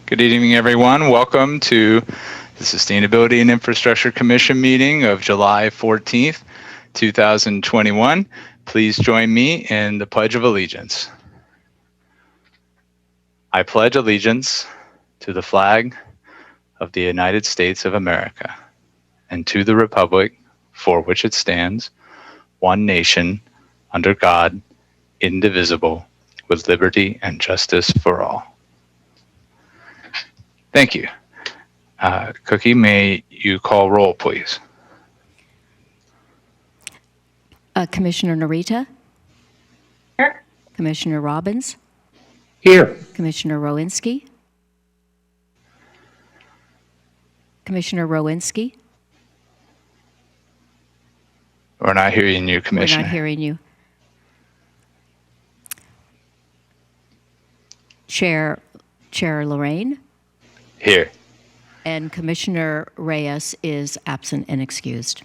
Good evening, everyone. Welcome to the Sustainability and Infrastructure Commission meeting of July 14th, 2021. Please join me in the Pledge of Allegiance. I pledge allegiance to the flag of the United States of America and to the republic for which it stands, one nation, under God, indivisible, with liberty and justice for all. Thank you. Cookie, may you call roll, please? Commissioner Narita? Here. Commissioner Robbins? Here. Commissioner Rowinski? Commissioner Rowinski? We're not hearing you, Commissioner. We're not hearing you. Chair Lorraine? Here. And Commissioner Reyes is absent and excused.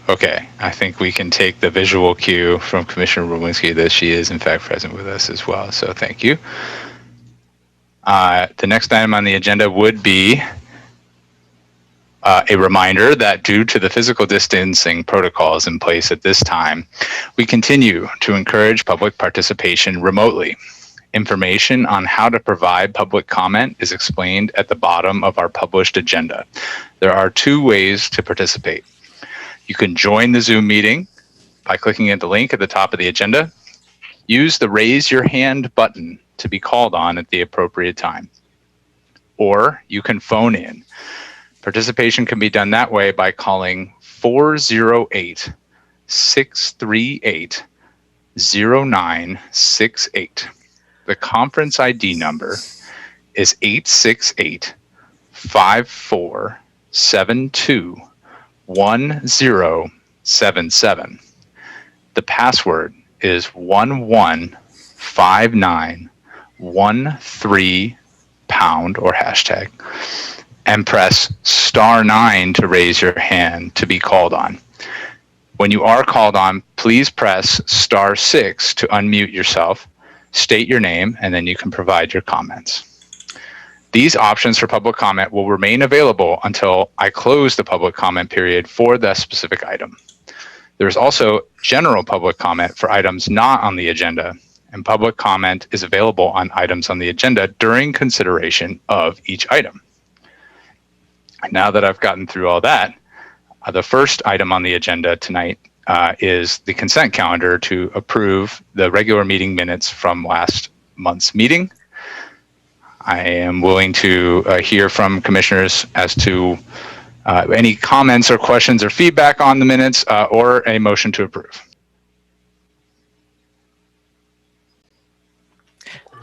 Okay, I think we can take the visual cue from Commissioner Rowinski that she is in fact present with us as well, so thank you. The next item on the agenda would be a reminder that due to the physical distancing protocols in place at this time, we continue to encourage public participation remotely. Information on how to provide public comment is explained at the bottom of our published agenda. There are two ways to participate. You can join the Zoom meeting by clicking at the link at the top of the agenda. Use the raise your hand button to be called on at the appropriate time. Or you can phone in. Participation can be done that way by calling 408-638-0968. The conference ID number is 868-5472-1077. The password is 115913# or hashtag, and press *9 to raise your hand to be called on. When you are called on, please press *6 to unmute yourself, state your name, and then you can provide your comments. These options for public comment will remain available until I close the public comment period for the specific item. There's also general public comment for items not on the agenda, and public comment is available on items on the agenda during consideration of each item. Now that I've gotten through all that, the first item on the agenda tonight is the consent calendar to approve the regular meeting minutes from last month's meeting. I am willing to hear from commissioners as to any comments or questions or feedback on the minutes or a motion to approve.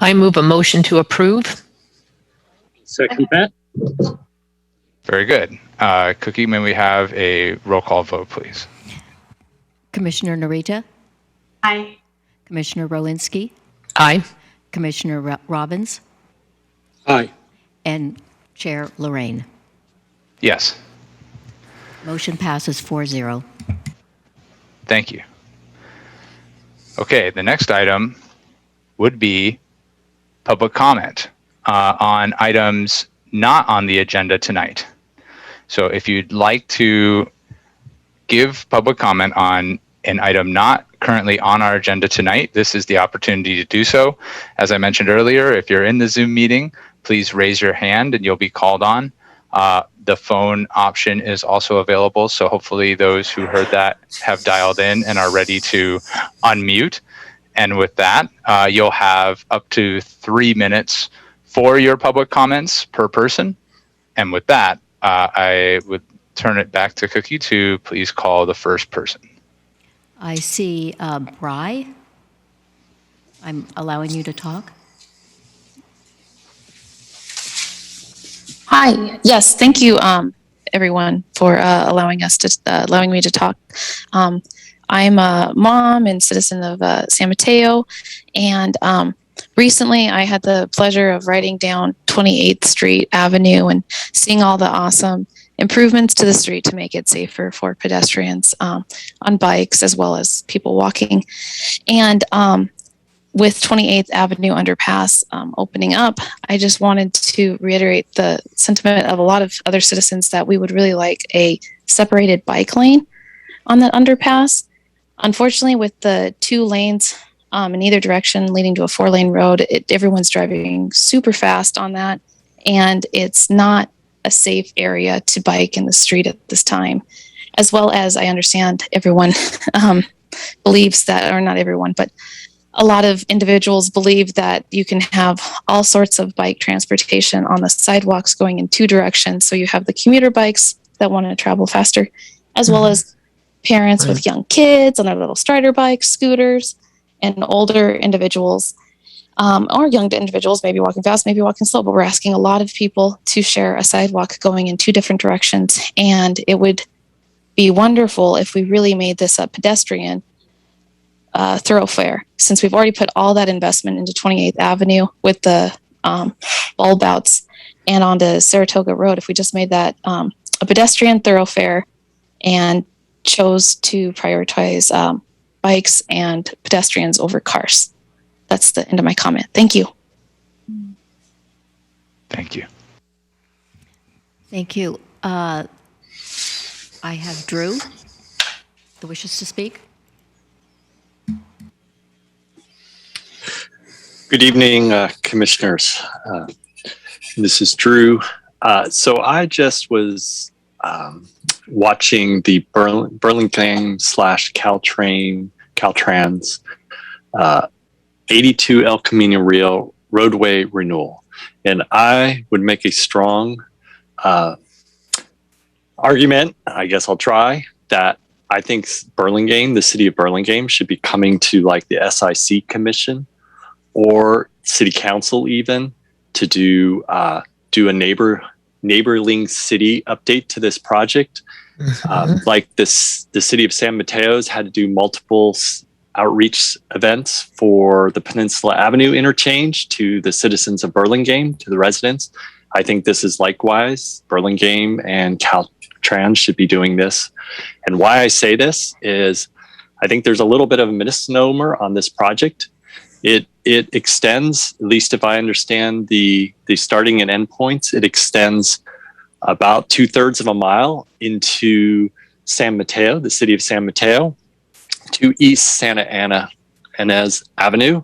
I move a motion to approve. Second that. Very good. Cookie, may we have a roll call vote, please? Commissioner Narita? Aye. Commissioner Rowinski? Aye. Commissioner Robbins? Aye. And Chair Lorraine. Yes. Motion passes 4-0. Thank you. Okay, the next item would be public comment on items not on the agenda tonight. So if you'd like to give public comment on an item not currently on our agenda tonight, this is the opportunity to do so. As I mentioned earlier, if you're in the Zoom meeting, please raise your hand and you'll be called on. The phone option is also available, so hopefully those who heard that have dialed in and are ready to unmute. And with that, you'll have up to 3 minutes for your public comments per person. And with that, I would turn it back to Cookie to please call the first person. I see Bry. I'm allowing you to talk. Hi. Yes. Thank you, everyone, for allowing me to talk. I'm a mom and citizen of San Mateo, and recently I had the pleasure of riding down 28th Street Avenue and seeing all the awesome improvements to the street to make it safer for pedestrians on bikes as well as people walking. And with 28th Avenue underpass opening up, I just wanted to reiterate the sentiment of a lot of other citizens that we would really like a separated bike lane on that underpass. Unfortunately, with the 2 lanes in either direction leading to a 4-lane road, everyone's driving super fast on that, and it's not a safe area to bike in the street at this time. As well as I understand everyone believes that, or not everyone, but a lot of individuals believe that you can have all sorts of bike transportation on the sidewalks going in 2 directions. So you have the commuter bikes that want to travel faster, as well as parents with young kids on their little Strider bikes, scooters, and older individuals, or young individuals, maybe walking fast, maybe walking slow. But we're asking a lot of people to share a sidewalk going in 2 different directions. And it would be wonderful if we really made this a pedestrian thoroughfare, since we've already put all that investment into 28th Avenue with the bulb outs and onto Saratoga Road. If we just made that a pedestrian thoroughfare and chose to prioritize bikes and pedestrians over cars. That's the end of my comment. Thank you. Thank you. Thank you. I have Drew, the wishes to speak. Good evening, commissioners. This is Drew. So I just was watching the Burlingame / Caltrans 82 El Camino roadway renewal. And I would make a strong argument, I guess I'll try, that I think Burlingame, the city of Burlingame, should be coming to like the SIC commission or city council even to do a neighboring city update to this project. Like this, the city of San Mateo's had to do multiple outreach events for the Peninsula Avenue interchange to the citizens of Burlingame, to the residents. I think this is likewise. Burlingame and Caltrans should be doing this. And why I say this is I think there's a little bit of a misnomer on this project. It extends, at least if I understand the starting and end points, it extends about 2/3 of a mile into San Mateo, the city of San Mateo, to East Santa Ana Inez Avenue.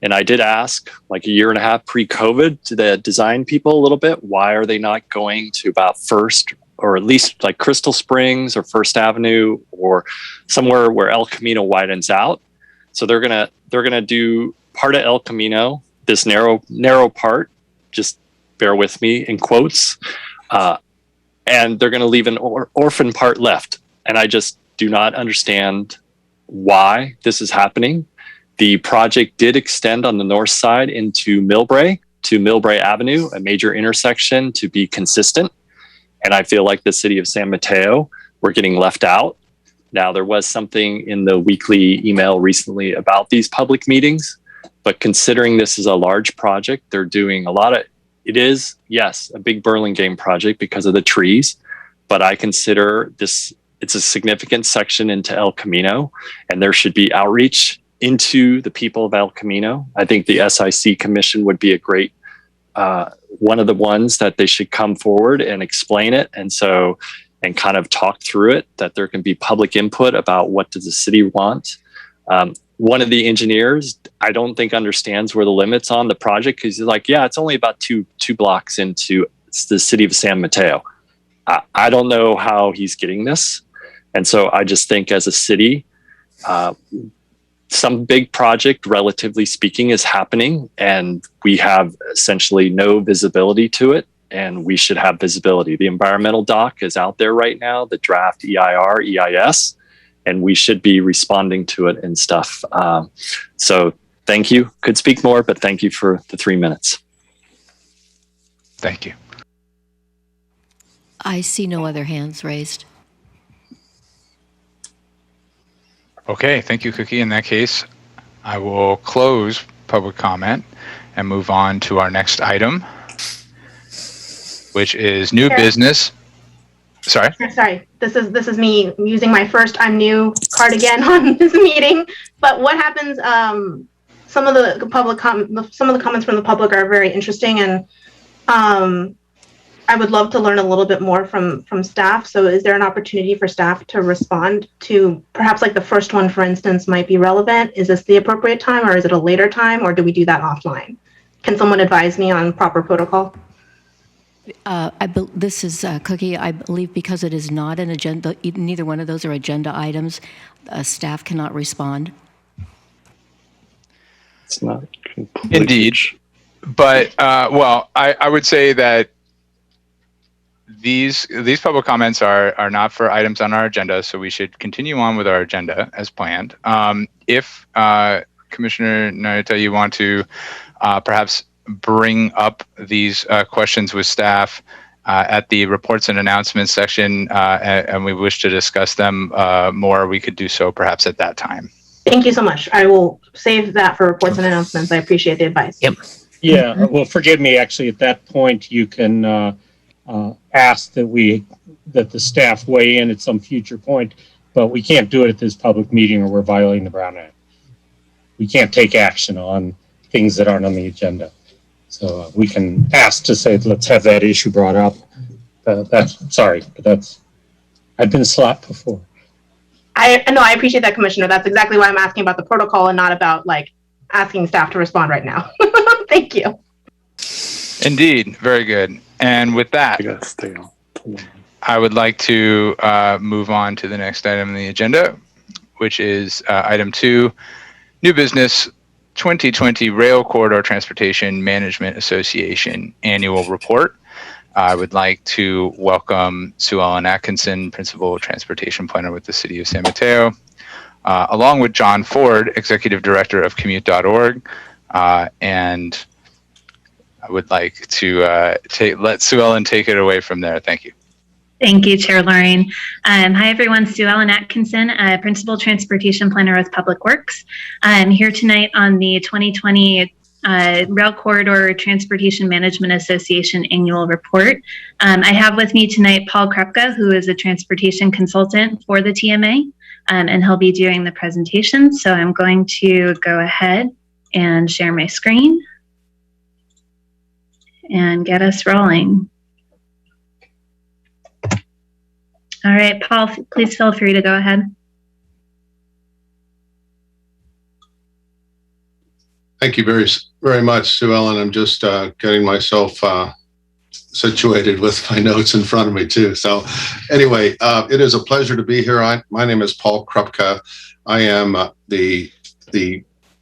And I did ask, like a year and a half pre-COVID, to the design people a little bit, why are they not going to about First, or at least like Crystal Springs or First Avenue, or somewhere where El Camino widens out? So they're gonna do part of El Camino, this narrow part. Just bear with me in quotes, and they're gonna leave an orphan part left. And I just do not understand why this is happening. The project did extend on the north side into Millbrae, to Millbrae Avenue, a major intersection, to be consistent. And I feel like the city of San Mateo, we're getting left out. Now, there was something in the weekly email recently about these public meetings, but considering this is a large project, they're doing a lot of, it is, yes, a big Burlingame project because of the trees, but I consider this, it's a significant section into El Camino, and there should be outreach into the people of El Camino. I think the SIC commission would be a great, one of the ones that they should come forward and explain it. And kind of talk through it, that there can be public input about what does the city want. One of the engineers, I don't think understands where the limits on the project, because he's like, yeah, it's only about two blocks into the city of San Mateo. I don't know how he's getting this. And so I just think as a city, some big project, relatively speaking, is happening, and we have essentially no visibility to it. And we should have visibility. The environmental doc is out there right now, the draft EIR, EIS, and we should be responding to it and stuff. So thank you. Could speak more, but thank you for the 3 minutes. Thank you. I see no other hands raised. Okay, thank you, Cookie. In that case, I will close public comment and move on to our next item, which is new business. Sorry. Sorry, this is me using my first I'm new card again on this meeting. But what happens some of the comments from the public are very interesting, and I would love to learn a little bit more from staff. So is there an opportunity for staff to respond to perhaps like the first one, for instance, might be relevant? Is this the appropriate time, or is it a later time, or do we do that offline? Can someone advise me on proper protocol? This is Cookie. I believe because it is not an agenda, neither one of those are agenda items, staff cannot respond. It's not completely. Indeed. But, well, I would say that these public comments are not for items on our agenda, so we should continue on with our agenda as planned. If Commissioner Narita, you want to perhaps bring up these questions with staff at the reports and announcements section, and we wish to discuss them more, we could do so perhaps at that time. Thank you so much. I will save that for reports and announcements. I appreciate the advice. Yep. Yeah, well, forgive me, actually, at that point, you can ask that the staff weigh in at some future point, but we can't do it at this public meeting or we're violating the Brown Act. We can't take action on things that aren't on the agenda. So we can ask to say, let's have that issue brought up. I've been slapped before. I appreciate that, Commissioner. That's exactly why I'm asking about the protocol and not about like asking staff to respond right now. Thank you. Indeed, very good. And with that, I gotta stay on. I would like to move on to the next item on the agenda, which is item 2, new business 2020 Rail Corridor Transportation Management Association Annual Report. I would like to welcome Sue Ellen Atkinson, Principal Transportation Planner with the City of San Mateo, along with John Ford, Executive Director of Commute.org, and I would like to let Sue Ellen take it away from there. Thank you. Thank you, Chair Lorraine. Hi, everyone. Sue Ellen Atkinson, Principal Transportation Planner with Public Works. I'm here tonight on the 2020 Rail Corridor Transportation Management Association Annual Report. I have with me tonight Paul Krupka, who is a transportation consultant for the TMA, and he'll be doing the presentation. So I'm going to go ahead and share my screen and get us rolling. All right, Paul, please feel free to go ahead. Thank you very much, Sue Ellen. I'm just getting myself situated with my notes in front of me too. So anyway, it is a pleasure to be here. My name is Paul Krupka. I am the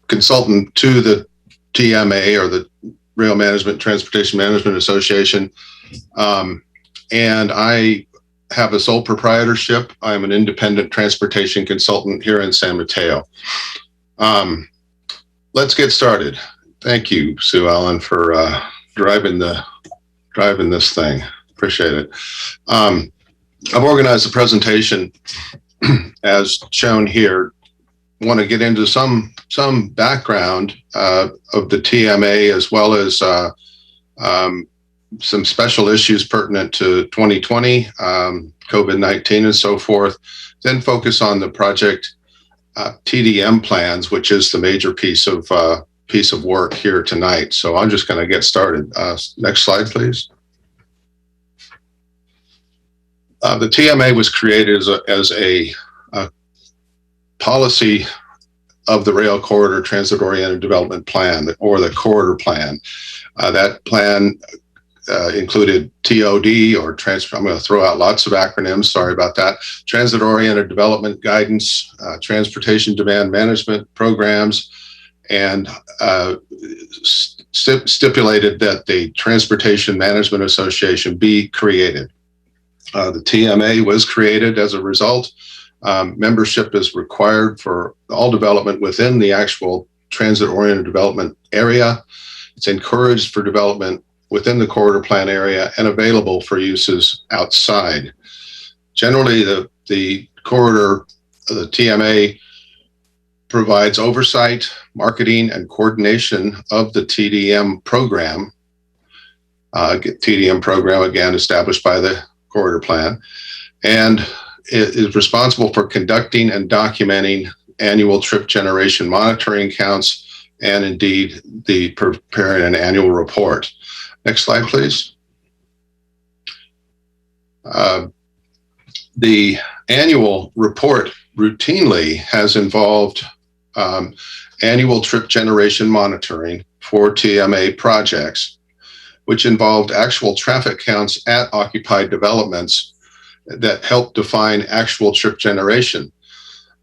consultant to the TMA, or the Rail Management Transportation Management Association. And I have a sole proprietorship. I'm an independent transportation consultant here in San Mateo. Let's get started. Thank you, Sue Ellen, for driving this thing. Appreciate it. I've organized a presentation as shown here. Want to get into some background of the TMA, as well as some special issues pertinent to 2020, COVID-19 and so forth, then focus on the project TDM plans, which is the major piece of work here tonight. So I'm just going to get started. Next slide, please. The TMA was created as a policy of the Rail Corridor Transit-Oriented Development Plan, or the Corridor Plan. That plan included TOD, or I'm going to throw out lots of acronyms, sorry about that, Transit-Oriented Development Guidance, Transportation Demand Management Programs, and stipulated that the Transportation Management Association be created. The TMA was created as a result. Membership is required for all development within the actual transit-oriented development area. It's encouraged for development within the corridor plan area and available for uses outside. Generally, the corridor, the TMA, provides oversight, marketing, and coordination of the TDM program. TDM program, again, established by the corridor plan, and it is responsible for conducting and documenting annual trip generation monitoring counts and indeed the preparing an annual report. Next slide, please. The annual report routinely has involved annual trip generation monitoring for TMA projects, which involved actual traffic counts at occupied developments that help define actual trip generation.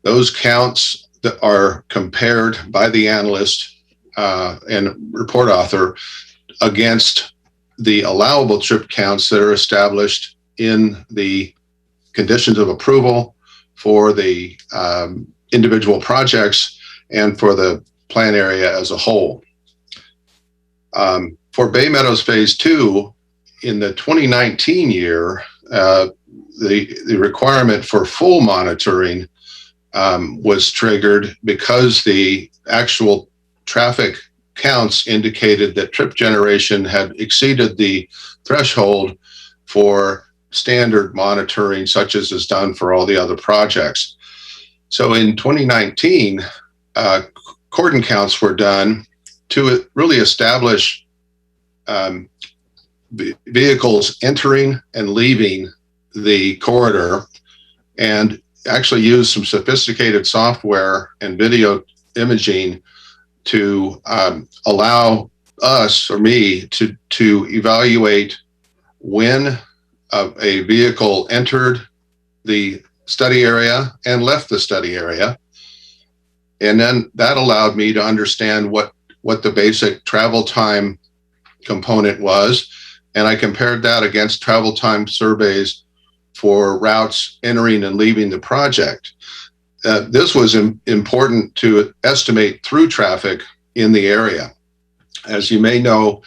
Those counts that are compared by the analyst and report author against the allowable trip counts that are established in the conditions of approval for the individual projects and for the plan area as a whole. For Bay Meadows Phase 2, in the 2019 year, the requirement for full monitoring was triggered because the actual traffic counts indicated that trip generation had exceeded the threshold for standard monitoring, such as is done for all the other projects. So in 2019, cordon counts were done to really establish vehicles entering and leaving the corridor, and actually use some sophisticated software and video imaging to allow us or me to evaluate when a vehicle entered the study area and left the study area. And then that allowed me to understand what the basic travel time component was. And I compared that against travel time surveys for routes entering and leaving the project. This was important to estimate through traffic in the area. As you may know,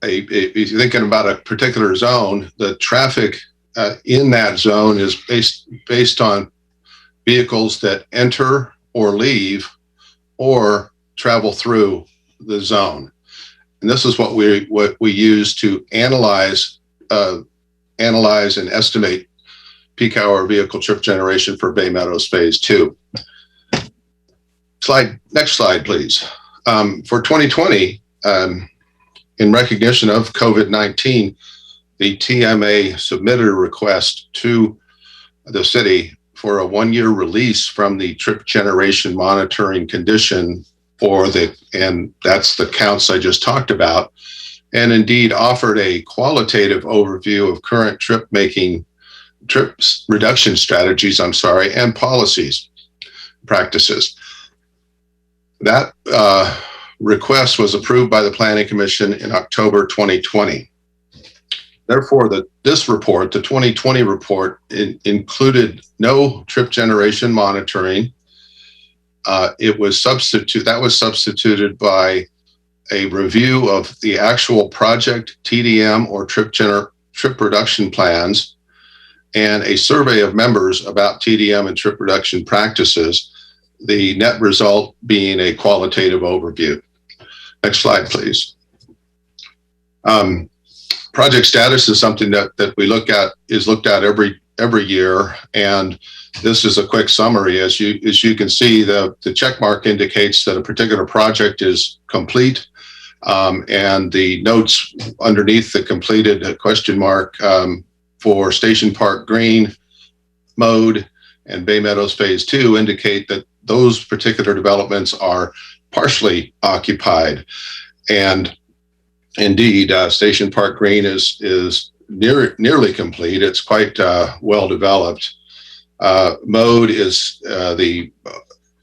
if you're thinking about a particular zone, the traffic in that zone is based on vehicles that enter or leave or travel through the zone. And this is what we use to analyze and estimate peak hour vehicle trip generation for Bay Meadows Phase 2. Next slide, please. For 2020, in recognition of COVID-19, the TMA submitted a request to the city for a one-year release from the trip generation monitoring condition and that's the counts I just talked about, and indeed offered a qualitative overview of current trip reduction strategies, and policies, practices. That request was approved by the Planning Commission in October 2020. Therefore, this report, the 2020 report, included no trip generation monitoring. That was substituted by a review of the actual project TDM or trip reduction plans, and a survey of members about TDM and trip reduction practices, the net result being a qualitative overview. Next slide, please. Project status is something that we looked at every year, and this is a quick summary. As you can see, the check mark indicates that a particular project is complete, and the notes underneath the completed question mark for Station Park Green, Mode, and Bay Meadows Phase 2 indicate that those particular developments are partially occupied. And indeed, Station Park Green is nearly complete. It's quite well developed. Mode is the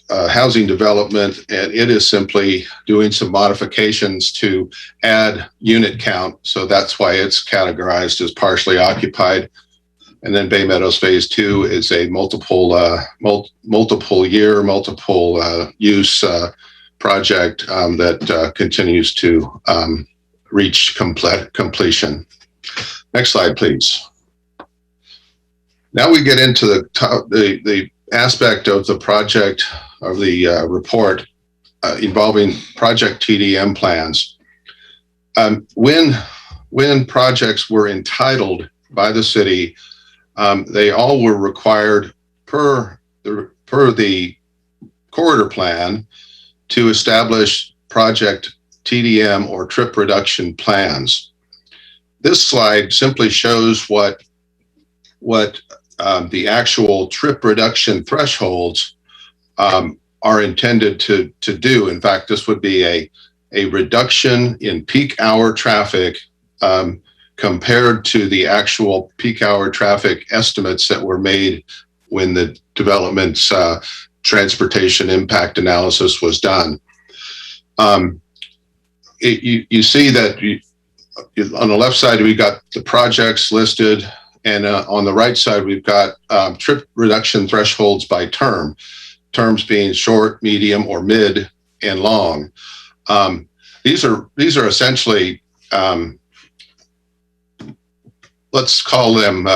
housing development, and it is simply doing some modifications to add unit count. So that's why it's categorized as partially occupied. And then Bay Meadows Phase 2 is a multiple year, multiple use project that continues to reach completion. Next slide, please. Now we get into the aspect of the project, of the report involving project TDM plans. When projects were entitled by the city, they all were required per the corridor plan to establish project TDM or trip reduction plans. This slide simply shows what the actual trip reduction thresholds are intended to do. In fact, this would be a reduction in peak hour traffic compared to the actual peak hour traffic estimates that were made when the development's transportation impact analysis was done. You see that on the left side, we got the projects listed, and on the right side, we've got trip reduction thresholds by term, terms being short, medium, or mid, and long. These are essentially, let's call them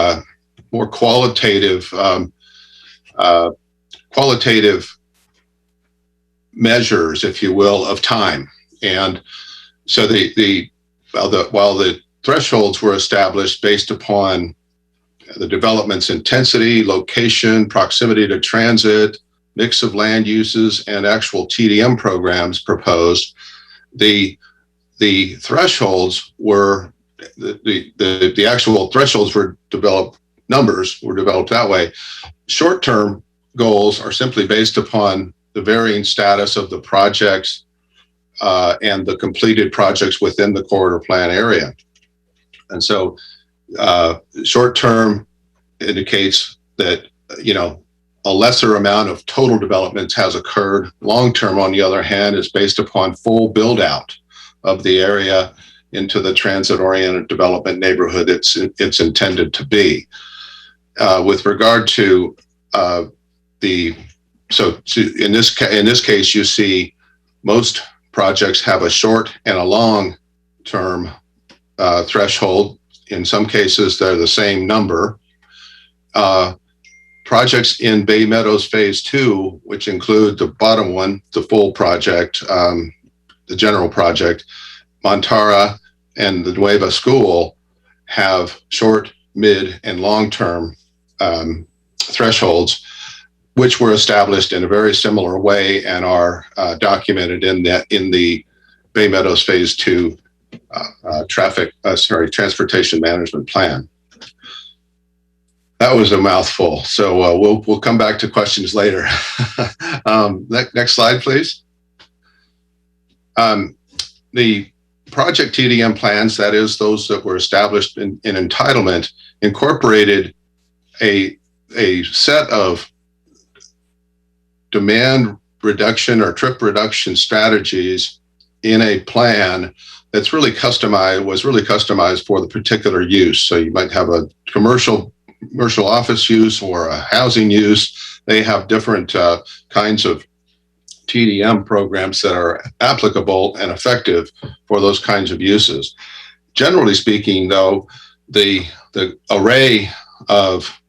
more qualitative measures, if you will, of time. And so while the thresholds were established based upon the development's intensity, location, proximity to transit, mix of land uses, and actual TDM programs proposed, the thresholds were the actual thresholds were developed. Numbers were developed that way. Short-term goals are simply based upon the varying status of the projects and the completed projects within the corridor plan area. And so short-term indicates that, a lesser amount of total development has occurred. Long-term, on the other hand, is based upon full build-out of the area into the transit-oriented development neighborhood it's intended to be. With regard to in this case, you see most projects have a short and a long-term threshold. In some cases, they're the same number. Projects in Bay Meadows Phase 2, which include the bottom one, the full project, the general project, Montara and the Nueva School have short, mid, and long-term thresholds, which were established in a very similar way and are documented in the Bay Meadows Phase 2 transportation management plan. That was a mouthful, so we'll come back to questions later. Next slide, please. The project TDM plans, that is, those that were established in entitlement, incorporated a set of demand reduction or trip reduction strategies in a plan that's really customized for the particular use. So you might have a commercial office use or a housing use. They have different kinds of TDM programs that are applicable and effective for those kinds of uses. Generally speaking, though, the array of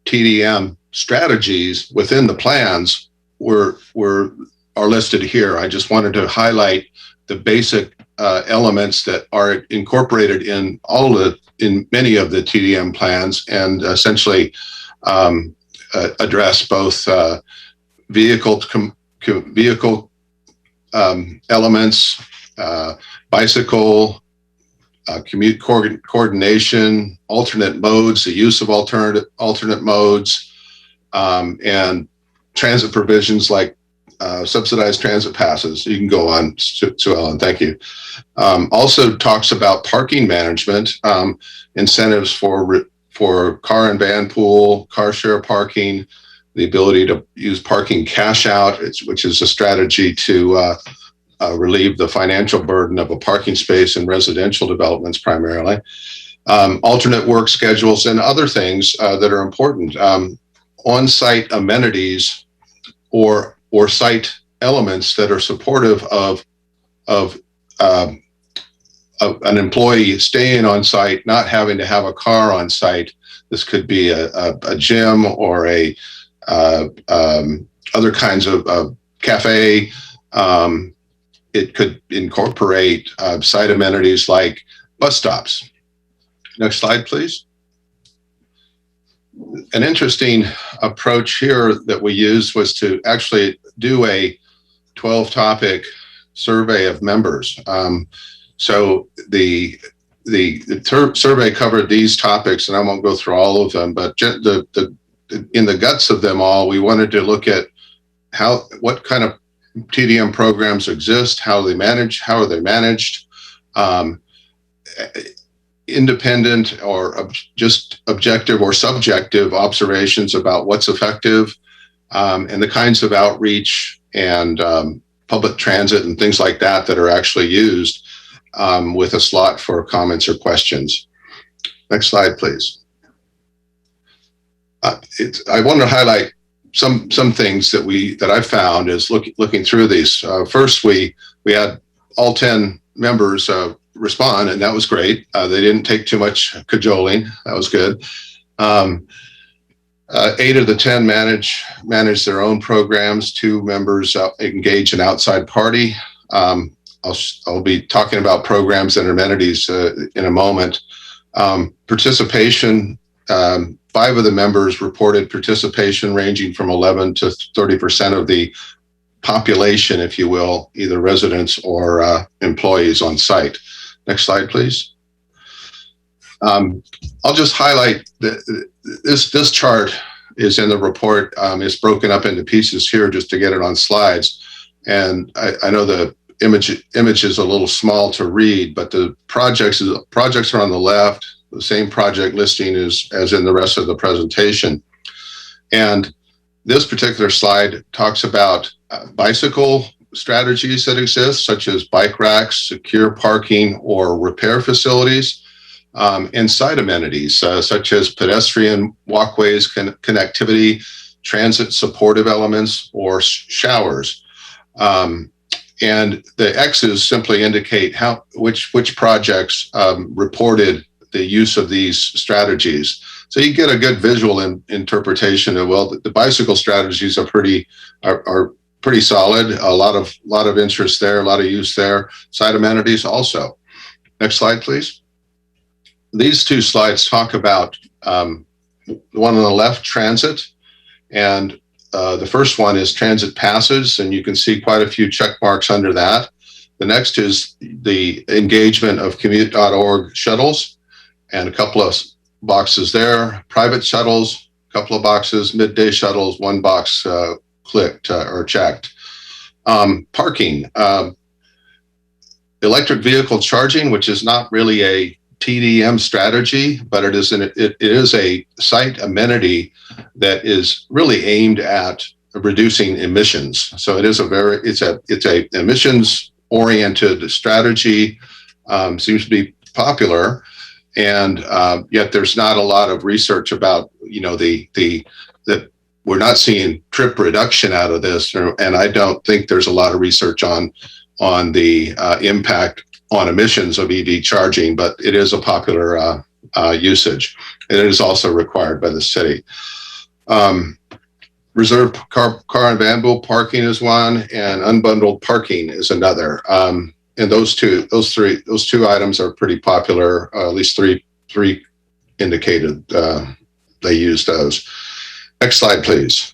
TDM strategies within the plans are listed here. I just wanted to highlight the basic elements that are incorporated in many of the TDM plans, and essentially address both vehicle elements, bicycle, commute coordination, alternate modes, the use of alternate modes, and transit provisions like subsidized transit passes. You can go on, Sue Ellen, thank you. Also talks about parking management, incentives for car and van pool, car share parking, the ability to use parking cash out, which is a strategy to relieve the financial burden of a parking space in residential developments primarily. Alternate work schedules and other things that are important. On-site amenities or site elements that are supportive of an employee staying on site, not having to have a car on site. This could be a gym or other kinds of cafe. It could incorporate site amenities like bus stops. Next slide, please. An interesting approach here that we used was to actually do a 12-topic survey of members. So the survey covered these topics, and I won't go through all of them, but in the guts of them all, we wanted to look at what kind of TDM programs exist, how are they managed, independent or just objective or subjective observations about what's effective, and the kinds of outreach and public transit and things like that are actually used, with a slot for comments or questions. Next slide, please. I want to highlight some things that I found is looking through these. First, we had all 10 members respond, and that was great. They didn't take too much cajoling. That was good. 8 of the 10 manage their own programs. 2 members engage an outside party. I'll be talking about programs and amenities in a moment. Participation, 5 of the members reported participation ranging from 11 to 30% of the population, if you will, either residents or employees on site. Next slide, please. I'll just highlight this chart is in the report. It's broken up into pieces here just to get it on slides. And I know the image is a little small to read, but the projects are on the left, the same project listing as in the rest of the presentation. And this particular slide talks about bicycle strategies that exist, such as bike racks, secure parking, or repair facilities, and site amenities, such as pedestrian walkways, connectivity, transit supportive elements, or showers. And the X's simply indicate which projects reported the use of these strategies. So you get a good visual interpretation of, well, the bicycle strategies are pretty solid. A lot of interest there, a lot of use there. Site amenities also. Next slide, please. These 2 slides talk about the one on the left, transit, and the first one is transit passes, and you can see quite a few check marks under that. The next is the engagement of commute.org shuttles, and a couple of boxes there. Private shuttles, a couple of boxes. Midday shuttles, 1 box clicked or checked. Parking, electric vehicle charging, which is not really a TDM strategy, but it is a site amenity that is really aimed at reducing emissions. So it is it's a emissions oriented strategy. Seems to be popular, and yet there's not a lot of research about that we're not seeing trip reduction out of this, and I don't think there's a lot of research on the impact on emissions of EV charging, but it is a popular usage, and it is also required by the city. Reserved car and van pool parking is one, and unbundled parking is another. And those two items are pretty popular. At least three indicated they use those. Next slide, please.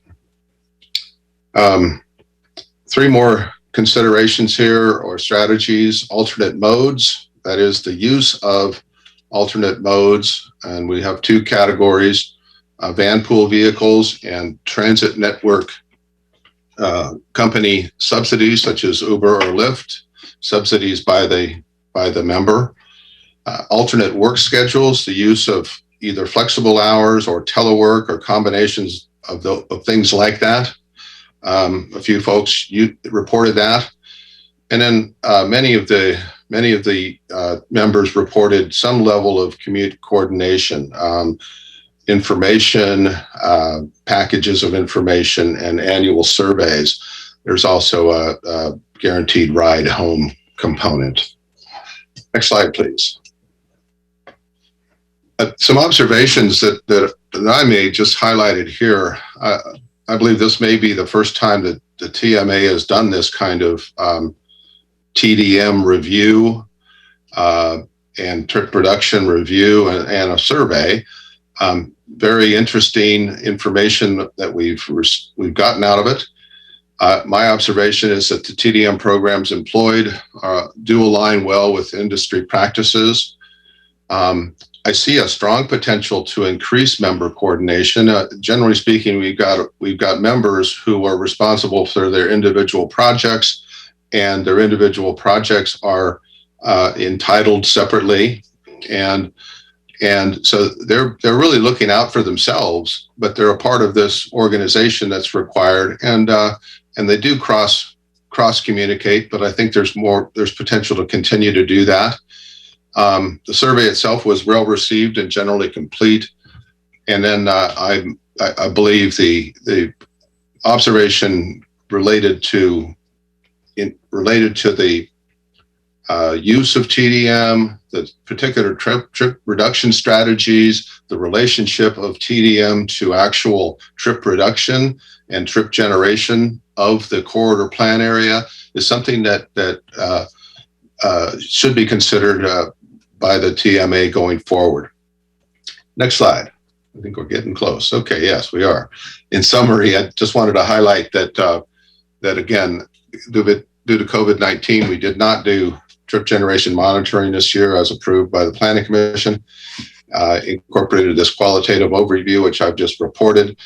3 more considerations here or strategies. Alternate modes, that is the use of alternate modes, and we have 2 categories: van pool vehicles and transit network company subsidies, such as Uber or Lyft, subsidies by the member. Alternate work schedules, the use of either flexible hours or telework or combinations of things like that. A few folks reported that, and then many of the members reported some level of commute coordination, information, packages of information, and annual surveys. There's also a guaranteed ride home component. Next slide, please. Some observations that I made, just highlighted here. I believe this may be the first time that the TMA has done this kind of TDM review and trip reduction review and a survey. Very interesting information that we've gotten out of it. My observation is that the TDM programs employed do align well with industry practices. I see a strong potential to increase member coordination. Generally speaking, we've got members who are responsible for their individual projects, and their individual projects are entitled separately, and so they're really looking out for themselves, but they're a part of this organization that's required, and they do cross communicate. But I think there's potential to continue to do that. The survey itself was well received and generally complete. And then I believe the observation related to the use of TDM, the particular trip reduction strategies, the relationship of TDM to actual trip reduction and trip generation of the corridor plan area is something that should be considered by the TMA going forward. Next slide. I think we're getting close. Okay, yes, we are. In summary, I just wanted to highlight that again, due to COVID-19, we did not do trip generation monitoring this year as approved by the Planning Commission. Incorporated this qualitative overview, which I've just reported,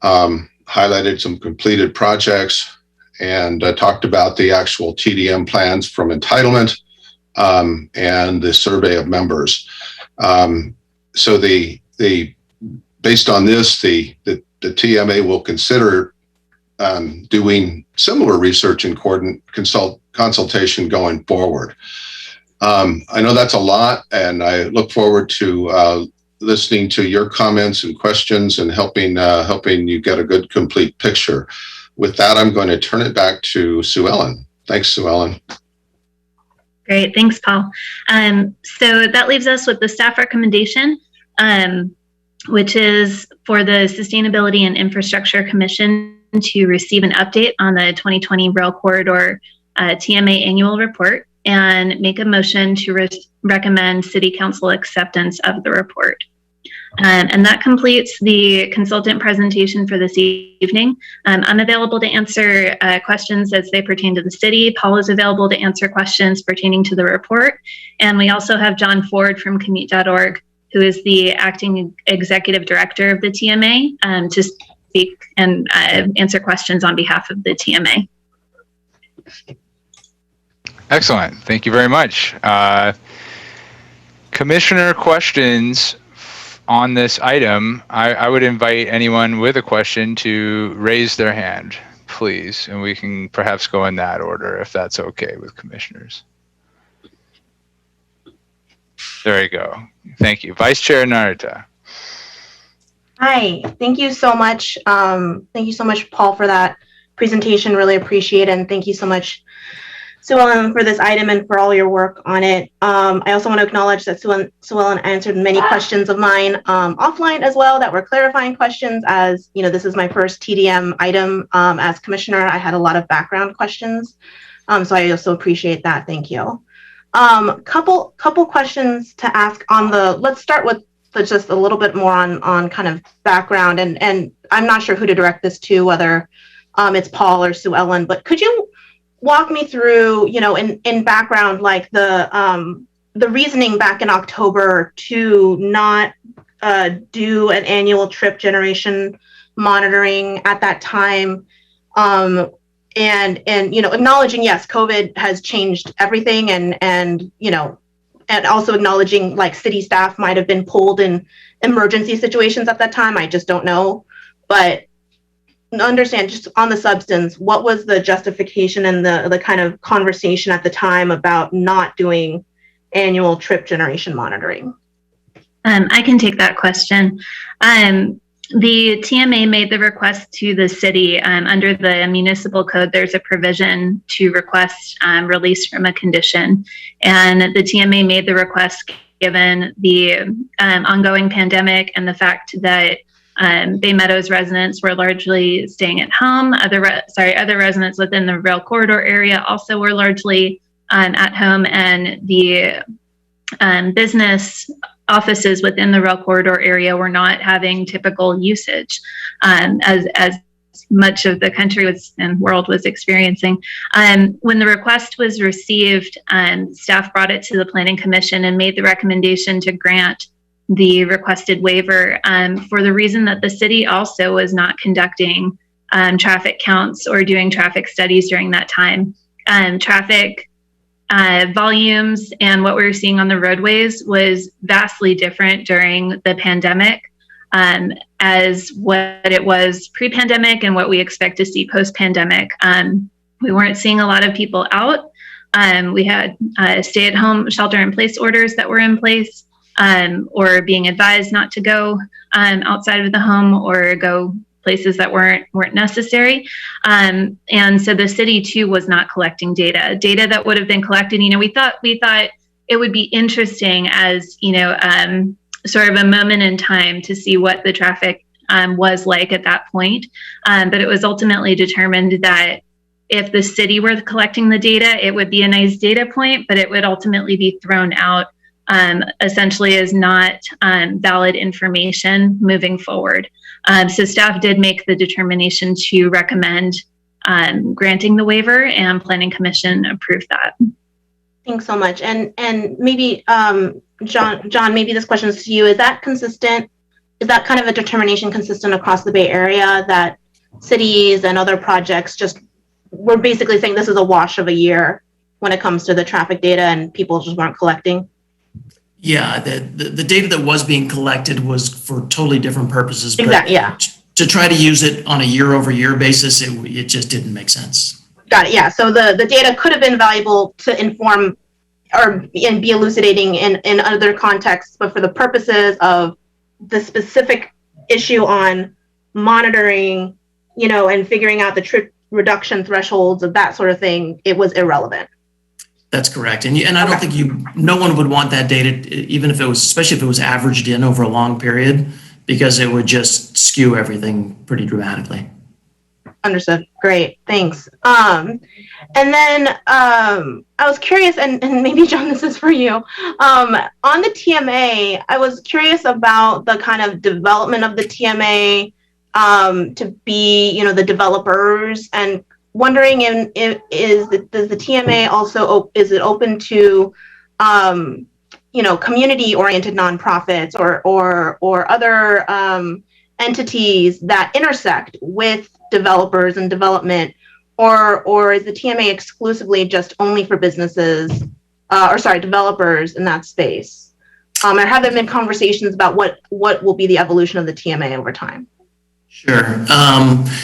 highlighted some completed projects, and talked about the actual TDM plans from entitlement, and the survey of members. So based on this, the TMA will consider doing similar research and consultation going forward. I know that's a lot, and I look forward to listening to your comments and questions and helping you get a good, complete picture. With that, I'm going to turn it back to Sue Ellen. Thanks, Sue Ellen. Great, thanks, Paul. So that leaves us with the staff recommendation, which is for the Sustainability and Infrastructure Commission to receive an update on the 2020 Rail Corridor TMA annual report and make a motion to recommend City Council acceptance of the report. And that completes the consultant presentation for this evening. I'm available to answer questions as they pertain to the city. Paul is available to answer questions pertaining to the report. And we also have John Ford from commute.org, who is the acting executive director of the TMA, to speak and answer questions on behalf of the TMA. Excellent. Thank you very much. Commissioner questions on this item. I would invite anyone with a question to raise their hand, please, and we can perhaps go in that order if that's okay with commissioners. There you go. Thank you. Vice Chair Narita. Hi, thank you so much. Thank you so much, Paul, for that presentation. Really appreciate it. And thank you so much, Sue Ellen, for this item and for all your work on it. I also want to acknowledge that Sue Ellen answered many questions of mine offline as well that were clarifying questions. As you know, this is my first TDM item as commissioner. I had a lot of background questions, so I also appreciate that. Thank you. Couple questions to ask on the. Let's start with just a little bit more on kind of background, and I'm not sure who to direct this to, whether it's Paul or Sue Ellen, but could you walk me through, you know, in background, like the reasoning back in October to not do an annual trip generation monitoring at that time, and you know, acknowledging, yes, COVID has changed everything, and you know, and also acknowledging like city staff might have been pulled in emergency situations at that time. I just don't know, but understand just on the substance, what was the justification and the kind of conversation at the time about not doing annual trip generation monitoring? I can take that question. The TMA made the request to the city. Under the municipal code, there's a provision to request release from a condition. And the TMA made the request given the ongoing pandemic and the fact that Bay Meadows residents were largely staying at home. Other residents within the rail corridor area also were largely at home, and the business offices within the rail corridor area were not having typical usage as much of the country was and world was experiencing. When the request was received, staff brought it to the Planning Commission and made the recommendation to grant the requested waiver for the reason that the city also was not conducting traffic counts or doing traffic studies during that time. Traffic volumes and what we were seeing on the roadways was vastly different during the pandemic as what it was pre-pandemic and what we expect to see post-pandemic. We weren't seeing a lot of people out. We had stay-at-home shelter-in-place orders that were in place, or being advised not to go outside of the home or go places that weren't necessary. And so the city too was not collecting data that would have been collected. We thought it would be interesting as, sort of a moment in time to see what the traffic was like at that point. But it was ultimately determined that if the city were collecting the data, it would be a nice data point, but it would ultimately be thrown out essentially as not valid information moving forward. So staff did make the determination to recommend granting the waiver, and Planning Commission approved that. Thanks so much. And maybe John, maybe this question is to you. Is that consistent? Is that kind of a determination consistent across the Bay Area that cities and other projects just were basically saying this is a wash of a year when it comes to the traffic data and people just weren't collecting? Yeah, the data that was being collected was for totally different purposes. But exactly. Yeah. To try to use it on a year-over-year basis, it just didn't make sense. Got it. Yeah. So the data could have been valuable to inform or and be elucidating in other contexts, but for the purposes of the specific issue on monitoring, and figuring out the trip reduction thresholds of that sort of thing, it was irrelevant. That's correct. And I don't think no one would want that data, even if it was, especially if it was averaged in over a long period, because it would just skew everything pretty dramatically. Understood. Great. Thanks. And then I was curious, and maybe John, this is for you. On the TMA, I was curious about the kind of development of the TMA to be, the developers, and wondering does the TMA also is it open to community-oriented nonprofits or other entities that intersect with developers and development, or is the TMA exclusively just only for businesses developers in that space? Or have there been conversations about what will be the evolution of the TMA over time? Sure.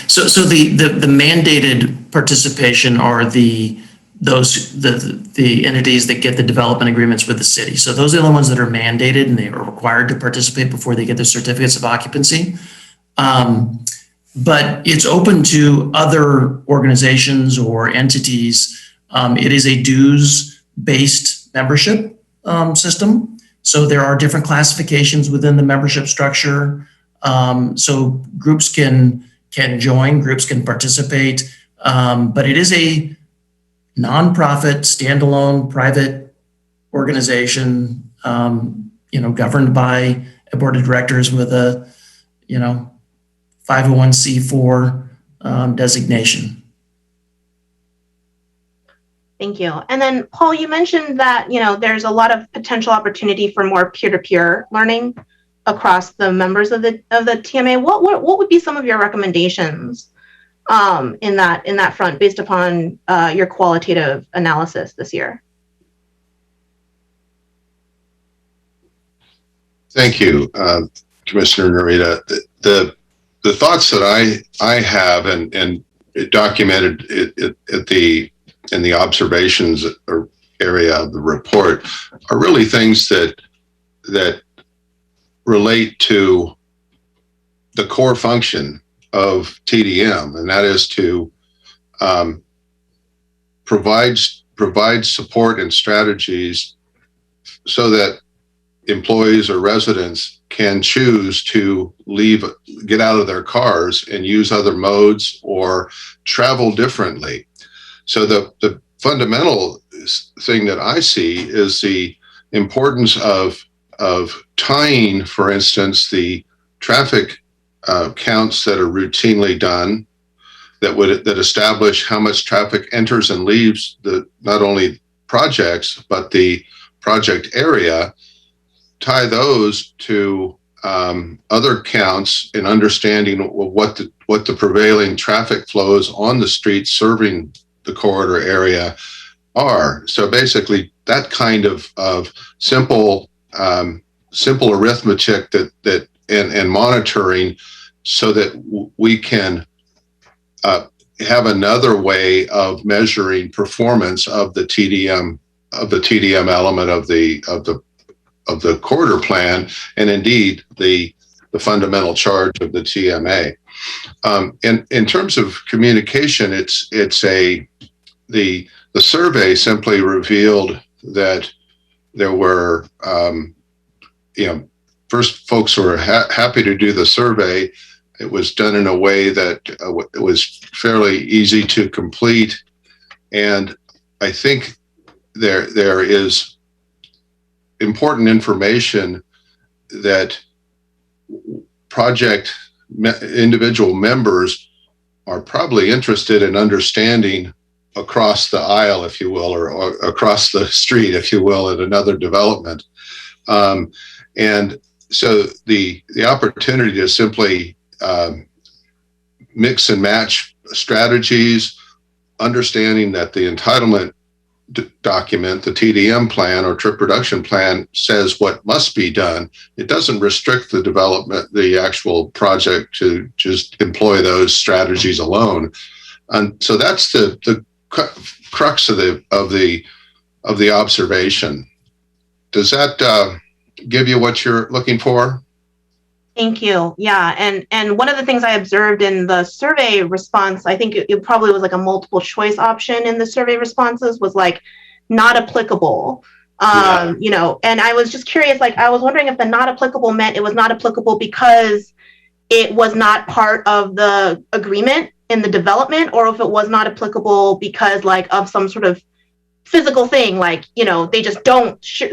So the mandated participation are the entities that get the development agreements with the city. So those are the ones that are mandated and they are required to participate before they get their certificates of occupancy. But it's open to other organizations or entities. It is a dues-based membership system. So there are different classifications within the membership structure. So groups can join, groups can participate, but it is a nonprofit, standalone, private organization, governed by a board of directors with a, 501c4 designation. Thank you. And then, Paul, you mentioned that, there's a lot of potential opportunity for more peer-to-peer learning across the members of the TMA. What would be some of your recommendations in that front based upon your qualitative analysis this year? Thank you, Commissioner Narita. The thoughts that I have and documented in the observations area of the report are really things that relate to the core function of TDM, and that is to provide support and strategies so that employees or residents can choose to get out of their cars and use other modes or travel differently. So the fundamental thing that I see is the importance of tying, for instance, the traffic counts that are routinely done that establish how much traffic enters and leaves the not only projects but the project area, tie those to other counts in understanding what the prevailing traffic flows on the streets serving the corridor area are. So basically, that kind of simple arithmetic and monitoring, so that we can have another way of measuring performance of the TDM element of the corridor plan, and indeed the fundamental charge of the TMA. In terms of communication, the survey simply revealed that there were, first folks were happy to do the survey. It was done in a way that it was fairly easy to complete, and I think there is important information that project individual members are probably interested in understanding across the aisle, if you will, or across the street, if you will, at another development. And so the opportunity to simply mix and match strategies, understanding that the entitlement document, the TDM plan or trip reduction plan, says what must be done. It doesn't restrict the development, the actual project, to just employ those strategies alone. And so that's the crux of the observation. Does that give you what you're looking for? Thank you. Yeah, and one of the things I observed in the survey response, I think it probably was like a multiple choice option in the survey responses, was like not applicable. And I was just curious, like I was wondering if the not applicable meant it was not applicable because it was not part of the agreement in the development, or if it was not applicable because like of some sort of physical thing, like, they just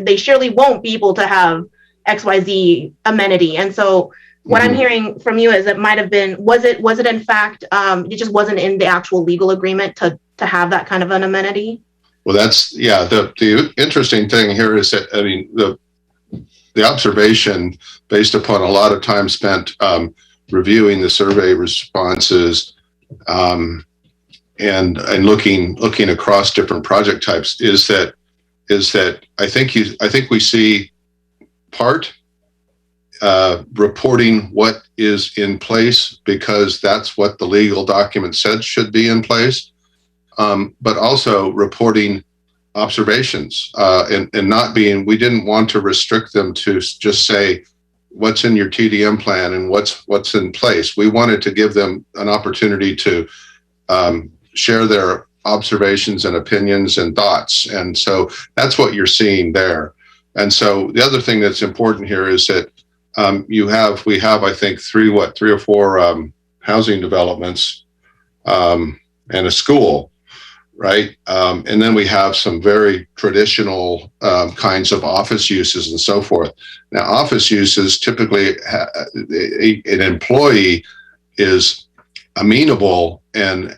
they surely won't be able to have XYZ amenity. And so what I'm hearing from you is it might have been, was it in fact, it just wasn't in the actual legal agreement to have that kind of an amenity? Well, the interesting thing here is that, I mean, the observation based upon a lot of time spent reviewing the survey responses and looking across different project types is that I think we see part reporting what is in place because that's what the legal document said should be in place, but also reporting observations and not being, we didn't want to restrict them to just say what's in your TDM plan and what's in place. We wanted to give them an opportunity to share their observations and opinions and thoughts. And so that's what you're seeing there. And so the other thing that's important here is that we have, I think, three or four housing developments and a school, right? And then we have some very traditional kinds of office uses and so forth. Now, office uses typically an employee is amenable and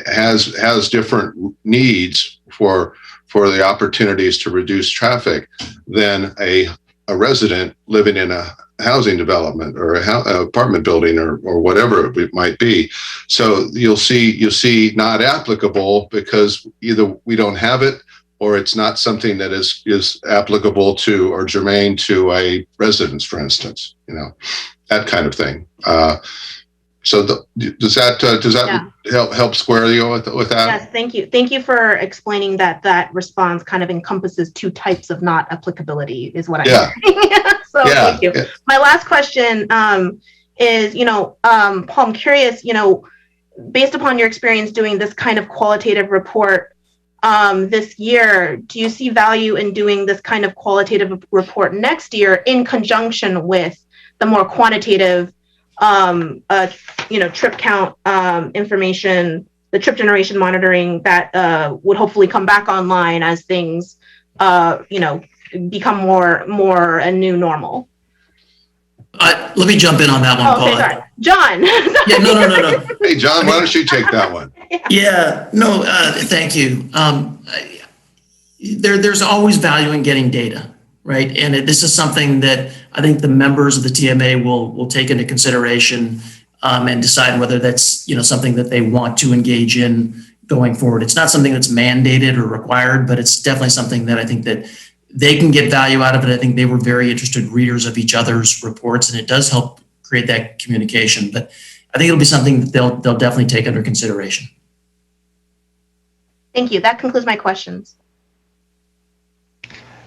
has different needs for the opportunities to reduce traffic than a resident living in a housing development or a apartment building or whatever it might be. So you'll see not applicable because either we don't have it or it's not something that is applicable to or germane to a residence, for instance, that kind of thing. So does that help square you with that? Yes, thank you. Thank you for explaining that response kind of encompasses two types of not applicability is what I'm hearing. So thank you. My last question is, Paul, I'm curious, based upon your experience doing this kind of qualitative report this year, do you see value in doing this kind of qualitative report next year in conjunction with the more quantitative trip count information, the trip generation monitoring that would hopefully come back online as things, become more a new normal? Let me jump in on that one, Oh, Paul. okay, sorry. John. Yeah, no. Hey, John, why don't you take that one? Yeah, no, thank you. There's always value in getting data, right? And this is something that I think the members of the TMA will take into consideration and decide whether that's something that they want to engage in going forward. It's not something that's mandated or required, but it's definitely something that I think that they can get value out of it. I think they were very interested readers of each other's reports, and it does help create that communication. But I think it'll be something that they'll definitely take under consideration. Thank you. That concludes my questions.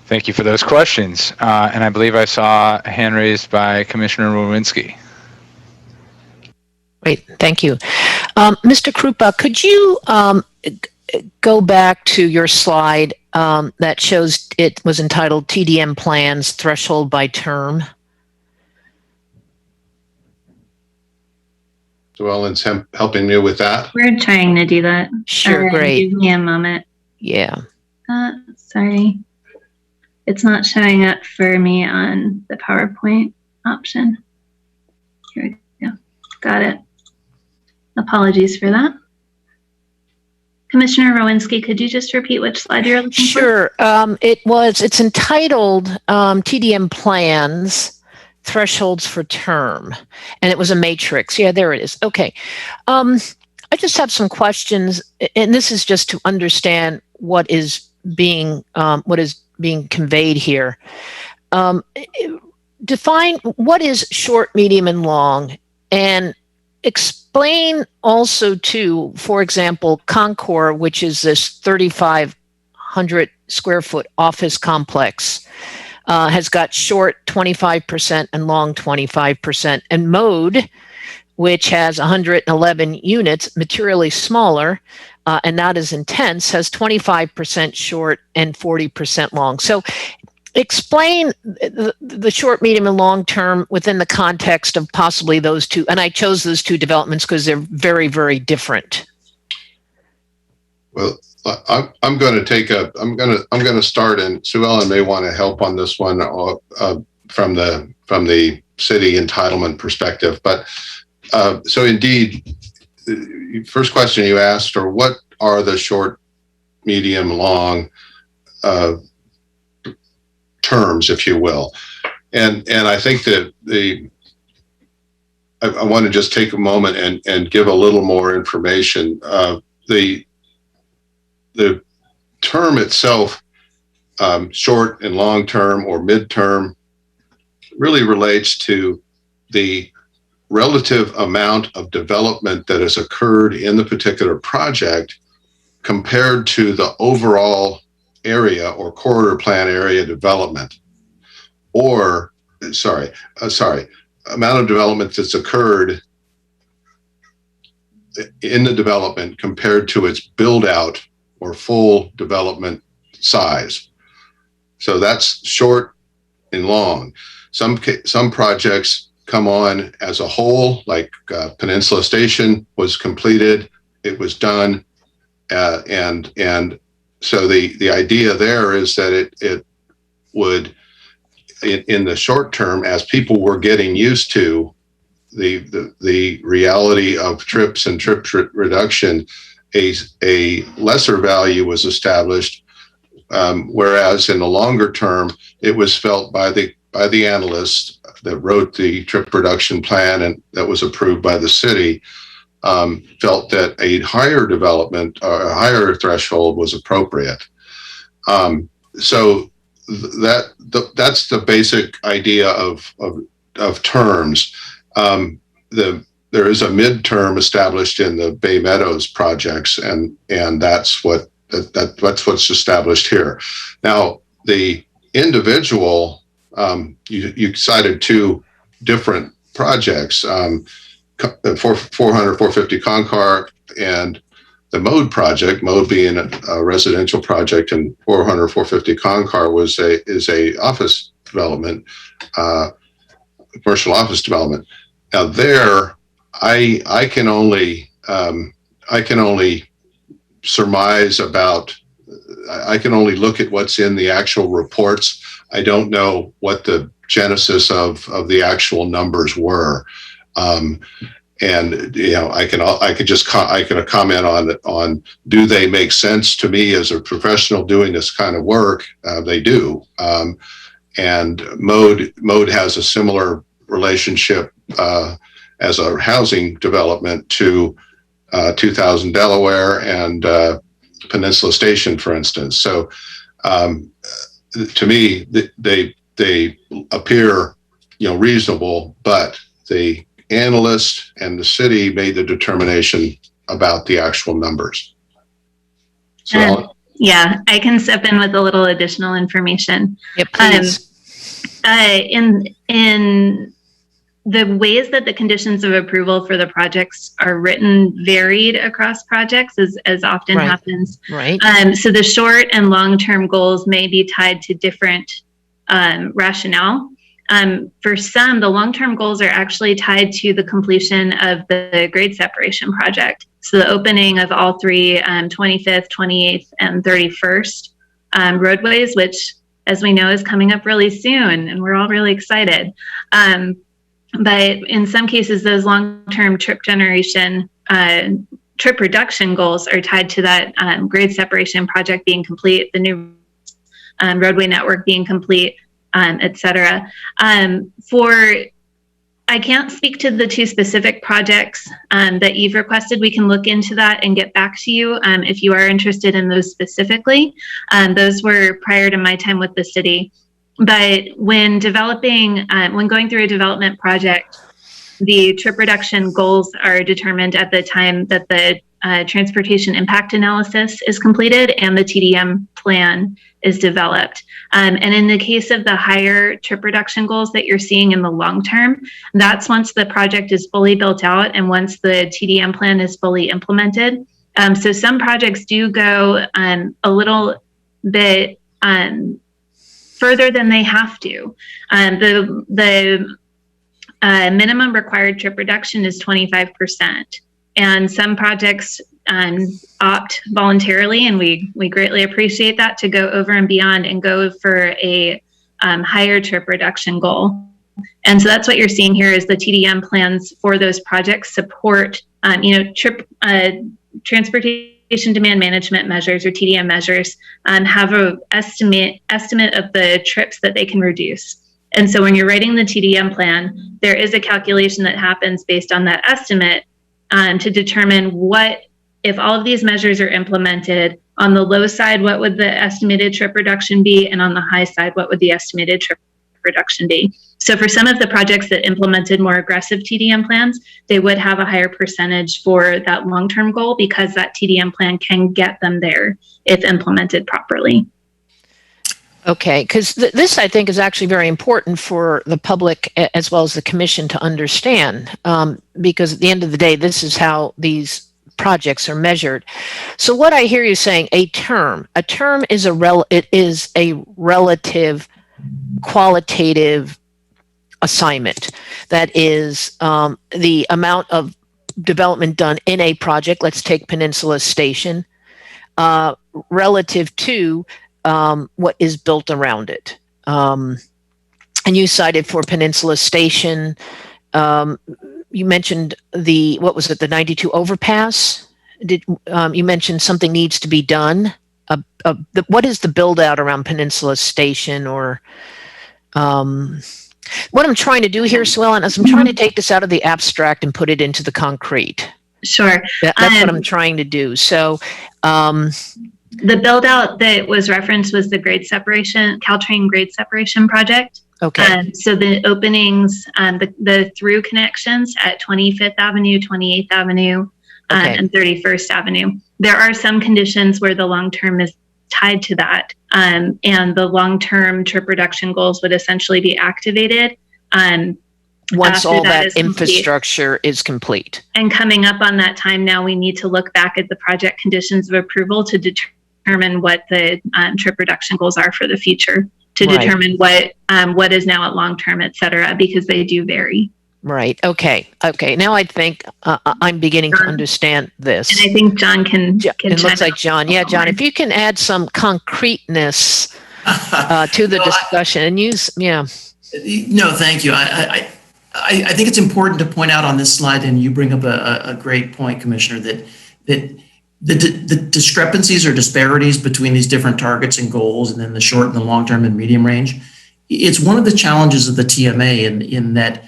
Thank you for those questions. And I believe I saw a hand raised by Commissioner Rowinski. Great, thank you. Mr. Krupa, could you go back to your slide that shows it was entitled TDM Plans Threshold by Term? So Ellen's helping me with that. We're trying to do that. Sure, great. Give me a moment. Yeah. Sorry. It's not showing up for me on the PowerPoint option. Here we go. Got it. Apologies for that. Commissioner Rowinski, could you just repeat which slide you're looking for? Sure. It's entitled TDM Plans Thresholds for Term, and it was a matrix. Yeah, there it is. Okay. I just have some questions, and this is just to understand what is being conveyed here. Define what is short, medium, and long, and explain also too, for example, Concord, which is this 3,500 square foot office complex, has got short 25% and long 25%, and Mode, which has 111 units, materially smaller and not as intense, has 25% short and 40% long. So explain the short, medium, and long term within the context of possibly those two. And I chose those two developments because they're very, very different. Well, I'm going to start, and Sue Ellen may want to help on this one from the city entitlement perspective. But so indeed, the first question you asked, or what are the short, medium, long terms, if you will, and I think that I want to just take a moment and give a little more information. The term itself, short and long term or midterm, really relates to the relative amount of development that has occurred in the particular project compared to the overall area or corridor plan area development, or amount of development that's occurred in the development compared to its build out or full development size. So that's short and long. Some projects come on as a whole, like Peninsula Station was completed, it was done, and so the idea there is that it would, in the short term, as people were getting used to the reality of trips and trip reduction, a lesser value was established, whereas in the longer term, it was felt by the analysts that wrote the trip reduction plan and that was approved by the city, felt that a higher development or a higher threshold was appropriate. So that's the basic idea of terms. There is a midterm established in the Bay Meadows projects, and that's what's established here. Now, the individual, you cited two different projects, 400, 450 Concord and the Mode project, Mode being a residential project, and 400, 450 Concord is a office development, commercial office development. Now there, I can only surmise about. I can only look at what's in the actual reports. I don't know what the genesis of the actual numbers were. And I can comment on do they make sense to me as a professional doing this kind of work? They do. And Mode has a similar relationship as a housing development to 2000 Delaware and Peninsula Station, for instance. So to me, they appear reasonable, but the analyst and the city made the determination about the actual numbers. So yeah, I can step in with a little additional information. Yeah, please. In the ways that the conditions of approval for the projects are written varied across projects, as often Right. happens. Right. So the short and long-term goals may be tied to different rationale. For some, the long-term goals are actually tied to the completion of the grade separation project. So the opening of all three 25th, 28th, and 31st roadways, which, as we know, is coming up really soon, and we're all really excited. But in some cases, those long-term trip reduction goals are tied to that grade separation project being complete, the new roadway network being complete, et cetera. I can't speak to the two specific projects that you've requested. We can look into that and get back to you if you are interested in those specifically. Those were prior to my time with the city. But when going through a development project, the trip reduction goals are determined at the time that the transportation impact analysis is completed and the TDM plan is developed. And in the case of the higher trip reduction goals that you're seeing in the long term, that's once the project is fully built out and once the TDM plan is fully implemented. So some projects do go a little bit further than they have to. The minimum required trip reduction is 25%. And some projects opt voluntarily, and we greatly appreciate that, to go over and beyond and go for a higher trip reduction goal. And so that's what you're seeing here is the TDM plans for those projects support, transportation demand management measures, or TDM measures, have an estimate of the trips that they can reduce. And so when you're writing the TDM plan, there is a calculation that happens based on that estimate to determine what, if all of these measures are implemented, on the low side, what would the estimated trip reduction be? And on the high side, what would the estimated trip reduction be? So for some of the projects that implemented more aggressive TDM plans, they would have a higher percentage for that long-term goal because that TDM plan can get them there if implemented properly. Okay, because this, I think, is actually very important for the public as well as the commission to understand, because at the end of the day, this is how these projects are measured. So what I hear you saying, a term is a relative qualitative assignment. That is the amount of development done in a project. Let's take Peninsula Station, relative to what is built around it. And you cited for Peninsula Station, you mentioned the 92 overpass? You mentioned something needs to be done? What is the build out around Peninsula Station, or what I'm trying to do here, Sue Ellen, is I'm trying to take this out of the abstract and put it into the concrete. Sure. That's what I'm trying to do. So, the build out that was referenced was the Caltrain grade separation project. Okay. So the openings, the through connections at 25th Avenue, 28th Avenue, Okay. and 31st Avenue. There are some conditions where the long term is tied to that, and the long term trip reduction goals would essentially be activated Once all that is complete. infrastructure is complete. And coming up on that time now, we need to look back at the project conditions of approval to determine what the trip reduction goals are for the future, to Right. determine what is now at long term, et cetera, because they do vary. Right. Okay. Now I think I'm beginning to understand this. And I think John can It chime looks like in John. a Yeah, little John, more. if you can add some concreteness to the discussion and yeah. No, thank you. I think it's important to point out on this slide, and you bring up a great point, Commissioner, that the discrepancies or disparities between these different targets and goals, and then the short and the long term and medium range, it's one of the challenges of the TMA in that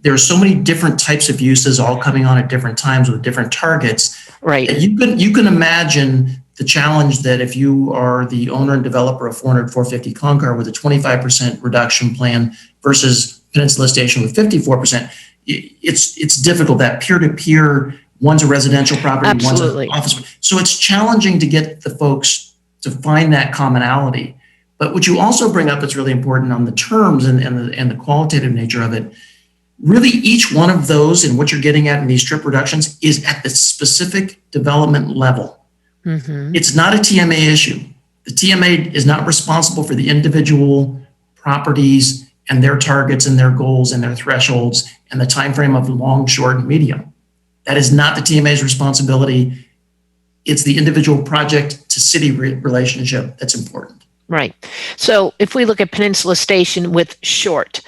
there are so many different types of uses all coming on at different times with different targets. Right. You can imagine the challenge that if you are the owner and developer of 450 Concar with a 25% reduction plan versus Peninsula Station with 54%, it's difficult. That peer-to-peer, one's a residential property, Absolutely. One's an office. So it's challenging to get the folks to find that commonality. But what you also bring up that's really important on the terms and the qualitative nature of it, really each one of those and what you're getting at in these trip reductions is at the specific development level. Mm-hmm. It's not a TMA issue. The TMA is not responsible for the individual properties and their targets and their goals and their thresholds and the time frame of long, short, and medium. That is not the TMA's responsibility. It's the individual project to city relationship that's important. Right. So if we look at Peninsula Station with short,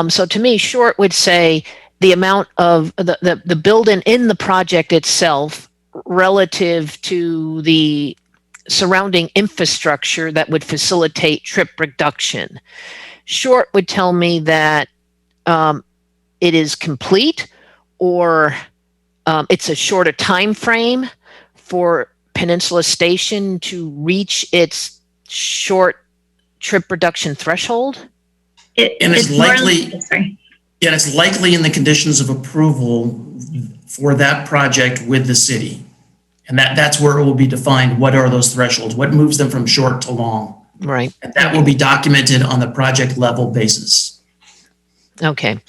so to me, short would say the amount of the building in the project itself relative to the surrounding infrastructure that would facilitate trip reduction. Short would tell me that it is complete, or it's a shorter time frame for Peninsula Station to reach its short trip reduction threshold. It's likely in the conditions of approval for that project with the city. And that's where it will be defined. What are those thresholds? What moves them from short to long? Right. And that will be documented on the project level basis. Okay.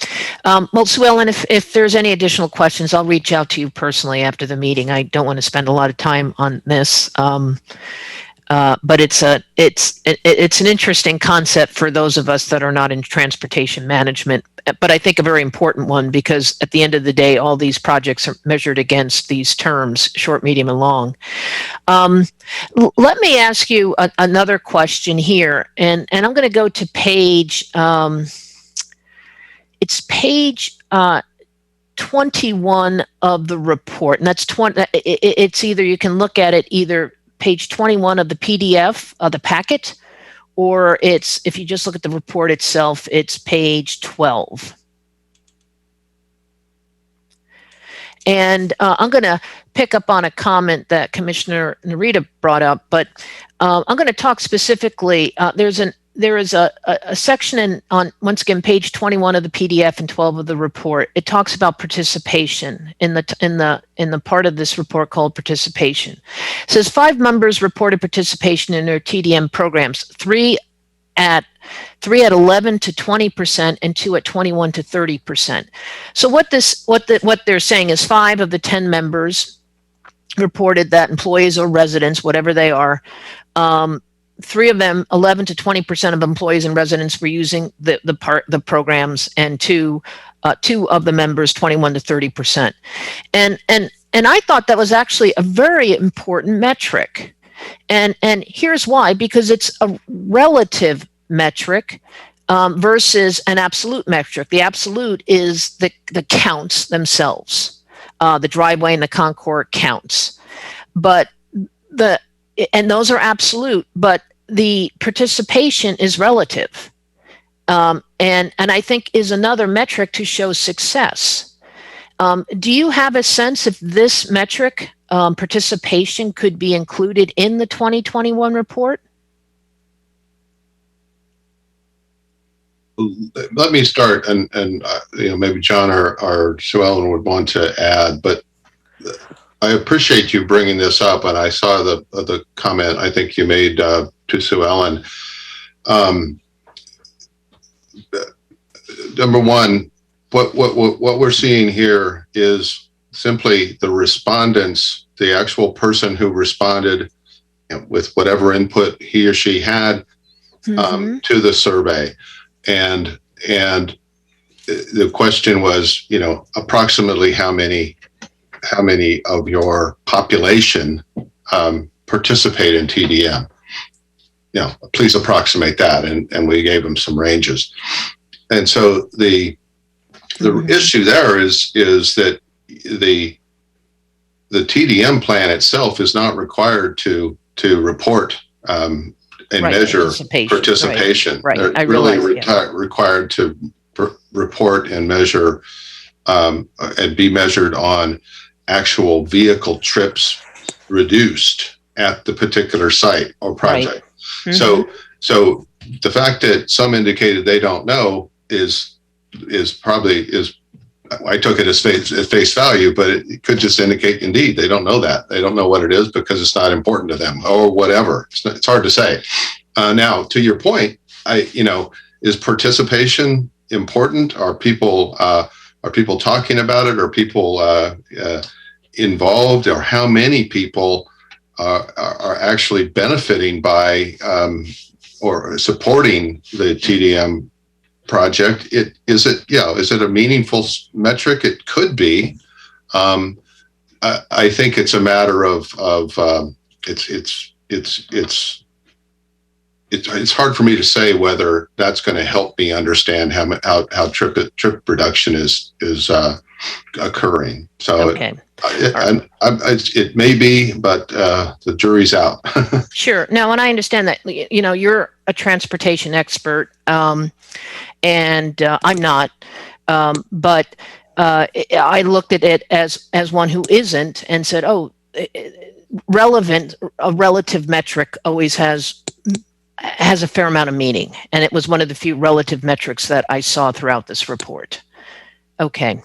Well, Sue Ellen, if there's any additional questions, I'll reach out to you personally after the meeting. I don't want to spend a lot of time on this. But it's an interesting concept for those of us that are not in transportation management, but I think a very important one, because at the end of the day, all these projects are measured against these terms, short, medium, and long. Let me ask you another question here, and I'm going to go to page, it's page 21 of the report, and that's it's either, you can look at it either page 21 of the PDF of the packet, or it's, if you just look at the report itself, it's page 12. And I'm going to pick up on a comment that Commissioner Narita brought up, but I'm going to talk specifically. There is a section on, once again, page 21 of the PDF and 12 of the report. It talks about participation in the part of this report called participation. It says 5 members reported participation in their TDM programs, 3 at 11 to 20% and 2 at 21 to 30%. So what they're saying is 5 of the 10 members reported that employees or residents, whatever they are, 3 of them, 11 to 20% of employees and residents, were using the programs, and 2 of the members, 21 to 30%. And I thought that was actually a very important metric. And here's why: because it's a relative metric versus an absolute metric. The absolute is the counts themselves, the driveway and the concourse counts, and those are absolute, but the participation is relative, and I think is another metric to show success. Do you have a sense if this metric, participation, could be included in the 2021 report? Let me start, and maybe John or Sue Ellen would want to add, but I appreciate you bringing this up, and I saw the comment I think you made to Sue Ellen. Number one, what we're seeing here is simply the respondents, the actual person who responded with whatever input he or she had to the survey, and the question was, approximately how many of your population participate in TDM. please approximate that. And we gave them some ranges. And so the issue there is that the TDM plan itself is not required to report and measure participation. Right. They're I really realize, required to report and measure and be measured on actual vehicle trips reduced at the particular site or project. Right. So the fact that some indicated they don't know is probably I took it as face value, but it could just indicate indeed they don't know that. They don't know what it is because it's not important to them or whatever. It's hard to say. Now, to your point, is participation important? Are people talking about it? Are people involved? Or how many people are actually benefiting by or supporting the TDM project? Is it a meaningful metric? It could be. I think it's a matter of it's hard for me to say whether that's going to help me understand how trip reduction is occurring. So okay. It may be, but the jury's out. Sure. Now, and I understand that, you're a transportation expert, and I'm not, but I looked at it as one who isn't and said, a relative metric always has a fair amount of meaning. And it was one of the few relative metrics that I saw throughout this report. Okay.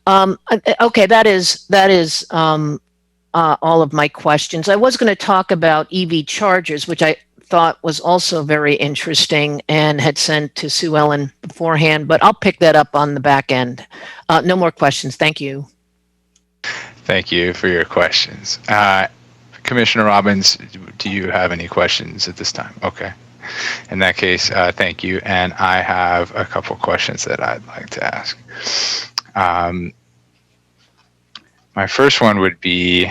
Okay, that is all of my questions. I was going to talk about EV chargers, which I thought was also very interesting and had sent to Sue Ellen beforehand, but I'll pick that up on the back end. No more questions. Thank you. Thank you for your questions. Commissioner Robbins, do you have any questions at this time? Okay. In that case, thank you. And I have a couple questions that I'd like to ask. My first one would be,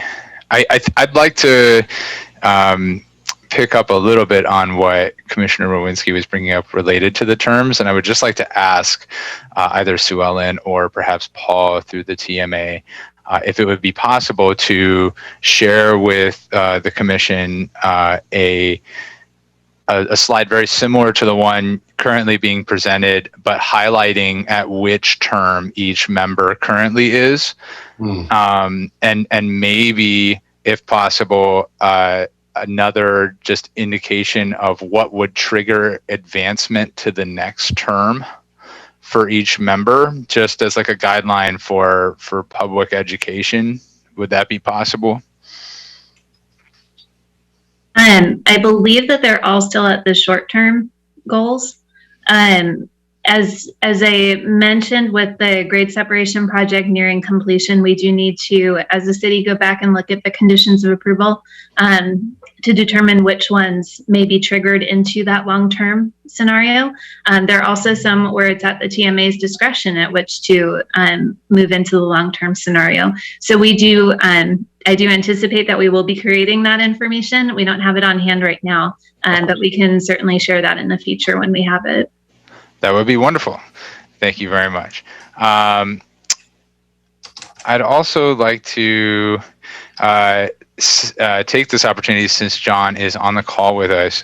I'd like to pick up a little bit on what Commissioner Rowinski was bringing up related to the terms, and I would just like to ask either Sue Ellen or perhaps Paul through the TMA if it would be possible to share with the Commission a slide very similar to the one currently being presented, but highlighting at which term each member currently is. And maybe, if possible, another just indication of what would trigger advancement to the next term for each member, just as like a guideline for public education. Would that be possible? I believe that they're all still at the short-term goals. As I mentioned, with the grade separation project nearing completion, we do need to, as a city, go back and look at the conditions of approval to determine which ones may be triggered into that long-term scenario. There are also some where it's at the TMA's discretion at which to move into the long-term scenario. So we do, I do anticipate that we will be creating that information. We don't have it on hand right now, but we can certainly share that in the future when we have it. That would be wonderful. Thank you very much. I'd also like to take this opportunity, since John is on the call with us,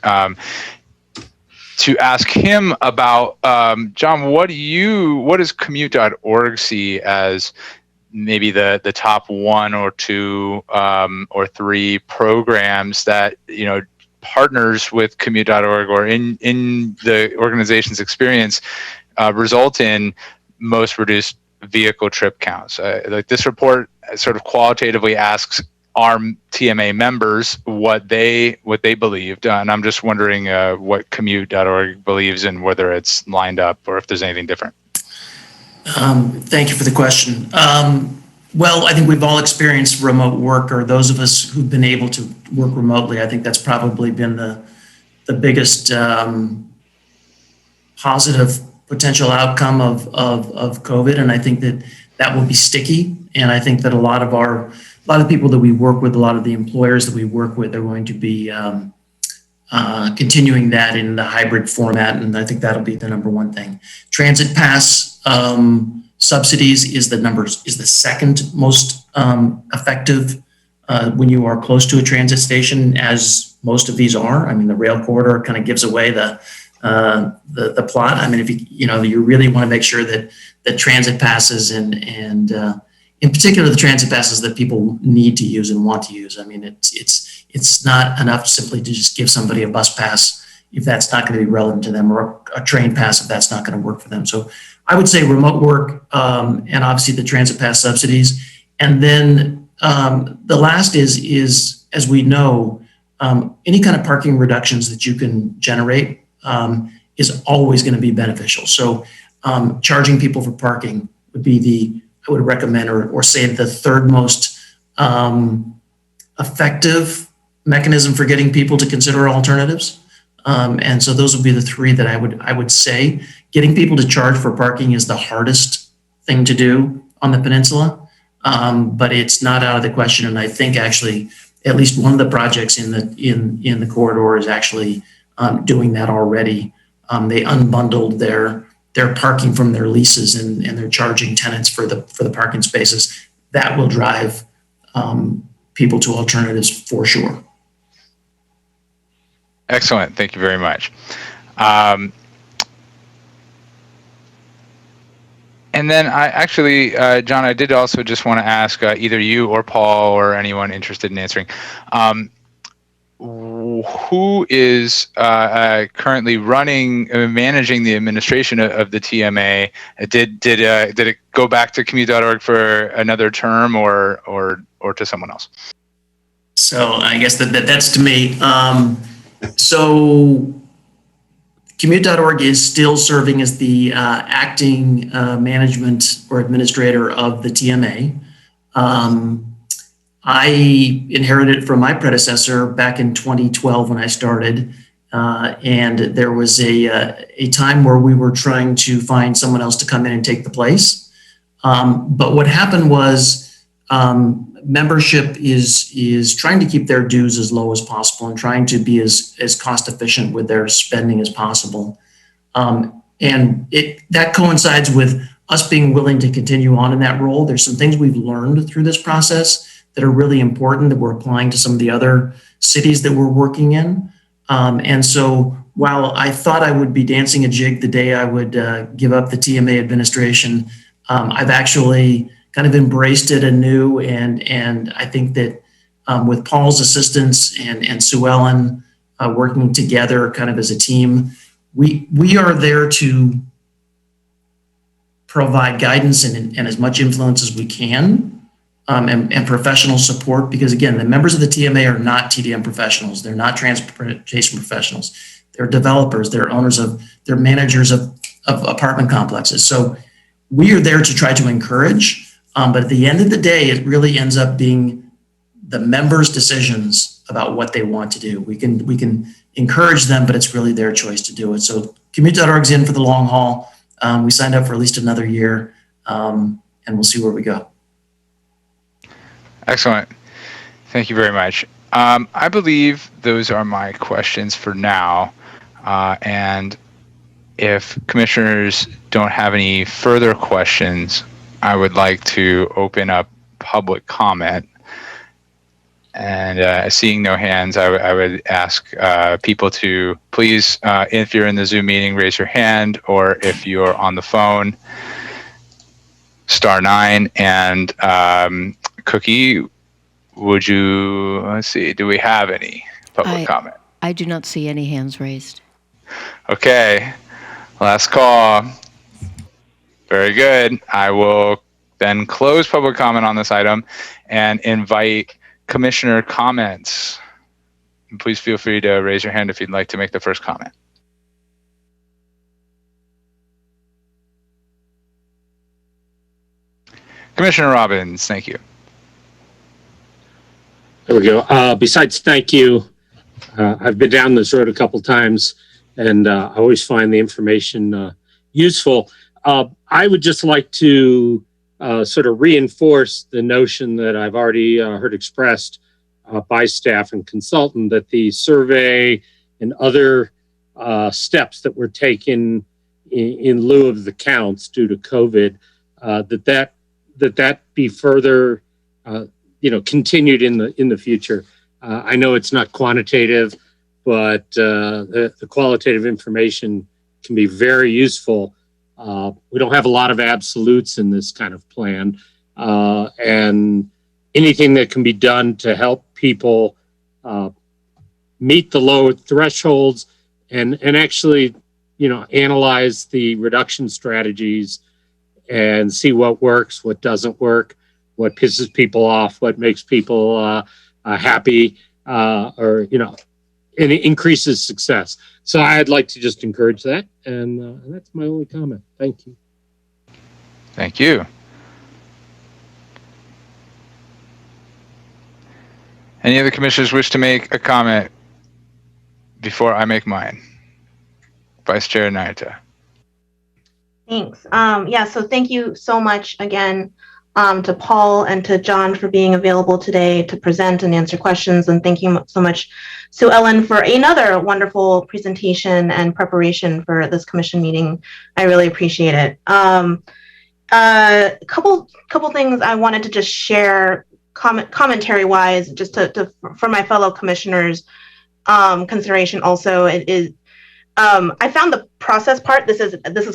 to ask him about, John, what does commute.org see as maybe the top one or two or three programs that, partners with commute.org or in the organization's experience result in most reduced vehicle trip counts? Like this report sort of qualitatively asks our TMA members what they believed, and I'm just wondering what commute.org believes and whether it's lined up or if there's anything different. Thank you for the question. Well, I think we've all experienced remote work, or those of us who've been able to work remotely. I think that's probably been the biggest positive potential outcome of COVID. And I think that will be sticky. And I think that a lot of people that we work with, a lot of the employers that we work with are going to be continuing that in the hybrid format, and I think that'll be the number one thing. Transit pass subsidies is the second most effective when you are close to a transit station, as most of these are. I mean, the rail corridor kind of gives away the plot. I mean, if you really want to make sure that transit passes and in particular the transit passes that people need to use and want to use. I mean, it's not enough simply to just give somebody a bus pass if that's not going to be relevant to them, or a train pass if that's not going to work for them. So I would say remote work and obviously the transit pass subsidies, and then the last is as we know, any kind of parking reductions that you can generate is always going to be beneficial. So charging people for parking would be I would recommend or say the third most effective mechanism for getting people to consider alternatives. And so those would be the three that I would say. Getting people to charge for parking is the hardest thing to do on the peninsula, but it's not out of the question. And I think actually at least one of the projects in the corridor is actually doing that already. They unbundled their parking from their leases and they're charging tenants for the parking spaces. That will drive people to alternatives for sure. Excellent. Thank you very much. And then I actually, John, I did also just want to ask either you or Paul or anyone interested in answering, who is currently managing the administration of the TMA? Did it go back to commute.org for another term or to someone else? So I guess that's to me. So commute.org is still serving as the acting management or administrator of the TMA. I inherited it from my predecessor back in 2012 when I started, and there was a time where we were trying to find someone else to come in and take the place. But what happened was membership is trying to keep their dues as low as possible and trying to be as cost efficient with their spending as possible. And that coincides with us being willing to continue on in that role. There's some things we've learned through this process that are really important that we're applying to some of the other cities that we're working in. And so while I thought I would be dancing a jig the day I would give up the TMA administration, I've actually kind of embraced it anew. And I think that with Paul's assistance and Sue Ellen working together kind of as a team, we are there to provide guidance and as much influence as we can. And professional support, because again, the members of the TMA are not TDM professionals. They're not transportation professionals. They're developers. They're they're managers of apartment complexes. So we are there to try to encourage, but at the end of the day, it really ends up being the members' decisions about what they want to do. We can encourage them, but it's really their choice to do it. So commute.org's in for the long haul. We signed up for at least another year, and we'll see where we go. Excellent. Thank you very much. I believe those are my questions for now. And if commissioners don't have any further questions, I would like to open up public comment. And seeing no hands, I would ask people to please, if you're in the Zoom meeting, raise your hand, or if you're on the phone, *9. And Cookie, would you, let's see, do we have any public comment? I do not see any hands raised. Okay, last call. Very good. I will then close public comment on this item and invite commissioner comments. And please feel free to raise your hand if you'd like to make the first comment. Commissioner Robbins, thank you. There we go. Besides, thank you. I've been down this road a couple times, and I always find the information useful. I would just like to sort of reinforce the notion that I've already heard expressed by staff and consultant that the survey and other steps that were taken in lieu of the counts due to COVID, that be further, continued in the future. I know it's not quantitative, but the qualitative information can be very useful. We don't have a lot of absolutes in this kind of plan, and anything that can be done to help people meet the low thresholds and actually, analyze the reduction strategies and see what works, what doesn't work, what pisses people off, what makes people happy, or and it increases success. So I'd like to just encourage that, and that's my only comment. Thank you. Thank you. Any other commissioners wish to make a comment before I make mine? Vice Chair Narita. Thanks. So thank you so much again to Paul and to John for being available today to present and answer questions. And thank you so much, Sue Ellen, for another wonderful presentation and preparation for this commission meeting. I really appreciate it. A couple things I wanted to just share commentary wise, just for my fellow commissioners consideration. Also, it is. I found the process part. This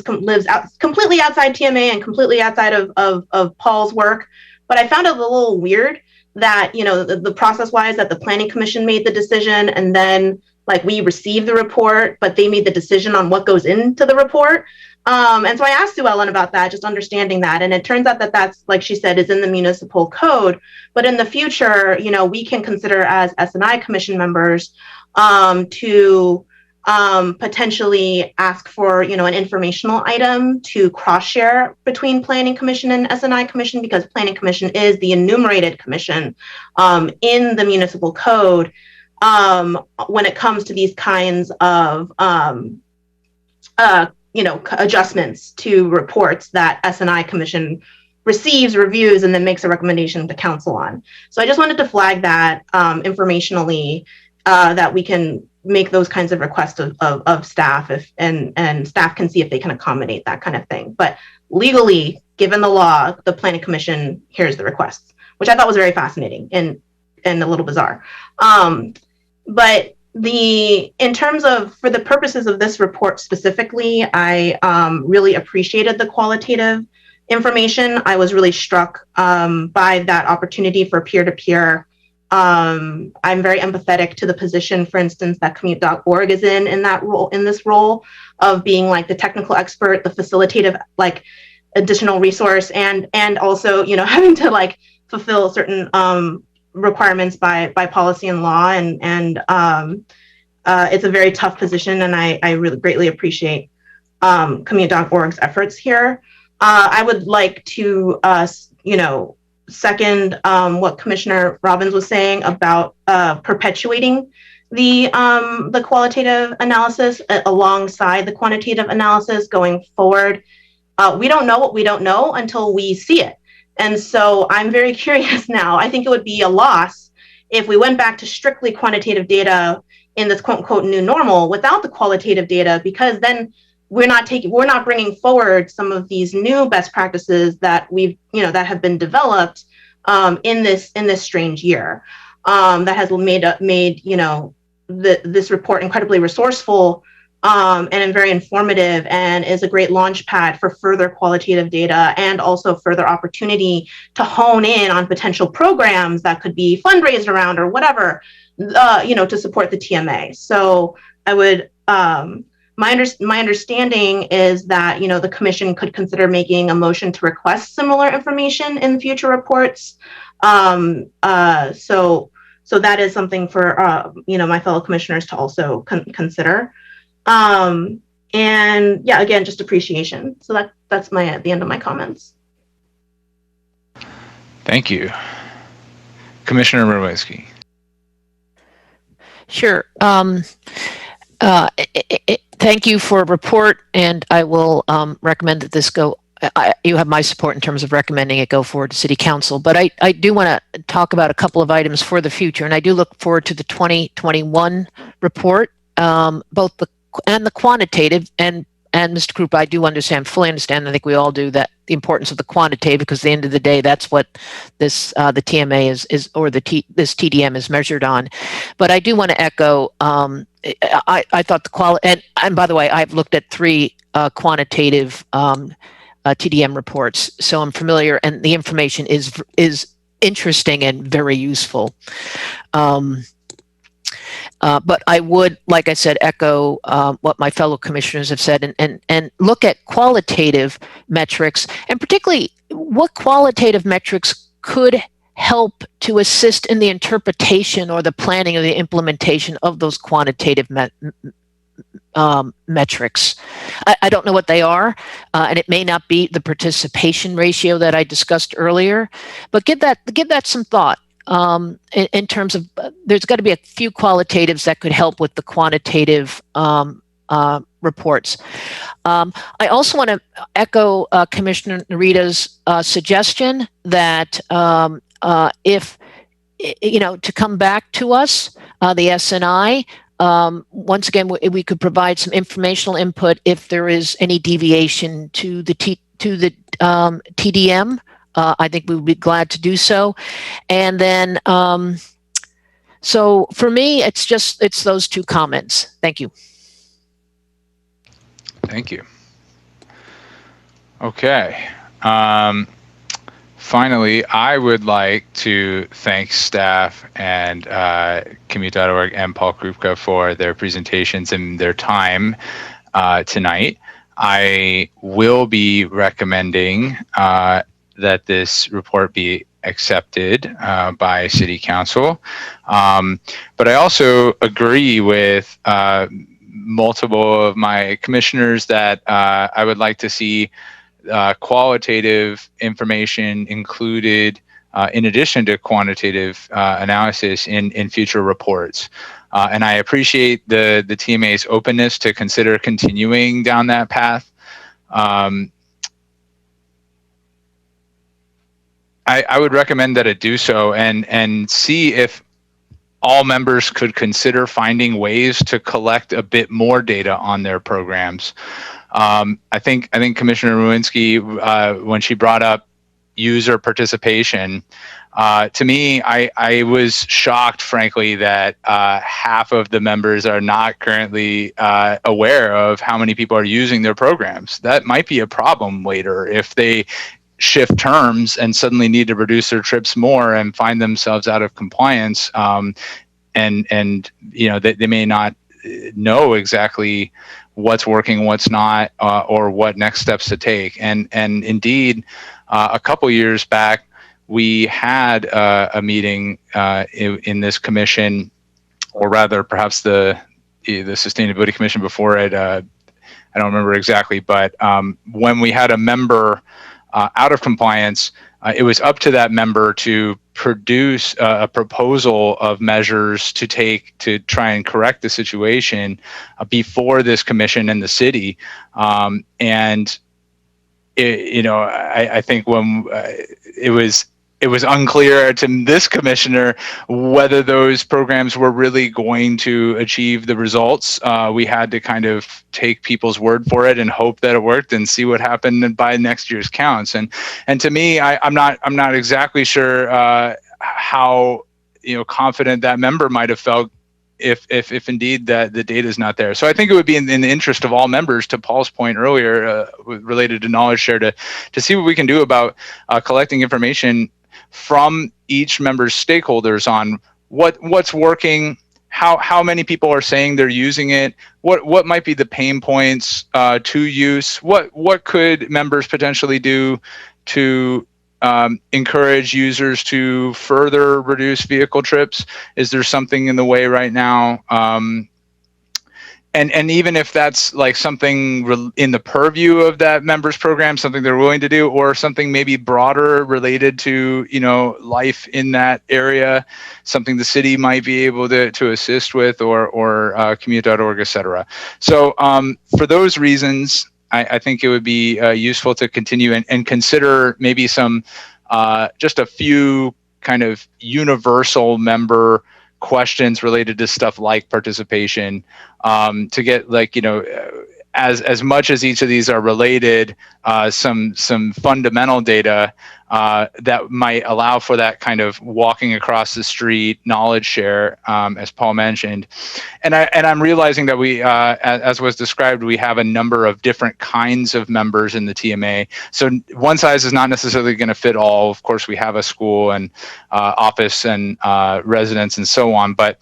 lives completely outside TMA and completely outside of Paul's work. But I found it a little weird that the process wise that the Planning Commission made the decision, and then we received the report, but they made the decision on what goes into the report. And so I asked Sue Ellen about that, just understanding that. And it turns out that that's, like she said, is in the municipal code. But in the future, we can consider as S&I Commission members to potentially ask for, an informational item to cross-share between Planning Commission and S&I Commission, because Planning Commission is the enumerated commission in the municipal code when it comes to these kinds of, adjustments to reports that S&I Commission receives, reviews, and then makes a recommendation to council on. So I just wanted to flag that informationally, that we can make those kinds of requests of staff and staff can see if they can accommodate that kind of thing. But legally, given the law, the Planning Commission hears the requests, which I thought was very fascinating and a little bizarre. But in terms of, for the purposes of this report specifically, I really appreciated the qualitative information. I was really struck by that opportunity for peer-to-peer. I'm very empathetic to the position, for instance, that Commute.org is in this role of being the technical expert, the facilitative, additional resource, and also, having to fulfill certain requirements by policy and law. And it's a very tough position, and I really greatly appreciate Commute.org's efforts here. I would like to, second what Commissioner Robbins was saying about perpetuating the qualitative analysis alongside the quantitative analysis going forward. We don't know what we don't know until we see it. And so I'm very curious now. I think it would be a loss if we went back to strictly quantitative data in this quote unquote new normal without the qualitative data, because then we're not bringing forward some of these new best practices that that have been developed in this strange year, that has made this report incredibly resourceful and very informative, and is a great launch pad for further qualitative data and also further opportunity to hone in on potential programs that could be fundraised around or whatever, to support the TMA. So I would. My understanding is that, the commission could consider making a motion to request similar information in future reports. So that is something for, my fellow commissioners to also consider. And yeah, again, just appreciation. So that's the end of my comments. Thank you. Commissioner Murwski. Sure. Thank you for a report, and I will recommend that this go. You have my support in terms of recommending it go forward to City Council. But I do want to talk about a couple of items for the future, and I do look forward to the 2021 report. both the quantitative, and Mr. Krupa, I do fully understand. I think we all do, that the importance of the quantitative, because at the end of the day, that's what this the TMA is or this TDM is measured on. But I do want to echo. I thought the quality, and by the way, I've looked at 3 quantitative TDM reports, so I'm familiar, and the information is interesting and very useful. But I would, like I said, echo what my fellow commissioners have said, and look at qualitative metrics, and particularly what qualitative metrics could help to assist in the interpretation or the planning or the implementation of those quantitative metrics. I don't know what they are, and it may not be the participation ratio that I discussed earlier, but give that some thought. In terms of, there's got to be a few qualitatives that could help with the quantitative reports. I also want to echo Commissioner Narita's suggestion that if, to come back to us, the SNI, once again, we could provide some informational input if there is any deviation to the TDM. I think we would be glad to do so. And then, so for me, it's those 2 comments. Thank you. Thank you. Okay. Finally, I would like to thank staff and Commute.org and Paul Krupka for their presentations and their time tonight. I will be recommending that this report be accepted by City Council. But I also agree with multiple of my commissioners that I would like to see qualitative information included in addition to quantitative analysis in future reports. And I appreciate the TMA's openness to consider continuing down that path. I would recommend that it do so and see if all members could consider finding ways to collect a bit more data on their programs. I think Commissioner Rowinski, when she brought up user participation, to me, I was shocked, frankly, that half of the members are not currently aware of how many people are using their programs. That might be a problem later if they shift terms and suddenly need to reduce their trips more and find themselves out of compliance. And they may not know exactly what's working, what's not, or what next steps to take. And indeed, a couple years back, we had a meeting in this commission, or rather, perhaps the Sustainability Commission before it. I don't remember exactly, but when we had a member out of compliance, it was up to that member to produce a proposal of measures to take to try and correct the situation before this commission and the city. I think when it was unclear to this commissioner whether those programs were really going to achieve the results. We had to kind of take people's word for it and hope that it worked and see what happened by next year's counts. And to me, I'm not exactly sure how confident that member might have felt if indeed that the data is not there. So I think it would be in the interest of all members, to Paul's point earlier, related to knowledge share, to see what we can do about collecting information from each member's stakeholders on what's working, how many people are saying they're using it, what might be the pain points to use, what could members potentially do to encourage users to further reduce vehicle trips. Is there something in the way right now? And even if that's like something in the purview of that members program, something they're willing to do, or something maybe broader related to, life in that area, something the city might be able to assist with, or Commute.org, et cetera. So for those reasons, I think it would be useful to continue and consider maybe some, just a few kind of universal member questions related to stuff like participation, to get like, as much as each of these are related, some fundamental data that might allow for that kind of walking across the street knowledge share, as Paul mentioned. And I'm realizing that we, as was described, we have a number of different kinds of members in the TMA. So one size is not necessarily going to fit all. Of course, we have a school and office and residents and so on. But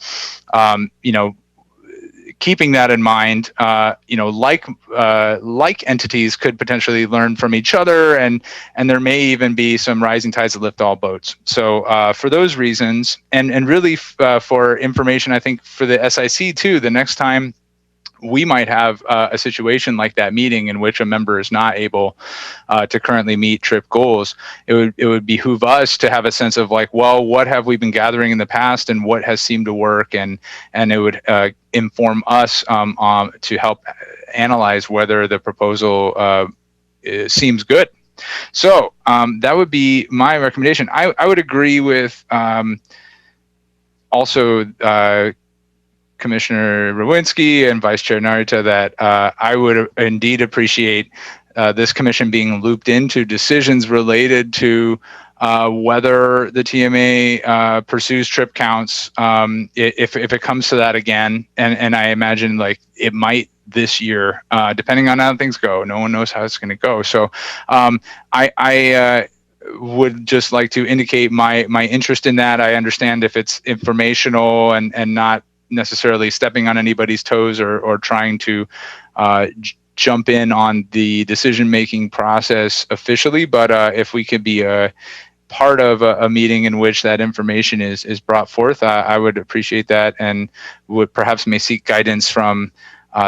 keeping that in mind, like entities could potentially learn from each other, and there may even be some rising tides that lift all boats. So for those reasons, and really for information, I think for the SIC too, the next time we might have a situation like that meeting in which a member is not able to currently meet TRIP goals, it would behoove us to have a sense of like, well, what have we been gathering in the past and what has seemed to work, and it would inform us to help analyze whether the proposal seems good. So that would be my recommendation. I would agree with also Commissioner Rowinski and Vice Chair Narita that I would indeed appreciate this commission being looped into decisions related to whether the TMA pursues trip counts, if it comes to that again. And I imagine like it might this year, depending on how things go. No one knows how it's going to go. So I would just like to indicate my interest in that. I understand if it's informational and not necessarily stepping on anybody's toes or trying to jump in on the decision-making process officially, but if we could be a part of a meeting in which that information is brought forth, I would appreciate that, and would perhaps may seek guidance from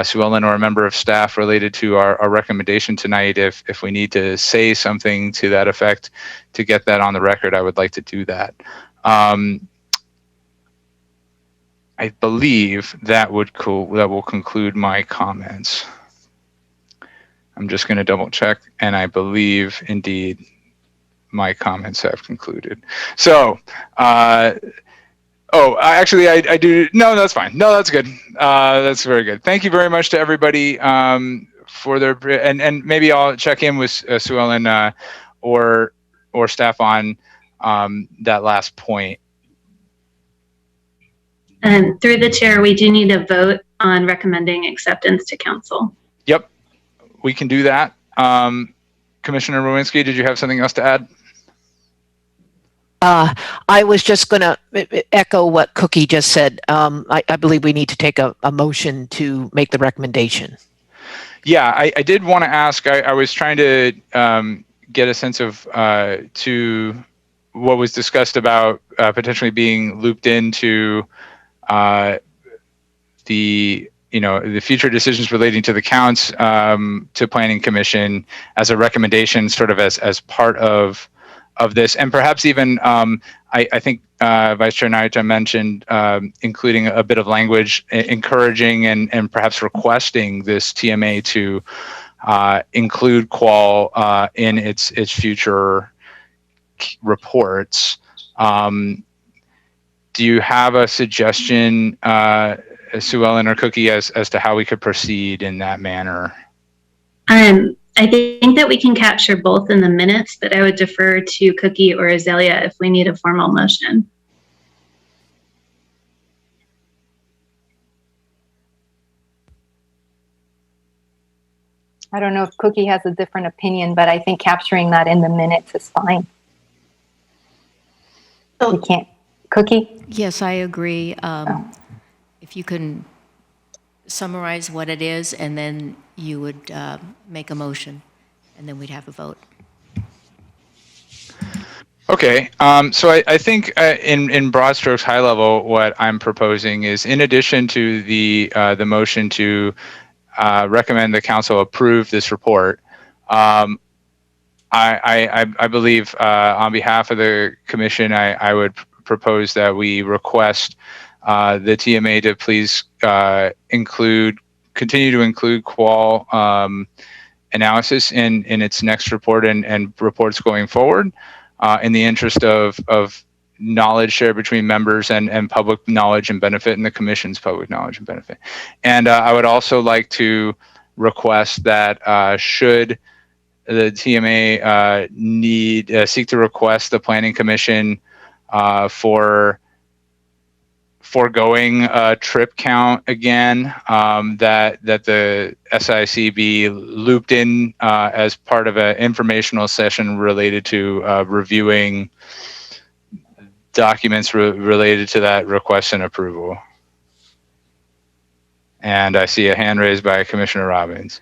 Sue Ellen or a member of staff related to our recommendation tonight. If we need to say something to that effect to get that on the record, I would like to do that. I believe that will conclude my comments. I'm just going to double check, and I believe indeed my comments have concluded. So, actually, I do. No, that's fine. No, that's good. That's very good. Thank you very much to everybody for their, and maybe I'll check in with Sue Ellen or staff on that last point. Through the chair, we do need a vote on recommending acceptance to council. Yep, we can do that. Commissioner Rowinski, did you have something else to add? I was just going to echo what Cookie just said. I believe we need to take a motion to make the recommendation. Yeah, I did want to ask, I was trying to get a sense of to what was discussed about potentially being looped into the future decisions relating to the counts to Planning Commission as a recommendation, sort of as part of this, and perhaps even I think Vice Chair Narita mentioned including a bit of language encouraging and perhaps requesting this TMA to include qual in its future reports. Do you have a suggestion, Sue Ellen or Cookie, as to how we could proceed in that manner? I think that we can capture both in the minutes, but I would defer to Cookie or Azalea if we need a formal motion. I don't know if Cookie has a different opinion, but I think capturing that in the minutes is fine. Oh. We can't. Cookie? Yes, I agree. If you can summarize what it is, and then you would make a motion, and then we'd have a vote. Okay, so I think in broad strokes, high level, what I'm proposing is, in addition to the motion to recommend the council approve this report, I believe on behalf of the commission, I would propose that we request the TMA to please continue to include qual analysis in its next report and reports going forward, in the interest of knowledge shared between members and public knowledge and benefit, and the commission's public knowledge and benefit. And I would also like to request that should the TMA seek to request the Planning Commission for foregoing trip count again, that the SIC be looped in as part of an informational session related to reviewing documents related to that request and approval. And I see a hand raised by Commissioner Robbins.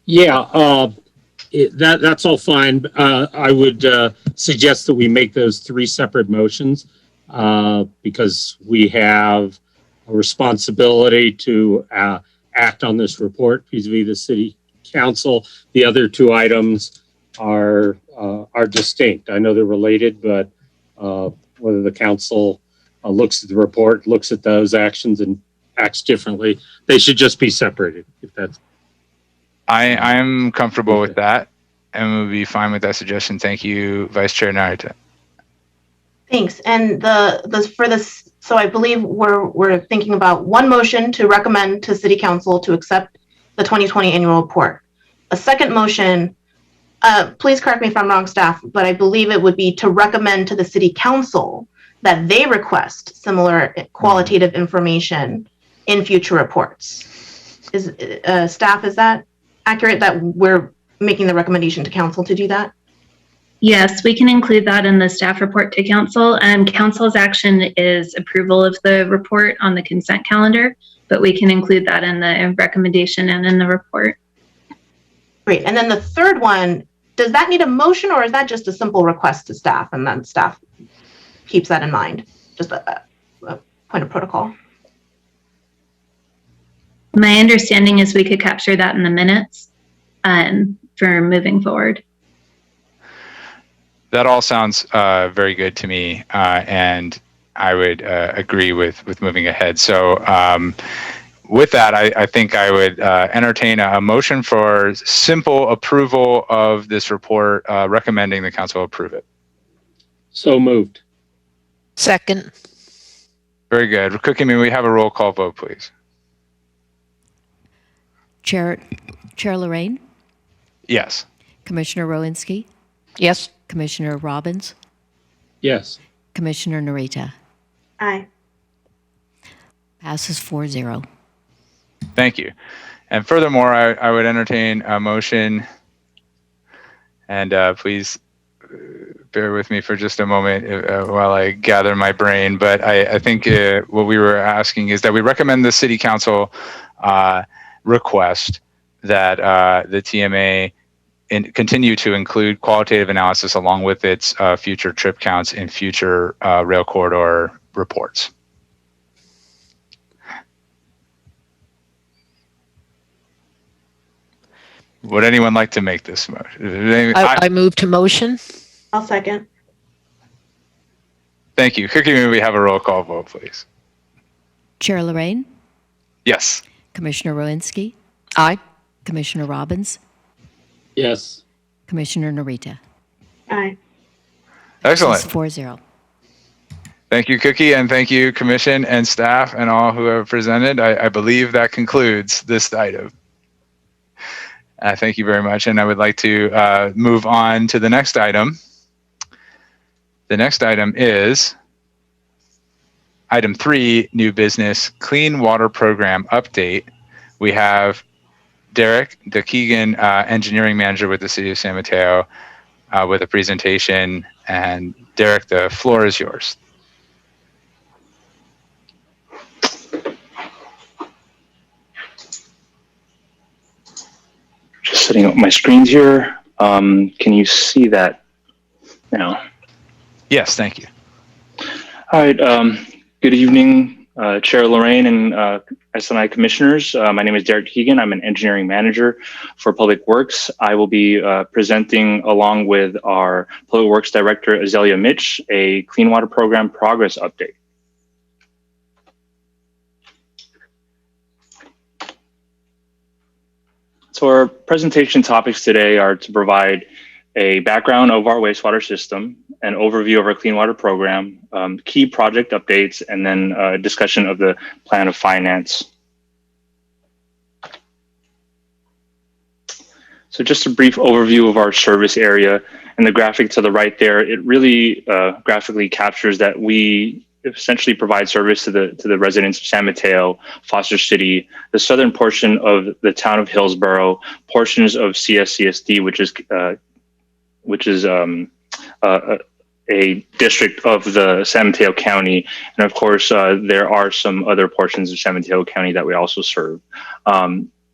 Yeah, that's all fine. I would suggest that we make those 3 separate motions because we have a responsibility to act on this report vis-a-vis the City Council. The other 2 items are distinct. I know they're related, but whether the council looks at the report, looks at those actions, and acts differently, they should just be separated. If that's I'm comfortable with that, and we'll be fine with that suggestion. Thank you, Vice Chair Narita. Thanks. And for this, so I believe we're thinking about one motion to recommend to City Council to accept the 2020 annual report. A second motion, please correct me if I'm wrong, staff, but I believe it would be to recommend to the City Council that they request similar qualitative information in future reports. Is staff, is that accurate, that we're making the recommendation to council to do that? Yes, we can include that in the staff report to council. Council's action is approval of the report on the consent calendar, but we can include that in the recommendation and in the report. Great. And then the third one, does that need a motion, or is that just a simple request to staff and then staff keeps that in mind? Just a point of protocol. My understanding is we could capture that in the minutes for moving forward. That all sounds very good to me, and I would agree with moving ahead. So with that, I think I would entertain a motion for simple approval of this report, recommending the council approve it. so moved. Second. Very good. Cookie, may we have a roll call vote, please? Chair Lorraine, Yes. Commissioner Rowinski, Yes. Commissioner Robbins, Yes. Commissioner Narita. Aye. Passes 4-0. Thank you. And furthermore, I would entertain a motion, and please bear with me for just a moment while I gather my brain. But I think what we were asking is that we recommend the City Council request that the TMA continue to include qualitative analysis along with its future trip counts in future rail corridor reports. Would anyone like to make this motion? I move to motion. I'll second. Thank you. Cookie, may we have a roll call vote, please? Chair Lorraine, Yes. Commissioner Rowinski, Aye. Commissioner Robbins, Yes. Commissioner Narita. Aye. Excellent. Passes 4-0. Thank you, Cookie, and thank you, Commission and staff and all who have presented. I believe that concludes this item. Thank you very much, and I would like to move on to the next item. The next item is item 3, new business, Clean Water Program update. We have Derek DeKeegan, engineering manager with the City of San Mateo, with a presentation. And Derek, the floor is yours. Just setting up my screens here. Can you see that now? Yes, thank you. All right. Good evening, Chair Lorraine and SNI commissioners. My name is Derek Keegan. I'm an engineering manager for Public Works. I will be presenting along with our Public Works Director, Azalea Mitch, a Clean Water Program progress update. So our presentation topics today are to provide a background of our wastewater system, an overview of our clean water program, key project updates, and then a discussion of the plan of finance. So just a brief overview of our service area, and the graphic to the right there, it really graphically captures that we essentially provide service to the residents of San Mateo, Foster City, the southern portion of the town of Hillsborough, portions of CSCSD, which is a district of the San Mateo County, and of course there are some other portions of San Mateo County that we also serve.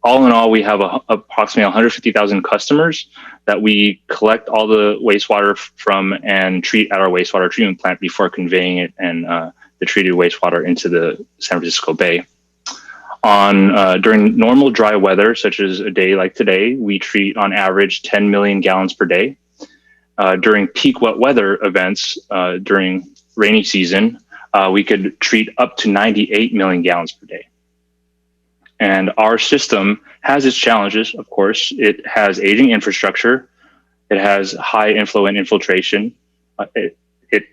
All in all, we have approximately 150,000 customers that we collect all the wastewater from and treat at our wastewater treatment plant before conveying it and the treated wastewater into the San Francisco Bay. During normal dry weather, such as a day like today, we treat on average 10 million gallons per day. During peak wet weather events, during rainy season, we could treat up to 98 million gallons per day. And our system has its challenges, of course. It has aging infrastructure. It has high inflow and infiltration. It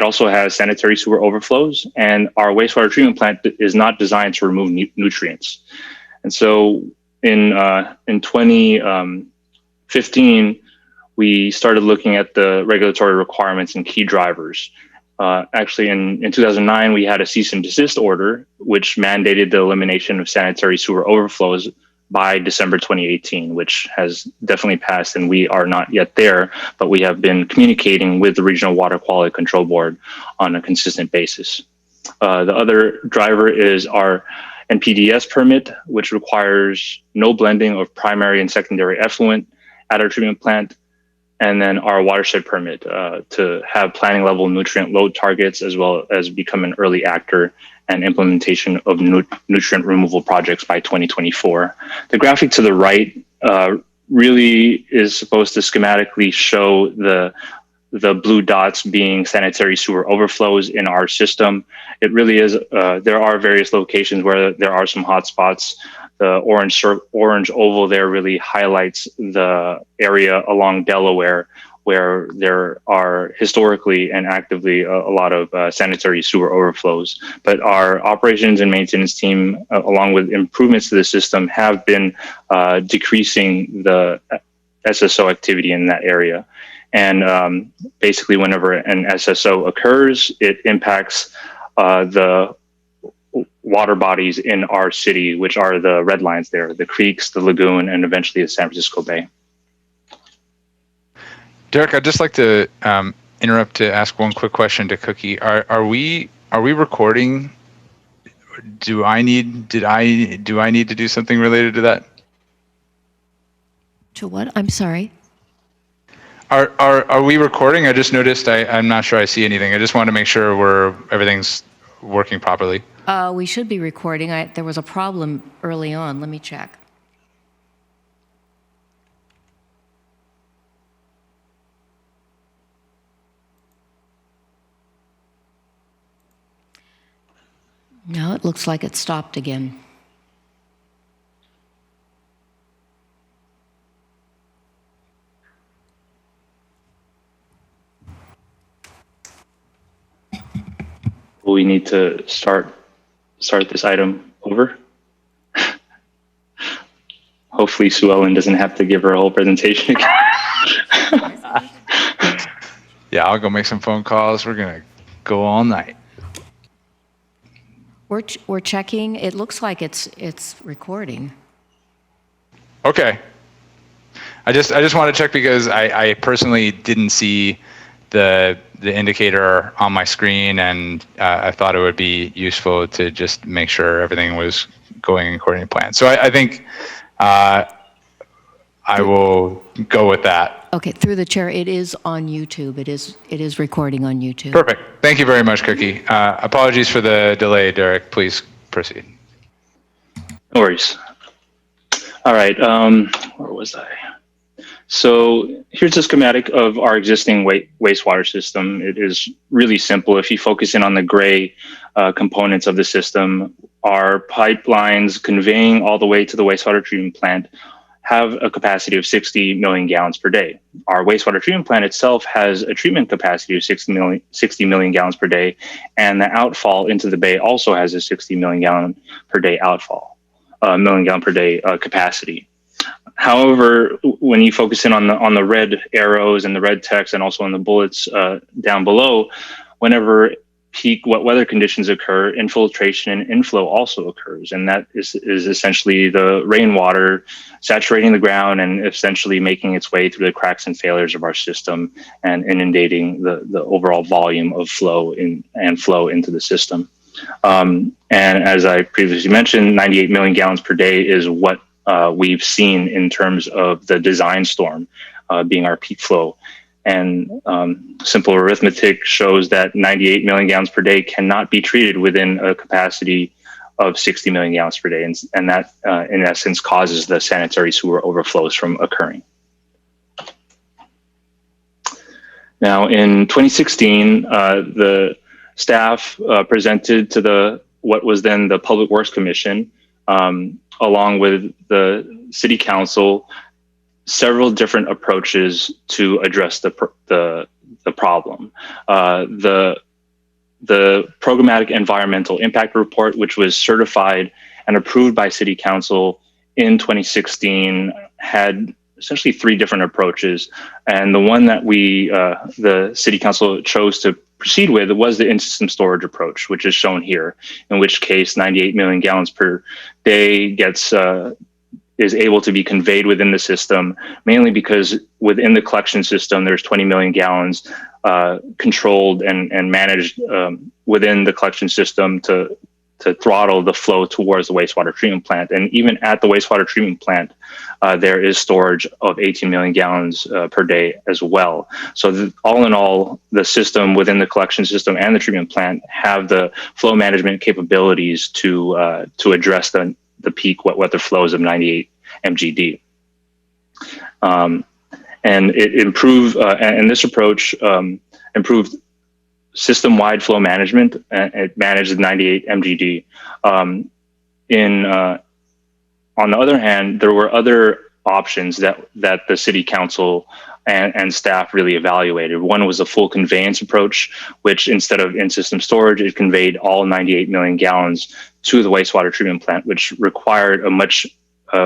also has sanitary sewer overflows, and our wastewater treatment plant is not designed to remove nutrients. And so in 2015, we started looking at the regulatory requirements and key drivers. Actually, in 2009, we had a cease and desist order, which mandated the elimination of sanitary sewer overflows by December 2018, which has definitely passed, and we are not yet there, but we have been communicating with the Regional Water Quality Control Board on a consistent basis. The other driver is our NPDES permit, which requires no blending of primary and secondary effluent at our treatment plant, and then our watershed permit to have planning level nutrient load targets, as well as become an early actor and implementation of nutrient removal projects by 2024. The graphic to the right really is supposed to schematically show the blue dots being sanitary sewer overflows in our system. It really is, there are various locations where there are some hot spots. The orange oval there really highlights the area along Delaware where there are historically and actively a lot of sanitary sewer overflows. But our operations and maintenance team, along with improvements to the system, have been decreasing the SSO activity in that area. And basically, whenever an SSO occurs, it impacts the water bodies in our city, which are the red lines there, the creeks, the lagoon, and eventually the San Francisco Bay. Derek, I'd just like to interrupt to ask one quick question to Cookie. Are we recording? Do I need to do something related to that? To what? I'm sorry. Are we recording? I just noticed I'm not sure I see anything. I just want to make sure everything's working properly. We should be recording. There was a problem early on. Let me check. No, it looks like it stopped again. We need to start this item over. Hopefully Sue Ellen doesn't have to give her whole presentation again. Yeah, I'll go make some phone calls. We're gonna go all night. We're checking. It looks like it's recording. Okay. I just want to check because I personally didn't see the indicator on my screen, and I thought it would be useful to just make sure everything was going according to plan. So I think I will go with that. Okay, through the chair, it is on YouTube. It is recording on YouTube. Perfect. Thank you very much, Cookie. Apologies for the delay, Derek. Please proceed. No worries. All right, where was I? So here's a schematic of our existing wastewater system. It is really simple. If you focus in on the gray components of the system, our pipelines conveying all the way to the wastewater treatment plant have a capacity of 60 million gallons per day. Our wastewater treatment plant itself has a treatment capacity of 60 million gallons per day, and the outfall into the bay also has a 60 million gallon per day outfall, million gallon per day capacity. However, when you focus in on the red arrows and the red text, and also on the bullets down below, whenever peak wet weather conditions occur, infiltration and inflow also occurs, and that is essentially the rainwater saturating the ground and essentially making its way through the cracks and failures of our system and inundating the overall volume of flow into the system. And as I previously mentioned, 98 million gallons per day is what we've seen in terms of the design storm being our peak flow. And simple arithmetic shows that 98 million gallons per day cannot be treated within a capacity of 60 million gallons per day. And that, in essence, causes the sanitary sewer overflows from occurring. Now, in 2016, the staff presented to what was then the Public Works Commission, along with the City Council, several different approaches to address the problem. The Programmatic Environmental Impact Report, which was certified and approved by City Council in 2016, had essentially three different approaches. And the one that the City Council chose to proceed with was the in-system storage approach, which is shown here, in which case 98 million gallons per day is able to be conveyed within the system, mainly because within the collection system, there's 20 million gallons controlled and managed within the collection system to throttle the flow towards the wastewater treatment plant. And even at the wastewater treatment plant, there is storage of 18 million gallons per day as well. So all in all, the system within the collection system and the treatment plant have the flow management capabilities to address the peak wet weather flows of 98 MGD. And it improved, and this approach improved system-wide flow management, and it managed 98 MGD. On the other hand, there were other options that the City Council and staff really evaluated. One was a full conveyance approach, which instead of in-system storage, it conveyed all 98 million gallons to the wastewater treatment plant, which required a much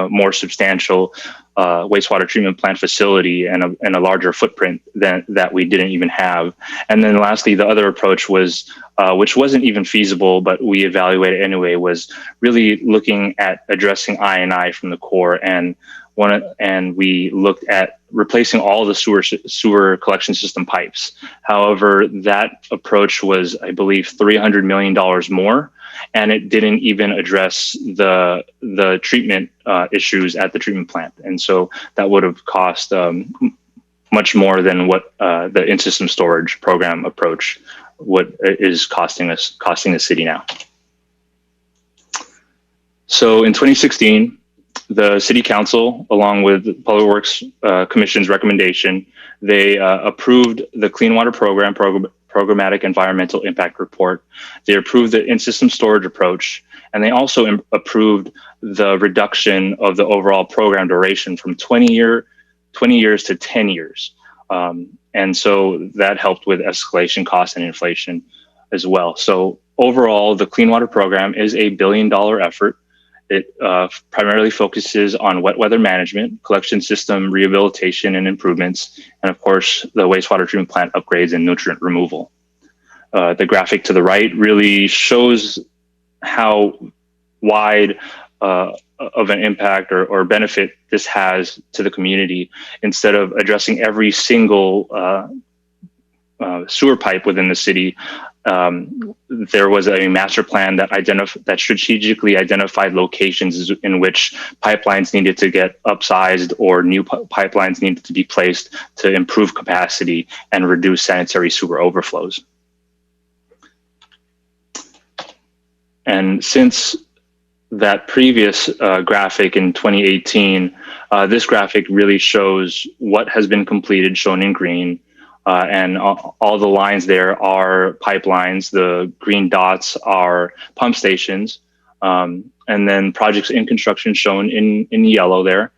more substantial wastewater treatment plant facility and a larger footprint that we didn't even have. And then lastly, the other approach was, which wasn't even feasible, but we evaluated anyway, was really looking at addressing I&I from the core. And we looked at replacing all the sewer collection system pipes. However, that approach was, I believe, $300 million more, and it didn't even address the treatment issues at the treatment plant. And so that would have cost much more than what the in-system storage program approach is costing the city now. So in 2016, the City Council, along with the Public Works Commission's recommendation, they approved the Clean Water Program Programmatic Environmental Impact Report. They approved the in-system storage approach, and they also approved the reduction of the overall program duration from 20 years to 10 years. And so that helped with escalation costs and inflation as well. So overall, the Clean Water Program is a $1 billion effort. It primarily focuses on wet weather management, collection system rehabilitation and improvements, and of course, the wastewater treatment plant upgrades and nutrient removal. The graphic to the right really shows how wide of an impact or benefit this has to the community. Instead of addressing every single sewer pipe within the city, there was a master plan that strategically identified locations in which pipelines needed to get upsized or new pipelines needed to be placed to improve capacity and reduce sanitary sewer overflows. And since that previous graphic in 2018, this graphic really shows what has been completed, shown in green. And all the lines there are pipelines. The green dots are pump stations. And then projects in construction shown in yellow there.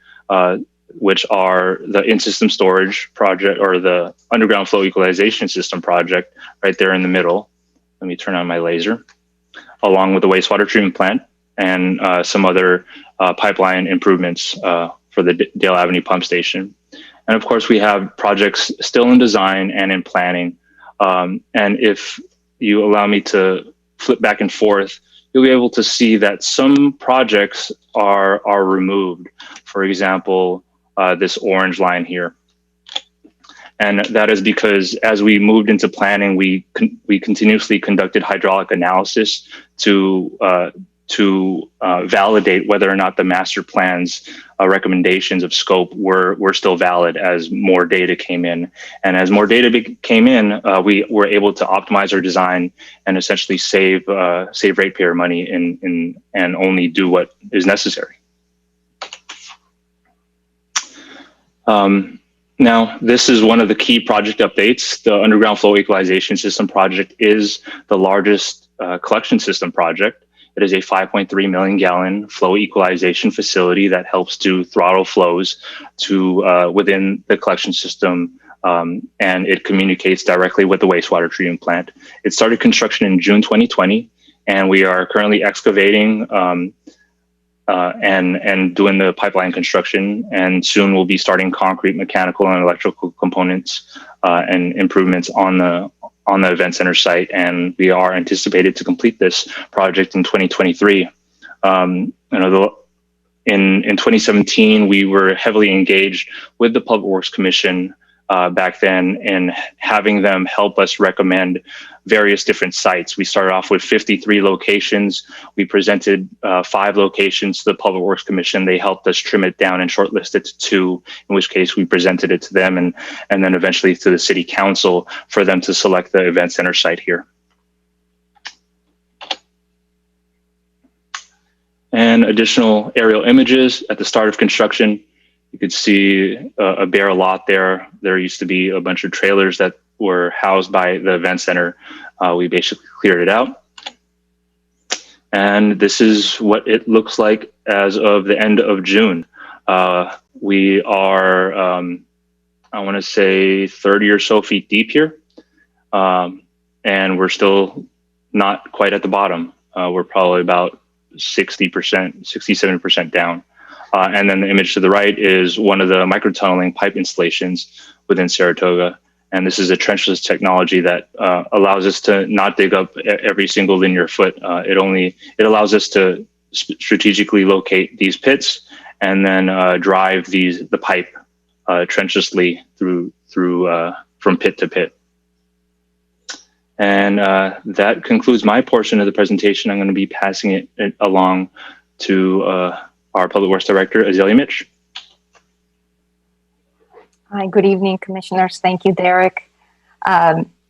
which are the in-system storage project or the underground flow equalization system project right there in the middle. Let me turn on my laser, along with the wastewater treatment plant and some other pipeline improvements for the Dale Avenue pump station. And of course, we have projects still in design and in planning. And if you allow me to flip back and forth, you'll be able to see that some projects are removed. For example, this orange line here. And that is because as we moved into planning, we continuously conducted hydraulic analysis to validate whether or not the master plan's recommendations of scope were still valid as more data came in. And as more data came in, we were able to optimize our design and essentially save ratepayer money and only do what is necessary. Now, this is one of the key project updates. The underground flow equalization system project is the largest collection system project. It is a 5.3 million gallon flow equalization facility that helps to throttle flows to within the collection system, and it communicates directly with the wastewater treatment plant. It started construction in June 2020, and we are currently excavating and doing the pipeline construction, and soon we'll be starting concrete, mechanical, and electrical components and improvements on the event center site. And we are anticipated to complete this project in 2023. In 2017, we were heavily engaged with the Public Works Commission back then, and having them help us recommend various different sites. We started off with 53 locations. We presented 5 locations to the Public Works Commission. They helped us trim it down and shortlist it to 2, in which case we presented it to them and then eventually to the City Council for them to select the event center site here. And additional aerial images at the start of construction. You could see a bare lot there. There used to be a bunch of trailers that were housed by the event center. We basically cleared it out. And this is what it looks like as of the end of June. We are, I want to say 30 or so feet deep here. And we're still not quite at the bottom. We're probably about 60%, 67% down. And then the image to the right is one of the microtunneling pipe installations within Saratoga. And this is a trenchless technology that allows us to not dig up every single linear foot. It allows us to strategically locate these pits and then drive the pipe trenchlessly through from pit to pit. And that concludes my portion of the presentation. I'm going to be passing it along to our Public Works Director, Azalea Mitch. Hi, good evening, Commissioners. Thank you, Derek.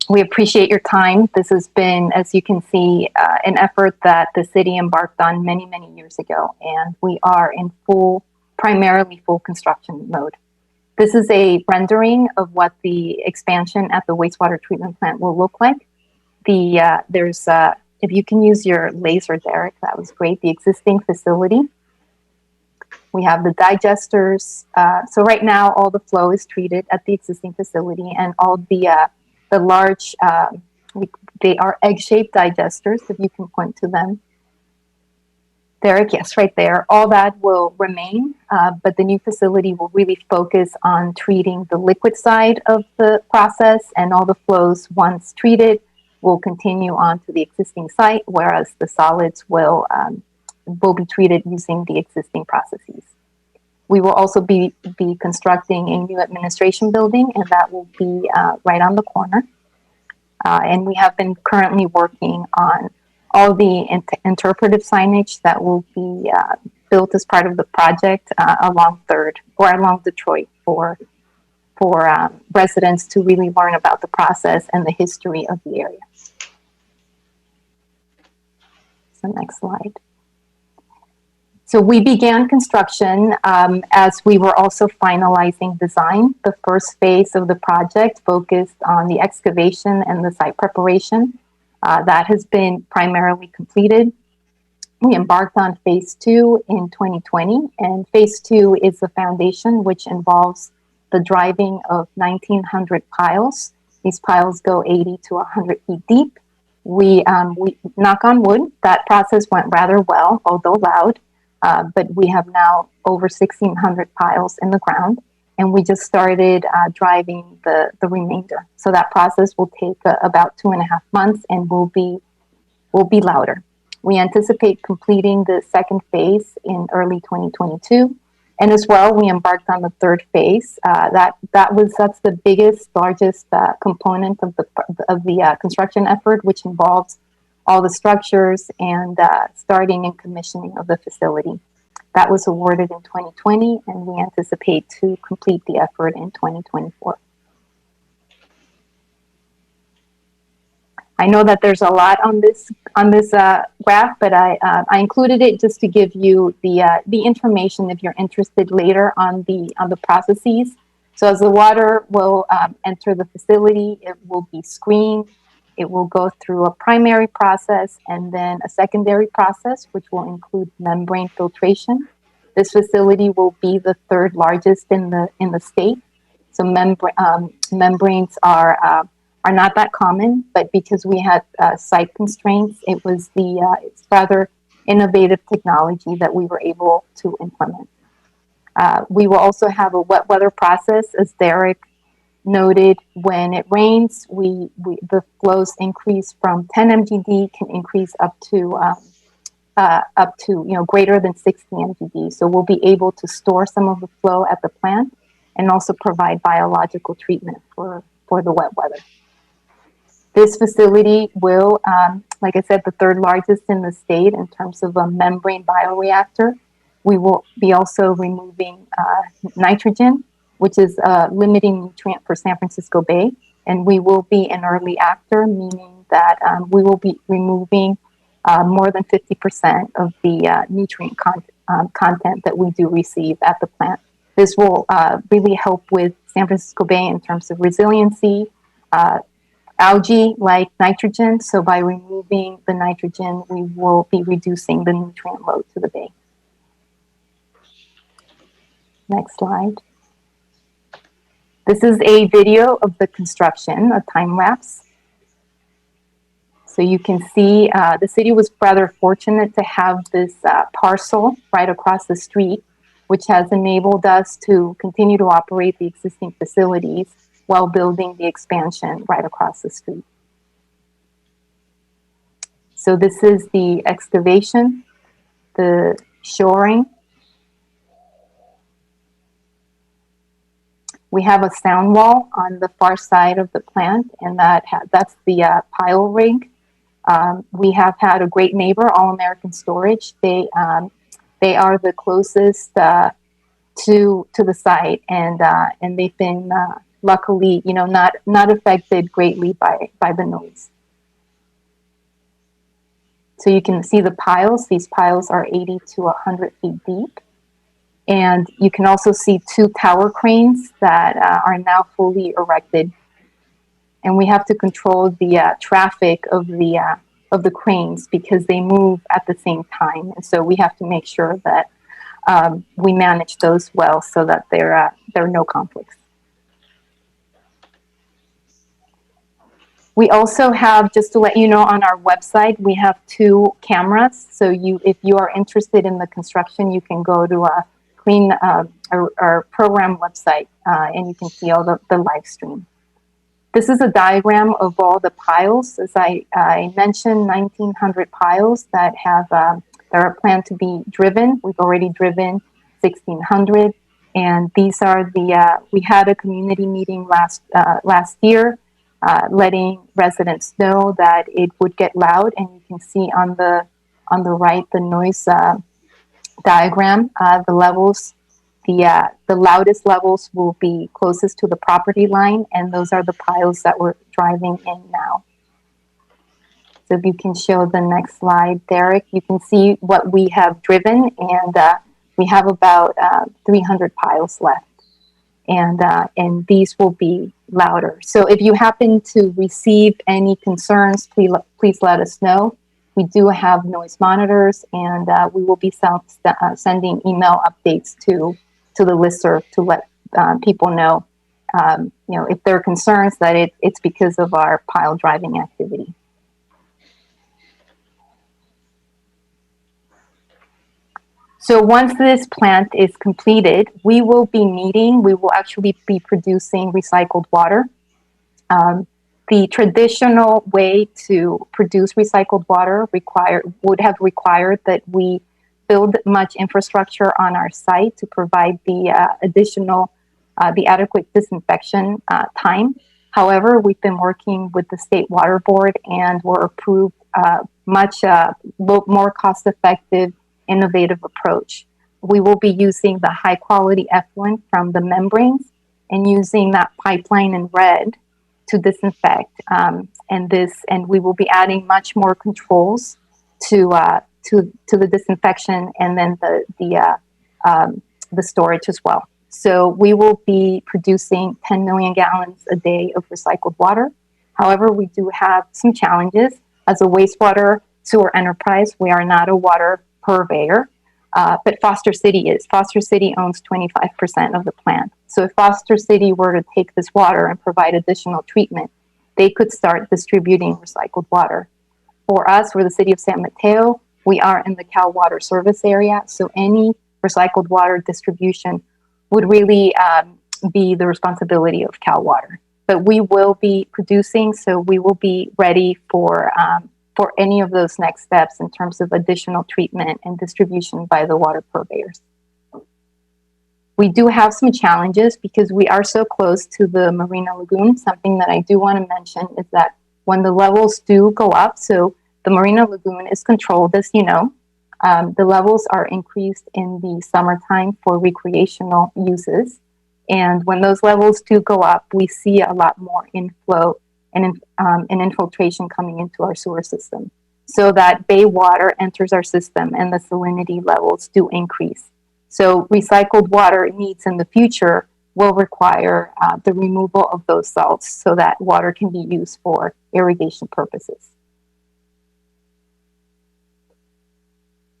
We appreciate your time. This has been, as you can see, an effort that the city embarked on many, many years ago, and we are in primarily full construction mode. This is a rendering of what the expansion at the wastewater treatment plant will look like. If you can use your laser, Derek, that was great. The existing facility. We have the digesters. So right now, all the flow is treated at the existing facility, and all the large, they are egg-shaped digesters, if you can point to them. Derek, yes, right there. All that will remain, but the new facility will really focus on treating the liquid side of the process, and all the flows, once treated, will continue on to the existing site, whereas the solids will be treated using the existing processes. We will also be constructing a new administration building, and that will be right on the corner. And we have been currently working on all the interpretive signage that will be built as part of the project along 3rd or along Detroit for residents to really learn about the process and the history of the area. So next slide. So we began construction as we were also finalizing design. The first phase of the project focused on the excavation and the site preparation. That has been primarily completed. we embarked on phase 2 in 2020, and phase 2 is the foundation, which involves the driving of 1,900 piles. These piles go 80 to 100 feet deep. We knock on wood, that process went rather well, although loud, but we have now over 1,600 piles in the ground, and we just started driving the remainder. So that process will take about 2.5 months and will be louder. We anticipate completing the second phase in early 2022. And as well, we embarked on the third phase. That's the biggest, largest component of the construction effort, which involves all the structures and starting and commissioning of the facility. That was awarded in 2020, and we anticipate to complete the effort in 2024. I know that there's a lot on this graph, but I included it just to give you the information if you're interested later on the processes. So as the water will enter the facility, it will be screened. It will go through a primary process and then a secondary process, which will include membrane filtration. This facility will be the third largest in the state. So membranes are not that common, but because we had site constraints, it's rather innovative technology that we were able to implement. We will also have a wet weather process, as Derek noted. When it rains, the flows increase from 10 mgd, can increase up to greater than 60 mgd. So we'll be able to store some of the flow at the plant and also provide biological treatment for the wet weather. This facility will, like I said, the third largest in the state in terms of a membrane bioreactor. We will be also removing nitrogen, which is a limiting nutrient for San Francisco Bay. And we will be an early actor, meaning that we will be removing more than 50% of the nutrient content that we do receive at the plant. This will really help with San Francisco Bay in terms of resiliency. Algae like nitrogen, so by removing the nitrogen, we will be reducing the nutrient load to the bay. Next slide. This is a video of the construction, a time lapse. So you can see the city was rather fortunate to have this parcel right across the street, which has enabled us to continue to operate the existing facilities while building the expansion right across the street. So this is the excavation, the shoring. We have a sound wall on the far side of the plant, and that's the pile rig. We have had a great neighbor, All American Storage. They are the closest to the site, and they've been luckily, not affected greatly by the noise. So you can see the piles. These piles are 80 to 100 feet deep. And you can also see 2 tower cranes that are now fully erected. And we have to control the traffic of the cranes because they move at the same time. And so we have to make sure that we manage those well so that there are no conflicts. We also have, just to let you know, on our website, we have 2 cameras. So if you are interested in the construction, you can go to our program website and you can see all the live stream. This is a diagram of all the piles. As I mentioned, 1,900 piles that are planned to be driven. We've already driven 1,600. And these are we had a community meeting last year, letting residents know that it would get loud, and you can see on the right the noise diagram. The levels, the loudest levels will be closest to the property line, and those are the piles that we're driving in now. So if you can show the next slide, Derek, you can see what we have driven, and we have about 300 piles left. And these will be louder. So if you happen to receive any concerns, please let us know. We do have noise monitors, and we will be sending email updates to the listserv to let people know, if there are concerns that it's because of our pile driving activity. So once this plant is completed, we will actually be producing recycled water. The traditional way to produce recycled water would have required that we build much infrastructure on our site to provide the adequate disinfection time. However, we've been working with the State Water Board and were approved much more cost-effective, innovative approach. We will be using the high-quality effluent from the membranes and using that pipeline in red to disinfect, and we will be adding much more controls to the disinfection and then the storage as well. So we will be producing 10 million gallons a day of recycled water. However, we do have some challenges. As a wastewater sewer enterprise, we are not a water purveyor, but Foster City is. Foster City owns 25% of the plant. So if Foster City were to take this water and provide additional treatment, they could start distributing recycled water. For us, for the city of San Mateo, we are in the Cal Water service area, so any recycled water distribution would really be the responsibility of Cal Water. But we will be producing, so we will be ready for any of those next steps in terms of additional treatment and distribution by the water purveyors. We do have some challenges because we are so close to the Marina Lagoon. Something that I do want to mention is that when the levels do go up, so the Marina Lagoon is controlled, as you know, the levels are increased in the summertime for recreational uses. And when those levels do go up, we see a lot more inflow and infiltration coming into our sewer system. So that bay water enters our system and the salinity levels do increase. So recycled water needs in the future will require the removal of those salts so that water can be used for irrigation purposes.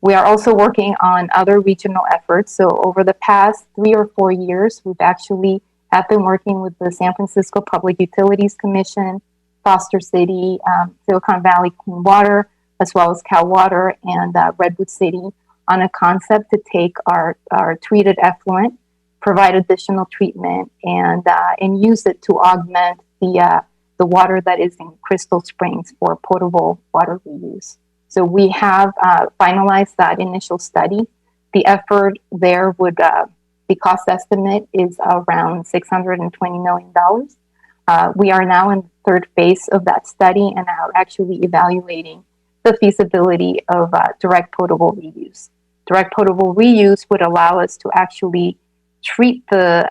We are also working on other regional efforts. So over the past 3 or 4 years, we've actually have been working with the San Francisco Public Utilities Commission, Foster City, Silicon Valley Clean Water, as well as Cal Water and Redwood City on a concept to take our treated effluent, provide additional treatment, and use it to augment the water that is in Crystal Springs for potable water reuse. So we have finalized that initial study. The effort there would, the cost estimate is around $620 million. We are now in the third phase of that study and are actually evaluating the feasibility of direct potable reuse. Direct potable reuse would allow us to actually treat the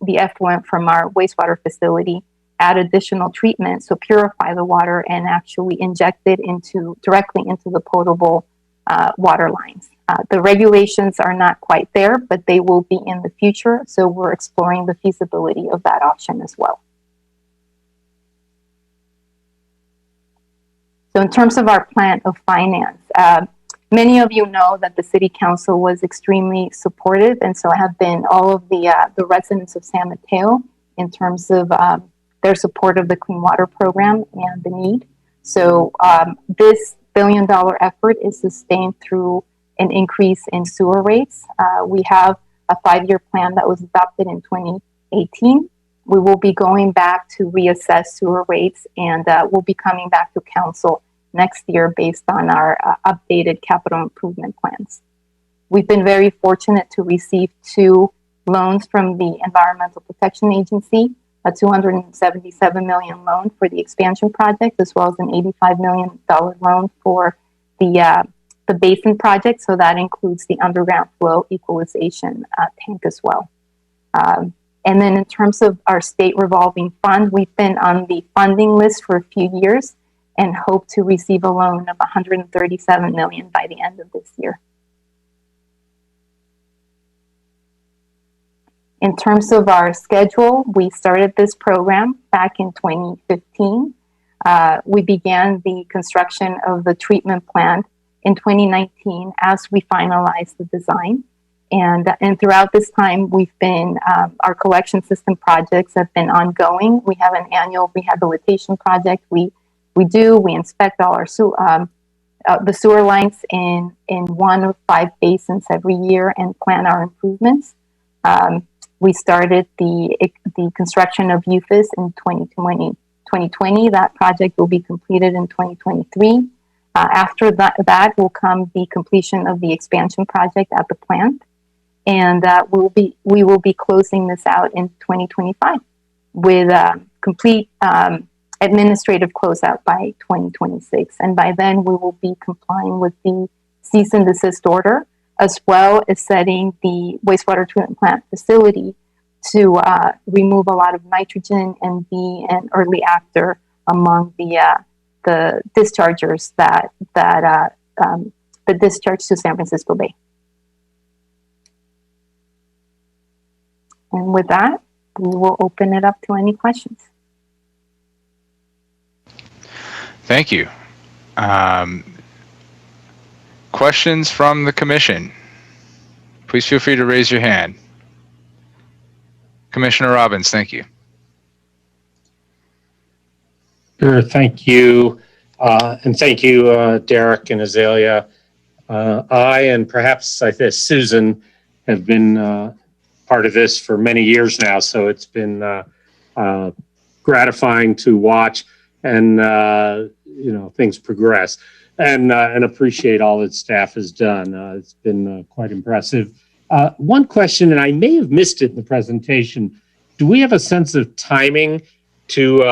effluent from our wastewater facility, add additional treatment, so purify the water and actually inject it directly into the potable water lines. The regulations are not quite there, but they will be in the future. So we're exploring the feasibility of that option as well. So in terms of our plan of finance, many of you know that the City Council was extremely supportive, and so have been all of the residents of San Mateo in terms of their support of the Clean Water Program and the need. So this $1 billion effort is sustained through an increase in sewer rates. We have a 5-year plan that was adopted in 2018. We will be going back to reassess sewer rates, and we'll be coming back to council next year based on our updated capital improvement plans. We've been very fortunate to receive 2 loans from the Environmental Protection Agency, a $277 million loan for the expansion project, as well as an $85 million loan for the basin project. So that includes the underground flow equalization tank as well. And then in terms of our state revolving fund, we've been on the funding list for a few years and hope to receive a loan of $137 million by the end of this year. In terms of our schedule, we started this program back in 2015. We began the construction of the treatment plant in 2019 as we finalized the design. And throughout this time, we've been, our collection system projects have been ongoing. We have an annual rehabilitation project. We inspect all our the sewer lines in 1 of 5 basins every year and plan our improvements. We started the construction of UFIS in 2020. That project will be completed in 2023. After that will come the completion of the expansion project at the plant. And we will be closing this out in 2025 with complete administrative closeout by 2026. And by then we will be complying with the cease and desist order, as well as setting the wastewater treatment plant facility to remove a lot of nitrogen and be an early actor among the dischargers that discharge to San Francisco Bay. And with that, we will open it up to any questions. Thank you. Questions from the commission? Please feel free to raise your hand. Commissioner Robbins, thank you. Sure, thank you. And thank you, Derek and Azalea. I and perhaps I think Susan have been part of this for many years now, so it's been gratifying to watch and things progress, and appreciate all that staff has done. It's been quite impressive. One question, and I may have missed it in the presentation: do we have a sense of timing for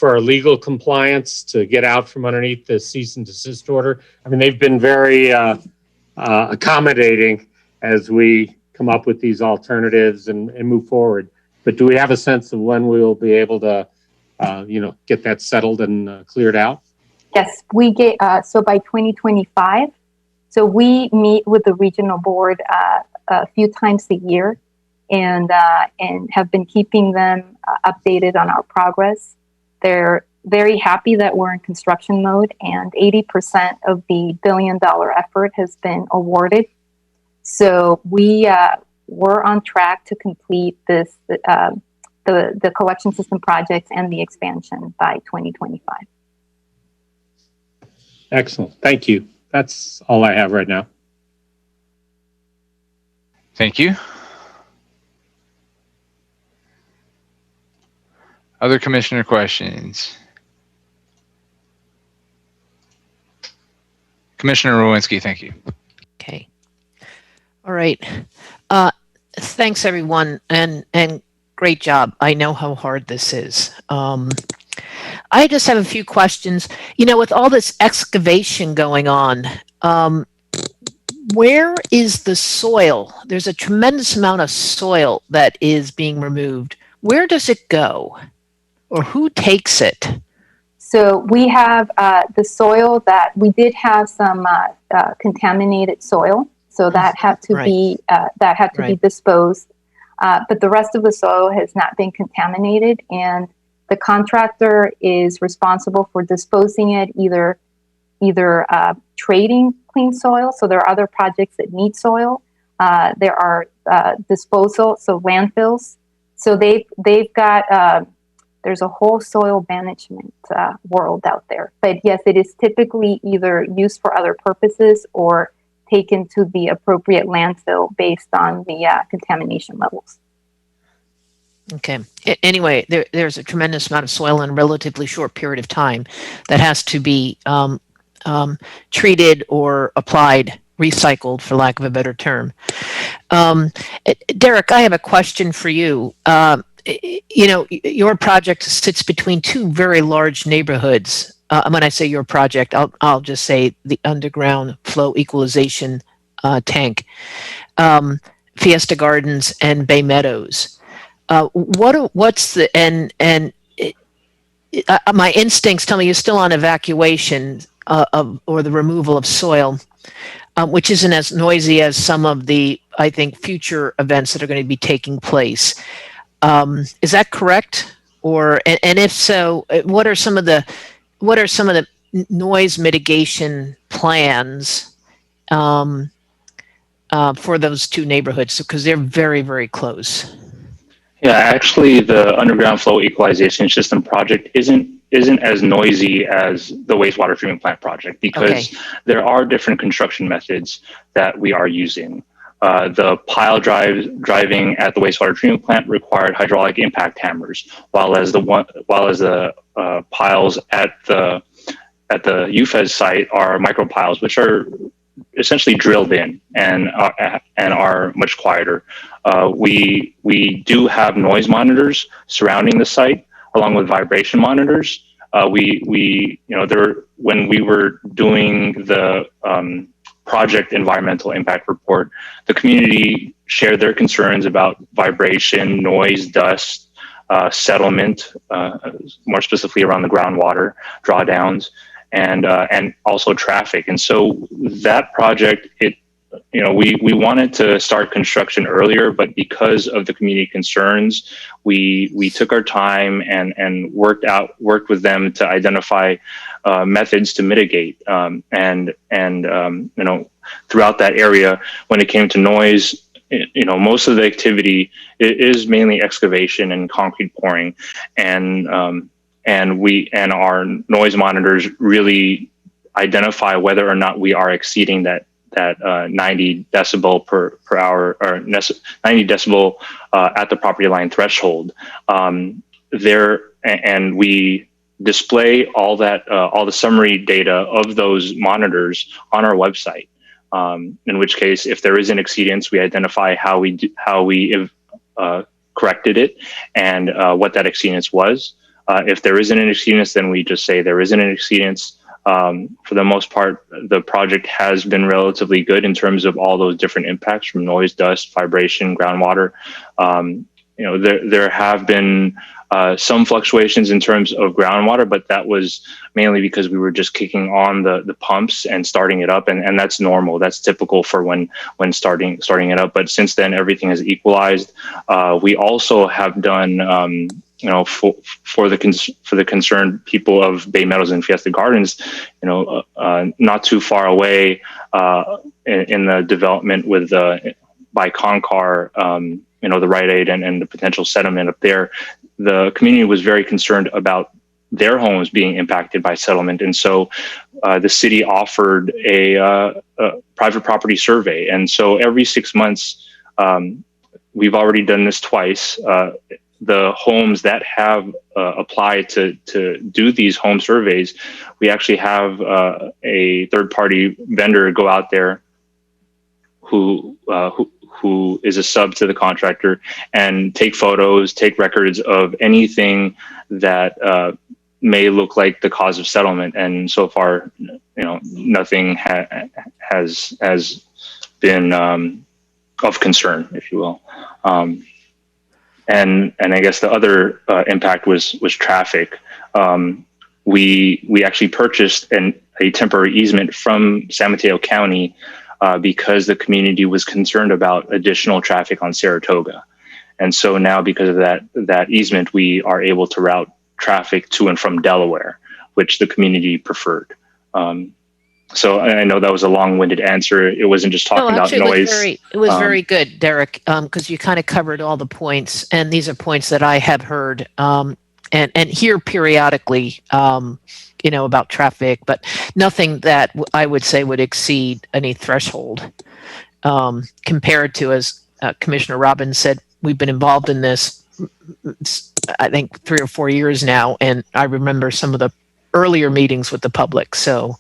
our legal compliance to get out from underneath the cease and desist order? I mean, they've been very accommodating as we come up with these alternatives and move forward. But do we have a sense of when we will be able to, get that settled and cleared out? Yes, we get, so by 2025, so we meet with the regional board a few times a year and have been keeping them updated on our progress. They're very happy that we're in construction mode, and 80% of the $1 billion effort has been awarded. So we're on track to complete this, the collection system projects and the expansion by 2025. Excellent. Thank you. That's all I have right now. Thank you. Other commissioner questions? Commissioner Rowinski, thank you. Okay. All right. Thanks, everyone, and great job. I know how hard this is. I just have a few questions. With all this excavation going on, where is the soil? There's a tremendous amount of soil that is being removed. Where does it go? Or who takes it? So we have the soil that we did have some contaminated soil. So that had to be be disposed. But the rest of the soil has not been contaminated, and the contractor is responsible for disposing it, either trading clean soil. So there are other projects that need soil. There are disposal, so landfills. So they've got there's a whole soil management world out there. But yes, it is typically either used for other purposes or taken to the appropriate landfill based on the contamination levels. Okay. Anyway, there's a tremendous amount of soil in a relatively short period of time that has to be treated or applied, recycled, for lack of a better term. Derek, I have a question for you. Your project sits between two very large neighborhoods. When I say your project, I'll just say the underground flow equalization tank, Fiesta Gardens and Bay Meadows. What's the my instincts tell me you're still on evacuation or the removal of soil, which isn't as noisy as some of the, I think, future events that are going to be taking place. Is that correct? And if so, what are some of the what are some of the noise mitigation plans for those two neighborhoods? Because they're very, very close. Yeah, actually, the underground flow equalization system project isn't as noisy as the wastewater treatment plant project because there are different construction methods that we are using. The pile driving at the wastewater treatment plant required hydraulic impact hammers, while as the piles at the UFES site are micro piles, which are essentially drilled in and are much quieter. We do have noise monitors surrounding the site, along with vibration monitors. When we were doing the project environmental impact report, the community shared their concerns about vibration, noise, dust, settlement, more specifically around the groundwater drawdowns, and also traffic. And so that project, we wanted to start construction earlier, but because of the community concerns, we took our time and worked with them to identify methods to mitigate. Throughout that area, when it came to noise, most of the activity is mainly excavation and concrete pouring, and our noise monitors really identify whether or not we are exceeding that 90 decibel per hour or 90 decibel at the property line threshold. And we display all the summary data of those monitors on our website. In which case, if there is an exceedance, we identify how we corrected it and what that exceedance was. If there isn't an exceedance, then we just say there isn't an exceedance. For the most part, the project has been relatively good in terms of all those different impacts from noise, dust, vibration, groundwater. There have been some fluctuations in terms of groundwater, but that was mainly because we were just kicking on the pumps and starting it up, and that's normal. That's typical for when starting it up. But since then, everything has equalized. We also have done. For the concerned people of Bay Meadows and Fiesta Gardens, not too far away in the development with by Concar, the Rite Aid and the potential settlement up there, the community was very concerned about their homes being impacted by settlement, and so the city offered a private property survey, and so every 6 months, we've already done this twice. The homes that have applied to do these home surveys, we actually have a third-party vendor go out there who is a sub to the contractor and take photos, take records of anything that may look like the cause of settlement. And so far, nothing has been of concern, if you will. And I guess the other impact was traffic. We actually purchased a temporary easement from San Mateo County because the community was concerned about additional traffic on Saratoga. And so now, because of that easement, we are able to route traffic to and from Delaware, which the community preferred. So I know that was a long-winded answer. It wasn't just talking about noise. It was very good, Derek, because you kind of covered all the points, and these are points that I have heard and hear periodically, about traffic, but nothing that I would say would exceed any threshold compared to, as Commissioner Robbins said, we've been involved in this, I think, 3 or 4 years now, and I remember some of the earlier meetings with the public. So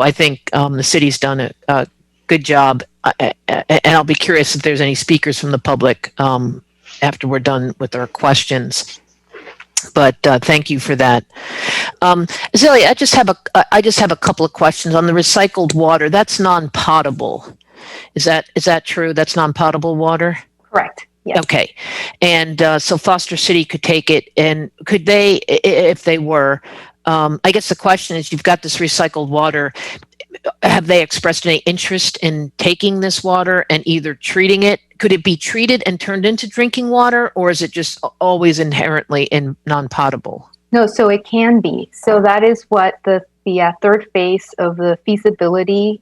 I think the city's done a good job, and I'll be curious if there's any speakers from the public after we're done with our questions. But thank you for that. Zelia, I just have a couple of questions on the recycled water. That's non-potable. Is that true? That's non-potable water? Correct. Yes. Okay. And so Foster City could take it, and could they, if they were, I guess the question is, you've got this recycled water. Have they expressed any interest in taking this water and either treating it? Could it be treated and turned into drinking water, or is it just always inherently in non-potable? No, so it can be. So that is what the third phase of the feasibility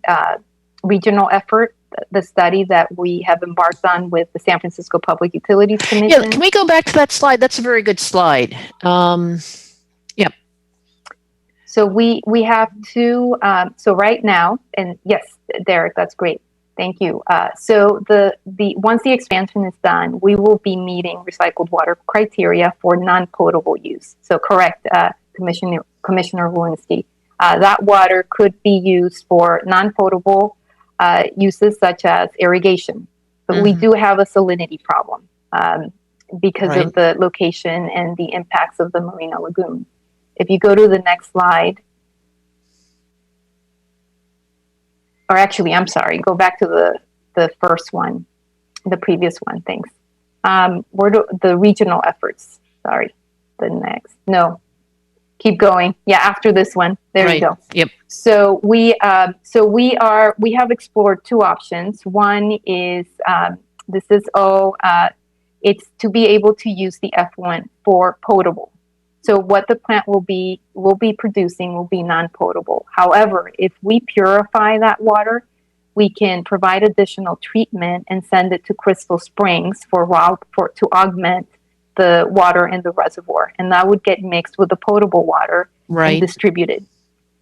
regional effort, the study that we have embarked on with the San Francisco Public Utilities Commission. Yeah, can we go back to that slide? That's a very good slide. So we have two. So right now, and yes, Derek, that's great. Thank you. So the once the expansion is done, we will be meeting recycled water criteria for non-potable use. So correct, Commissioner Walensky. That water could be used for non-potable uses such as irrigation, but we do have a salinity problem because of the location and the impacts of the Marina Lagoon. If you go to the next slide, or actually, I'm sorry, go back to the first one, the previous one, thanks. Where do the regional efforts, sorry, the next, no, keep going. Yeah, after this one, there you go. Yep. So we have explored two options. One is, this is it's to be able to use the effluent for potable. So what the plant will be producing will be non-potable. However, if we purify that water, we can provide additional treatment and send it to Crystal Springs to augment the water in the reservoir, and that would get mixed with the potable water and distributed.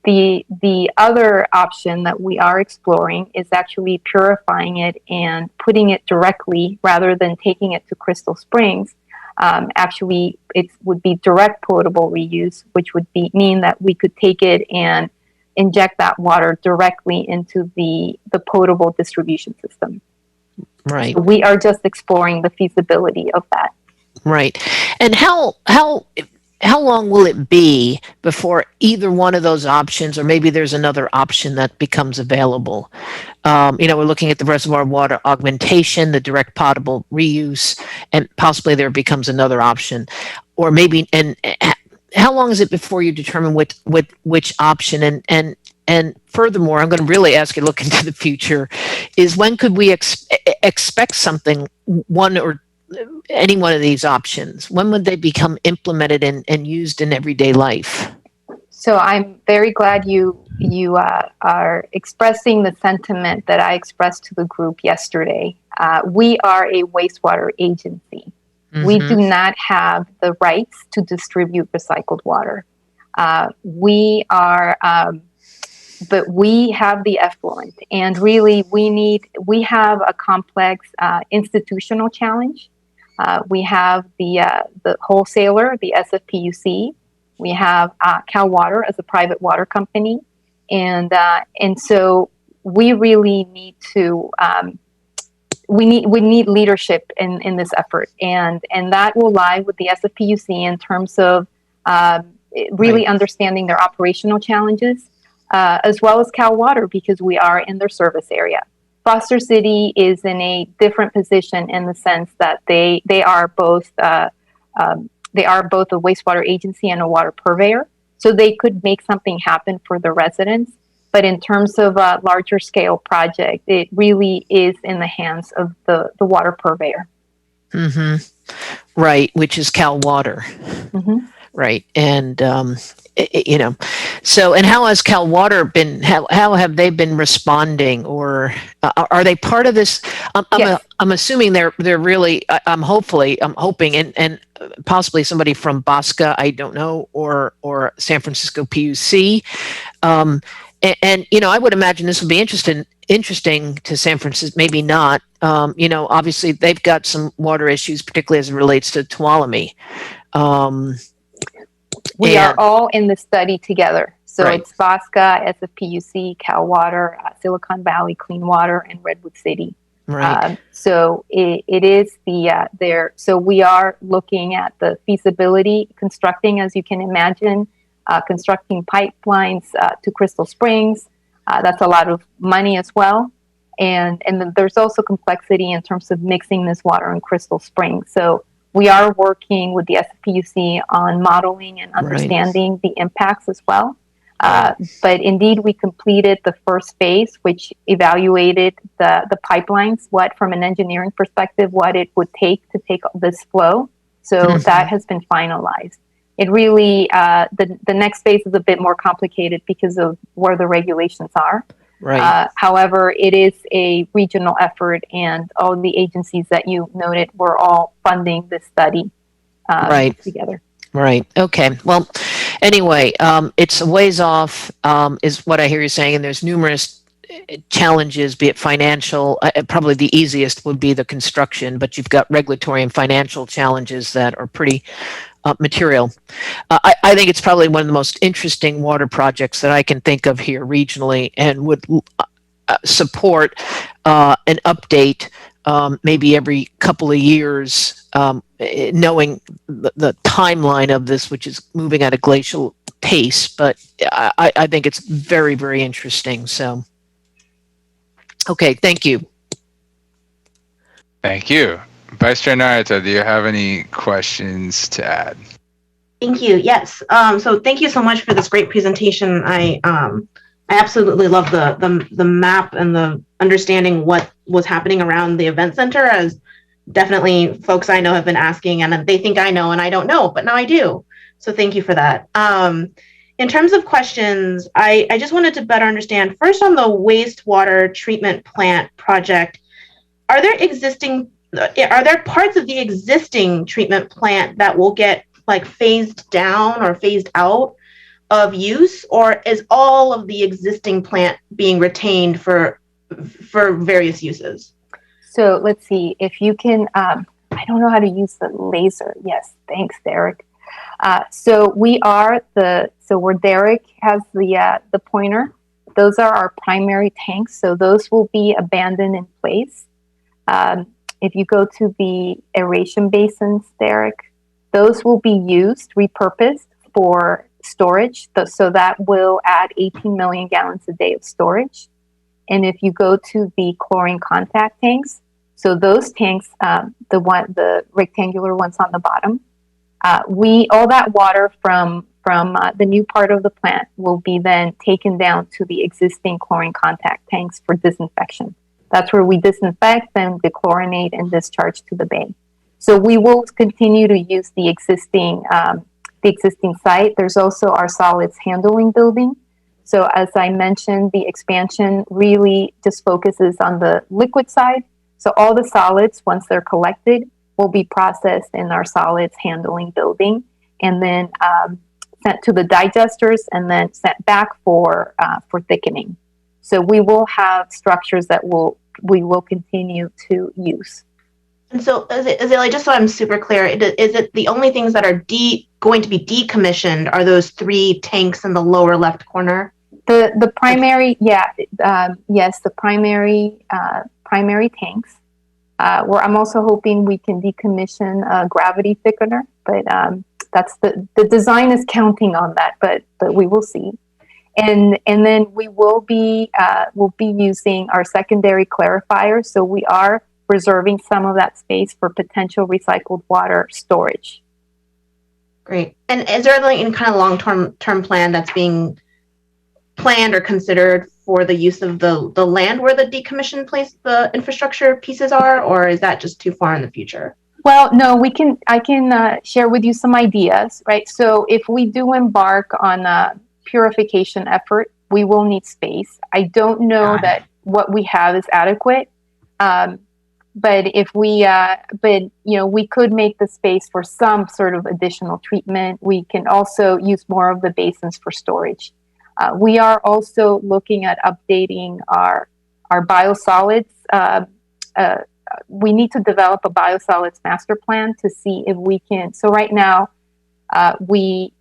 The other option that we are exploring is actually purifying it and putting it directly rather than taking it to Crystal Springs. Actually, it would be direct potable reuse, which would mean that we could take it and inject that water directly into the potable distribution system. Right. So we are just exploring the feasibility of that. Right. And how long will it be before either one of those options, or maybe there's another option that becomes available? We're looking at the reservoir water augmentation, the direct potable reuse, and possibly there becomes another option. Or maybe, and how long is it before you determine which option? And furthermore, I'm going to really ask you to look into the future, is when could we expect something, one or any one of these options? When would they become implemented and used in everyday life? So I'm very glad you are expressing the sentiment that I expressed to the group yesterday. We are a wastewater agency. We do not have the rights to distribute recycled water. But we have the effluent, and really we have a complex institutional challenge. We have the wholesaler, the SFPUC. We have Cal Water as a private water company, and so we really need to we need leadership in this effort, and that will lie with the SFPUC in terms of really understanding their operational challenges, as well as Cal Water, because we are in their service area. Foster City is in a different position in the sense that they are both a wastewater agency and a water purveyor, so they could make something happen for the residents. But in terms of a larger scale project, it really is in the hands of the water purveyor. Right, which is Cal Water. Right, and so, and how has Cal Water been, how have they been responding, or are they part of this? I'm assuming they're really, I'm hoping, and possibly somebody from BOSCA, I don't know, or San Francisco PUC. And I would imagine this would be interesting to San Francisco, maybe not. Obviously they've got some water issues, particularly as it relates to Tuolumne. We are all in the study together. So it's BOSCA, SFPUC, Cal Water, Silicon Valley Clean Water, and Redwood City. Right. So it is so we are looking at the feasibility, constructing, as you can imagine, constructing pipelines to Crystal Springs. That's a lot of money as well. And then there's also complexity in terms of mixing this water in Crystal Springs. So we are working with the SPUC on modeling and understanding the impacts as well. But indeed, we completed the first phase, which evaluated the pipelines, from an engineering perspective, what it would take to take this flow. So that has been finalized. it really, the next phase is a bit more complicated because of where the regulations are. Right. However, it is a regional effort, and all the agencies that you noted were all funding this study Right. together. Right. Okay. Well, anyway, it's a ways off, is what I hear you saying, and there's numerous challenges, be it financial. Probably the easiest would be the construction, but you've got regulatory and financial challenges that are pretty material. I think it's probably one of the most interesting water projects that I can think of here regionally, and would support an update maybe every couple of years, knowing the timeline of this, which is moving at a glacial pace. But I think it's very, very interesting. So, okay, thank you. Thank you. Vice Chair Narita, do you have any questions to add? Thank you. Yes. So thank you so much for this great presentation. I absolutely love the map and the understanding what was happening around the event center, as definitely folks I know have been asking, and they think I know and I don't know, but now I do. So thank you for that. In terms of questions, I just wanted to better understand, first on the wastewater treatment plant project, are there parts of the existing treatment plant that will get like phased down or phased out of use, or is all of the existing plant being retained for various uses? So let's see if you can, I don't know how to use the laser. Yes, thanks, Derek. So where Derek has the pointer, those are our primary tanks. So those will be abandoned in place. If you go to the aeration basins, Derek, those will be used, repurposed for storage. So that will add 18 million gallons a day of storage. And if you go to the chlorine contact tanks, so those tanks, the rectangular ones on the bottom, all that water from the new part of the plant will be then taken down to the existing chlorine contact tanks for disinfection. That's where we disinfect and dechlorinate and discharge to the bay. So we will continue to use the existing site. There's also our solids handling building. So as I mentioned, the expansion really just focuses on the liquid side. So all the solids, once they're collected, will be processed in our solids handling building, and then sent to the digesters, and then sent back for thickening. So we will have structures that we will continue to use. And so, is it like, just so I'm super clear, is it the only things that are going to be decommissioned are those 3 tanks in the lower left corner? The primary, yes, the primary tanks. Where I'm also hoping we can decommission a gravity thickener, but that's the design is counting on that, but we will see. And then we will be using our secondary clarifier. So we are reserving some of that space for potential recycled water storage. Great. And is there any kind of long-term plan that's being planned or considered for the use of the land where the decommissioned the infrastructure pieces are, or is that just too far in the future? Well, no, I can share with you some ideas, right? So if we do embark on a purification effort, we will need space. I don't know that what we have is adequate, but if we could make the space for some sort of additional treatment. We can also use more of the basins for storage. We are also looking at updating our biosolids. We need to develop a biosolids master plan to see if we can. So right now, we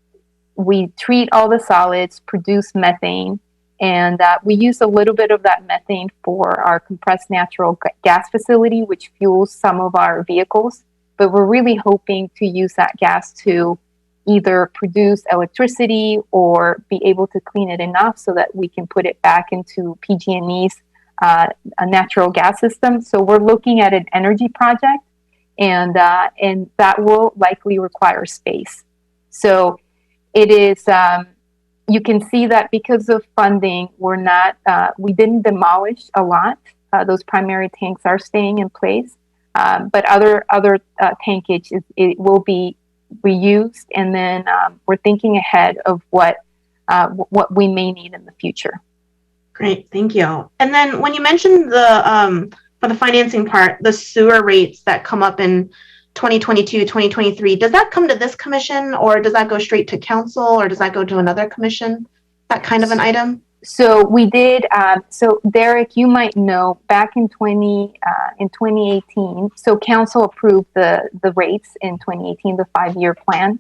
treat all the solids, produce methane, and we use a little bit of that methane for our compressed natural gas facility, which fuels some of our vehicles. But we're really hoping to use that gas to either produce electricity or be able to clean it enough so that we can put it back into PG&E's a natural gas system. So we're looking at an energy project, and that will likely require space. So it is, you can see that because of funding, we didn't demolish a lot. Those primary tanks are staying in place, but other tankage, it will be reused, and then we're thinking ahead of what we may need in the future. Great, thank you. And then when you mentioned the for the financing part, the sewer rates that come up in 2022, 2023, does that come to this commission, or does that go straight to council, or does that go to another commission? That kind of an item? So we did. So Derek, you might know, back in 2018. So council approved the rates in 2018, the 5-year plan.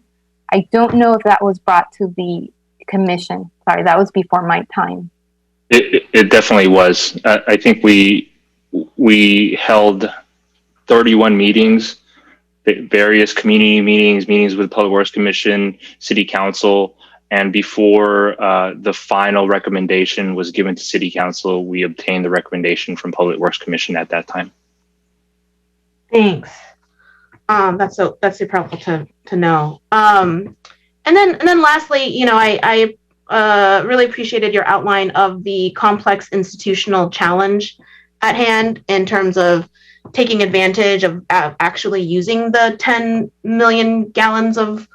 I don't know if that was brought to the commission. Sorry, that was before my time. It definitely was. I think we held 31 meetings, various community meetings with Public Works Commission, City Council, and before the final recommendation was given to City Council, we obtained the recommendation from Public Works Commission at that time. Thanks. That's super helpful to know. And then lastly, you know, I really appreciated your outline of the complex institutional challenge at hand in terms of taking advantage of actually using the 10 million gallons of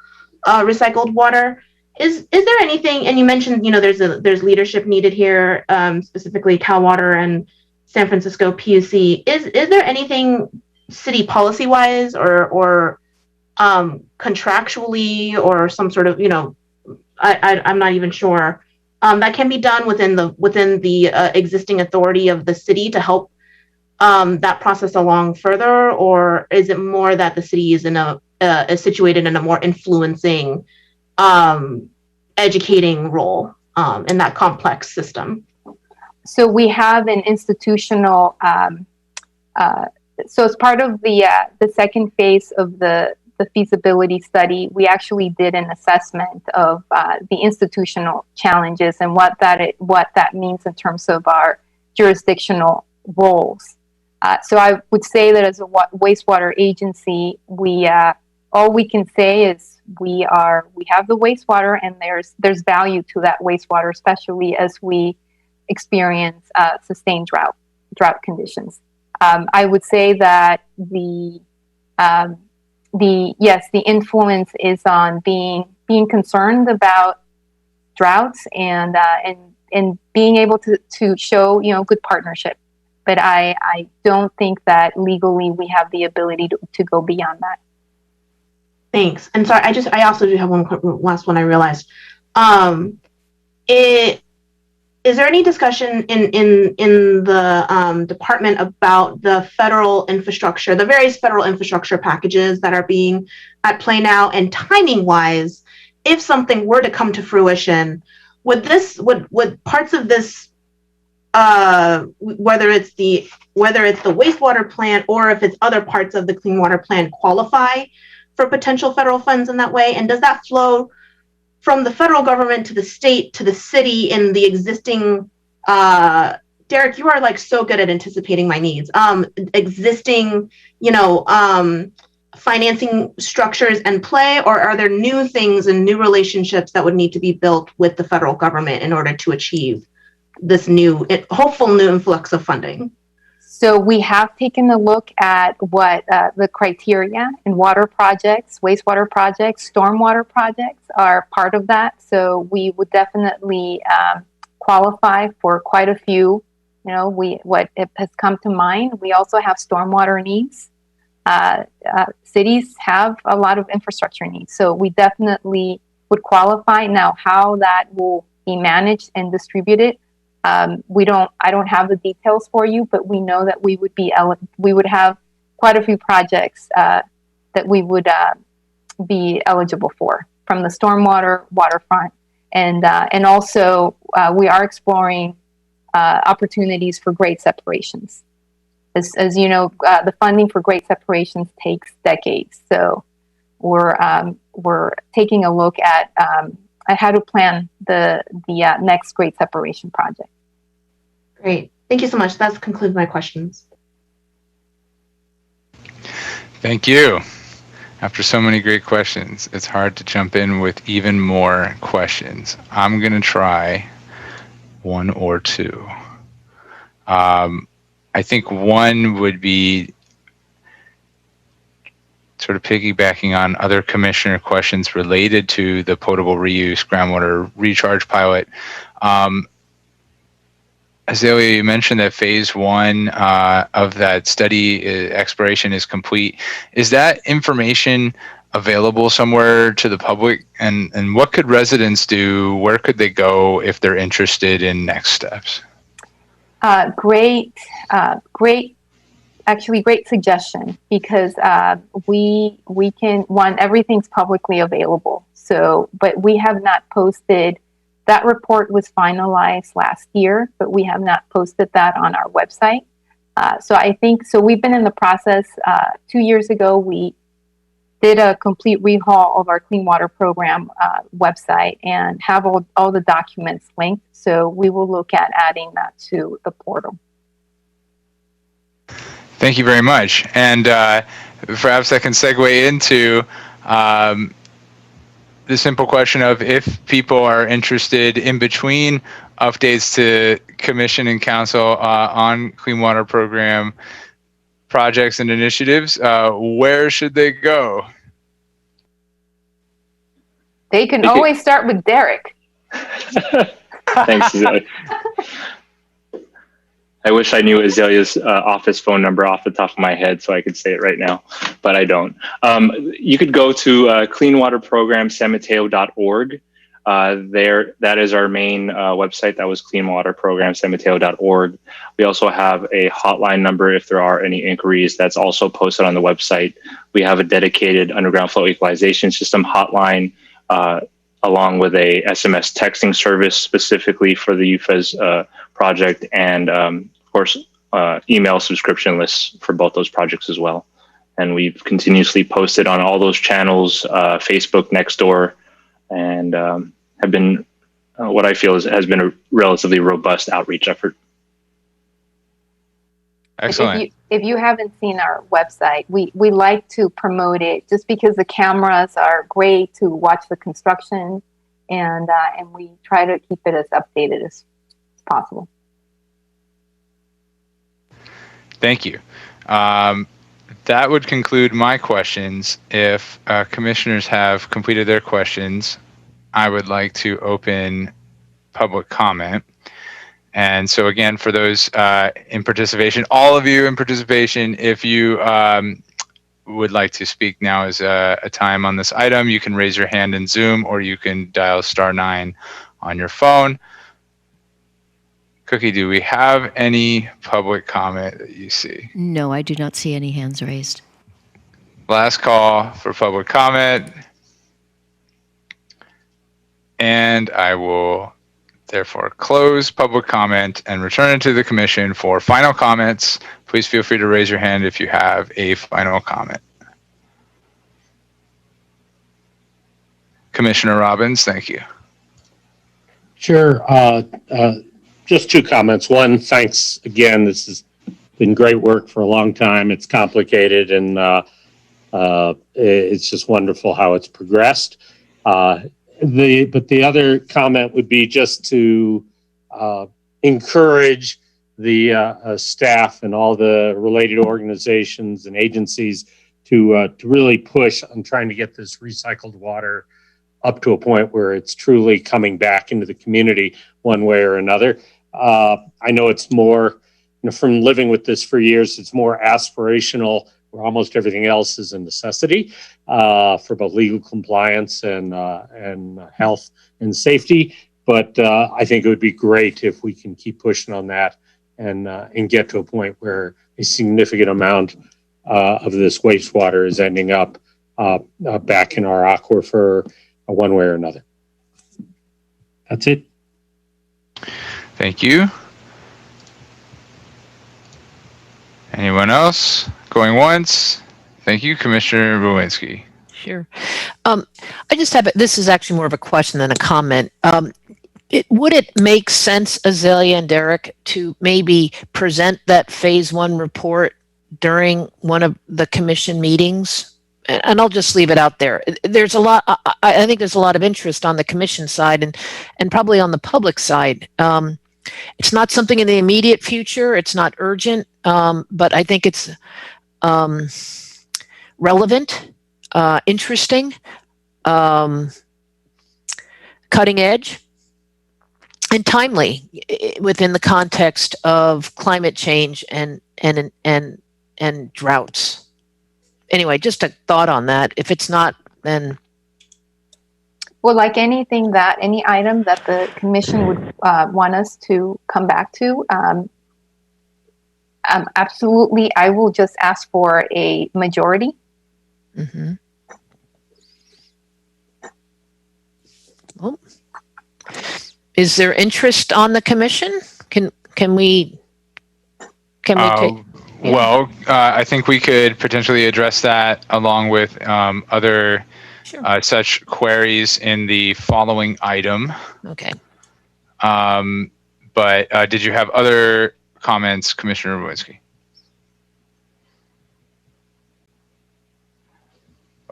recycled water. Is there anything, and you mentioned, you know, there's leadership needed here, specifically Cal Water and San Francisco PUC. Is there anything city policy wise or contractually or some sort of, you know, I'm not even sure, that can be done within the existing authority of the city to help that process along further, or is it more that the city is is situated in a more influencing, educating role in that complex system? So we have an institutional. So as part of the second phase of the feasibility study, we actually did an assessment of the institutional challenges and what that means in terms of our jurisdictional roles. So I would say that as a wastewater agency, we all we can say is we have the wastewater, and there's value to that wastewater, especially as we experience sustained drought conditions. I would say that the influence is on being concerned about droughts and being able to show, you know, good partnership. But I don't think that legally we have the ability to go beyond that. Thanks. And sorry, I also do have one last one I realized. Is there any discussion in the department about the federal infrastructure, the various federal infrastructure packages that are being at play now, and timing wise, if something were to come to fruition, would parts of this, whether it's the wastewater plant or if it's other parts of the clean water plan, qualify for potential federal funds in that way? And does that flow from the federal government to the state to the city in the existing, Derek, you are like so good at anticipating my needs, existing, you know, financing structures and play, or are there new things and new relationships that would need to be built with the federal government in order to achieve this hopeful new influx of funding? So we have taken a look at what the criteria in water projects, wastewater projects, stormwater projects are part of that. So we would definitely qualify for quite a few. You know, what has come to mind. We also have stormwater needs. Cities have a lot of infrastructure needs, so we definitely would qualify. Now, how that will be managed and distributed, I don't have the details for you, but we know that we would have quite a few projects that we would be eligible for from the stormwater, waterfront, and also we are exploring opportunities for grade separations. As you know, the funding for grade separations takes decades, so we're taking a look at how to plan the next grade separation project. Great. Thank you so much. That concludes my questions. Thank you. After so many great questions, it's hard to jump in with even more questions. I'm going to try one or two. I think one would be sort of piggybacking on other commissioner questions related to the potable reuse groundwater recharge pilot. Azalea, you mentioned that phase one of that study exploration is complete. Is that information available somewhere to the public? And what could residents do? Where could they go if they're interested in next steps? Great suggestion, because we can, everything's publicly available. So, but we have not posted. That report was finalized last year, but we have not posted that on our website. So I think, so we've been in the process. 2 years ago, we did a complete rehaul of our Clean Water Program website and have all the documents linked. So we will look at adding that to the portal. Thank you very much. And perhaps I can segue into the simple question of, if people are interested in between updates to Commission and Council on Clean Water Program projects and initiatives, where should they go? They can always start with Derek. Thanks, Azalea. I wish I knew Azalea's office phone number off the top of my head so I could say it right now, but I don't. You could go to cleanwaterprogramsanmateo.org. That is our main website. That was cleanwaterprogramsanmateo.org. We also have a hotline number if there are any inquiries. That's also posted on the website. We have a dedicated underground flow equalization system hotline, along with a SMS texting service specifically for the UFES project, and of course, email subscription lists for both those projects as well. And we've continuously posted on all those channels, Facebook, Nextdoor, and have been what I feel has been a relatively robust outreach effort. Excellent. If you haven't seen our website, we like to promote it just because the cameras are great to watch the construction, and we try to keep it as updated as possible. Thank you. That would conclude my questions. If commissioners have completed their questions, I would like to open public comment. And so again, for those in participation, all of you in participation, if you would like to speak, now is a time on this item. You can raise your hand in Zoom, or you can dial *9 on your phone. Cookie, do we have any public comment that you see? No, I do not see any hands raised. Last call for public comment. And I will therefore close public comment and return it to the commission for final comments. Please feel free to raise your hand if you have a final comment. Commissioner Robbins, thank you. Sure. Just two comments. One, thanks again. This has been great work for a long time. It's complicated, and it's just wonderful how it's progressed. But the other comment would be just to encourage the staff and all the related organizations and agencies to really push on trying to get this recycled water up to a point where it's truly coming back into the community one way or another. I know it's more, from living with this for years, it's more aspirational, where almost everything else is a necessity for both legal compliance and health and safety. But I think it would be great if we can keep pushing on that and get to a point where a significant amount of this wastewater is ending up back in our aquifer one way or another. That's it. Thank you. Anyone else? Going once? Thank you, Commissioner Bowinski. Sure. I just have, this is actually more of a question than a comment. Would it make sense, Azalea and Derek, to maybe present that phase one report during one of the commission meetings? And I'll just leave it out there. There's a lot, I think there's a lot of interest on the commission side and probably on the public side. It's not something in the immediate future. It's not urgent, but I think it's relevant, interesting, cutting edge, and timely within the context of climate change and droughts. Anyway, just a thought on that. If it's not, then Well, like any item that the commission would want us to come back to, absolutely, I will just ask for a majority. mm-hmm. Well, is there interest on the commission? Can we take? Yeah. Well, I think we could potentially address that along with other Sure. such queries in the following item. Okay. But did you have other comments, Commissioner Lewinsky?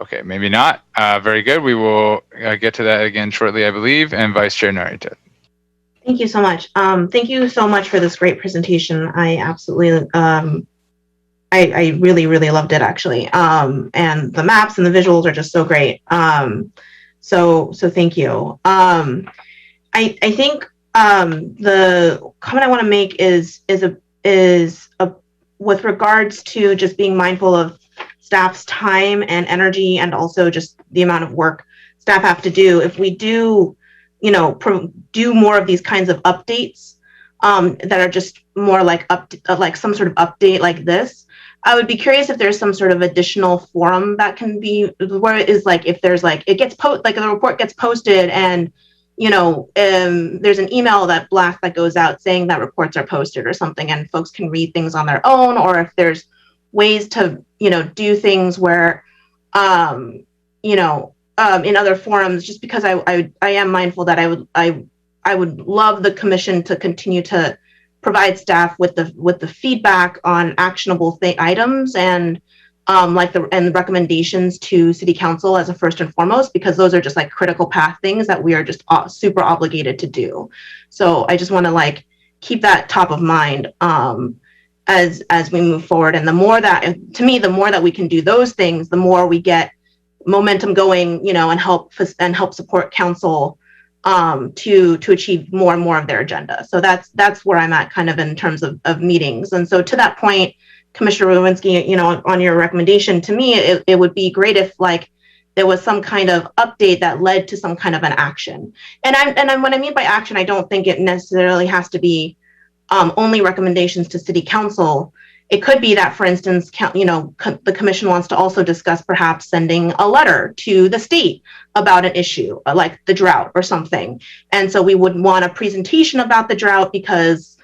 Okay, maybe not. Very good. We will get to that again shortly, I believe. And Vice Chair Narita. Thank you so much. Thank you so much for this great presentation. I absolutely, I really, really loved it actually. And the maps and the visuals are just so great. So thank you. I think the comment I want to make is with regards to just being mindful of staff's time and energy, and also just the amount of work staff have to do. If we do, do more of these kinds of updates that are just more like like some sort of update like this, I would be curious if there's some sort of additional forum that can be where it is like, if there's like, it gets like the report gets posted and, there's an email blast that goes out saying that reports are posted or something, and folks can read things on their own, or if there's ways to, do things where, in other forums, just because I am mindful that I would love the commission to continue to provide staff with the feedback on actionable items and and recommendations to City Council as a first and foremost, because those are just like critical path things that we are just super obligated to do. So I just want to keep that top of mind as we move forward. And the more that we can do those things, the more we get momentum going, and help support council to achieve more and more of their agenda. So that's where I'm at kind of in terms of meetings. And so to that point, Commissioner Lewinsky, on your recommendation, to me, it would be great if there was some kind of update that led to some kind of an action. And what I mean by action, I don't think it necessarily has to be only recommendations to City Council. It could be that, for instance, the commission wants to also discuss perhaps sending a letter to the state about an issue like the drought or something. And so we would want a presentation about the drought because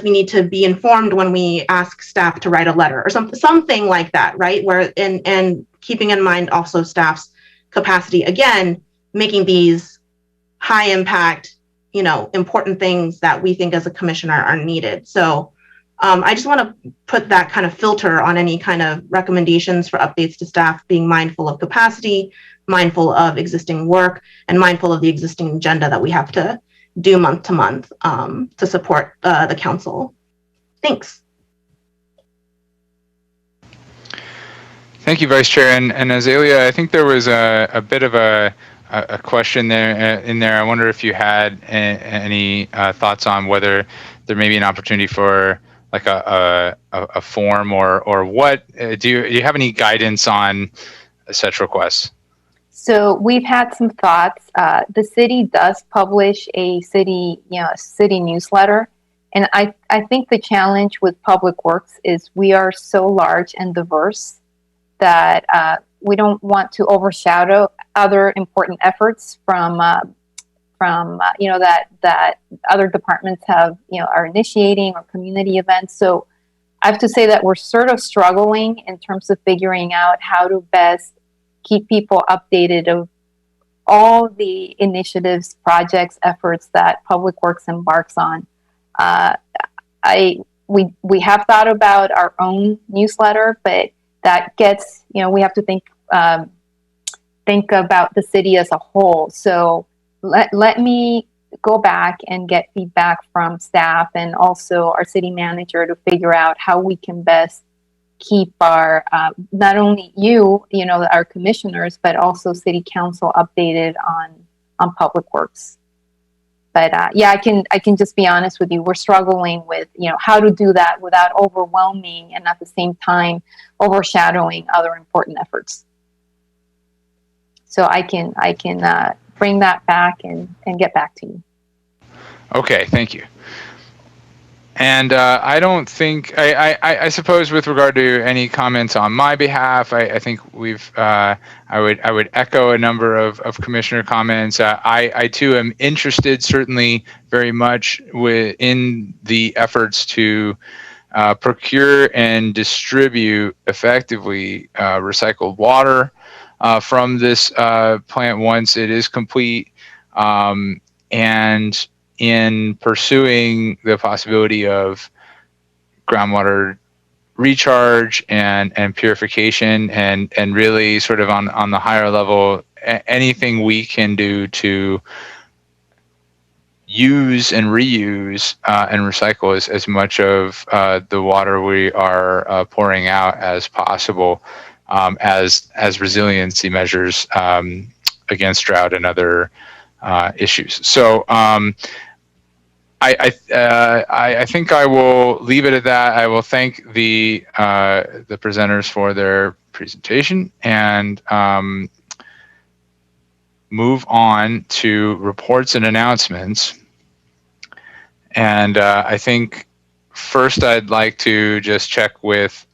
we need to be informed when we ask staff to write a letter or something like that, right? Where and keeping in mind also staff's capacity, again, making these high impact, important things that we think as a commission are needed. So I just want to put that kind of filter on any kind of recommendations for updates to staff, being mindful of capacity, mindful of existing work, and mindful of the existing agenda that we have to do month to month to support the council. Thanks. Thank you, Vice Chair. And Azalea, I think there was a bit of a question there. I wonder if you had any thoughts on whether there may be an opportunity for like a form or what. Do you have any guidance on such requests? So we've had some thoughts. The city does publish a city newsletter. And I think the challenge with Public Works is we are so large and diverse that we don't want to overshadow other important efforts from that other departments are initiating, or community events. So I have to say that we're sort of struggling in terms of figuring out how to best keep people updated of all the initiatives, projects, efforts that Public Works embarks on. We have thought about our own newsletter, but that gets, we have to think about the city as a whole. So let me go back and get feedback from staff and also our city manager to figure out how we can best keep our not only our commissioners, but also city council updated on public works. But I can just be honest with you. We're struggling with how to do that without overwhelming and at the same time overshadowing other important efforts. So I can bring that back and get back to you. Okay, thank you. And I don't think, I suppose with regard to any comments on my behalf, I think I would echo a number of commissioner comments. I too am interested, certainly very much in the efforts to procure and distribute effectively recycled water from this plant once it is complete. And in pursuing the possibility of groundwater recharge and purification and really sort of on the higher level, anything we can do to use and reuse and recycle as much of the water we are pouring out as possible as resiliency measures against drought and other issues. So I think I will leave it at that. I will thank the presenters for their presentation and move on to reports and announcements. And I think first I'd like to just check with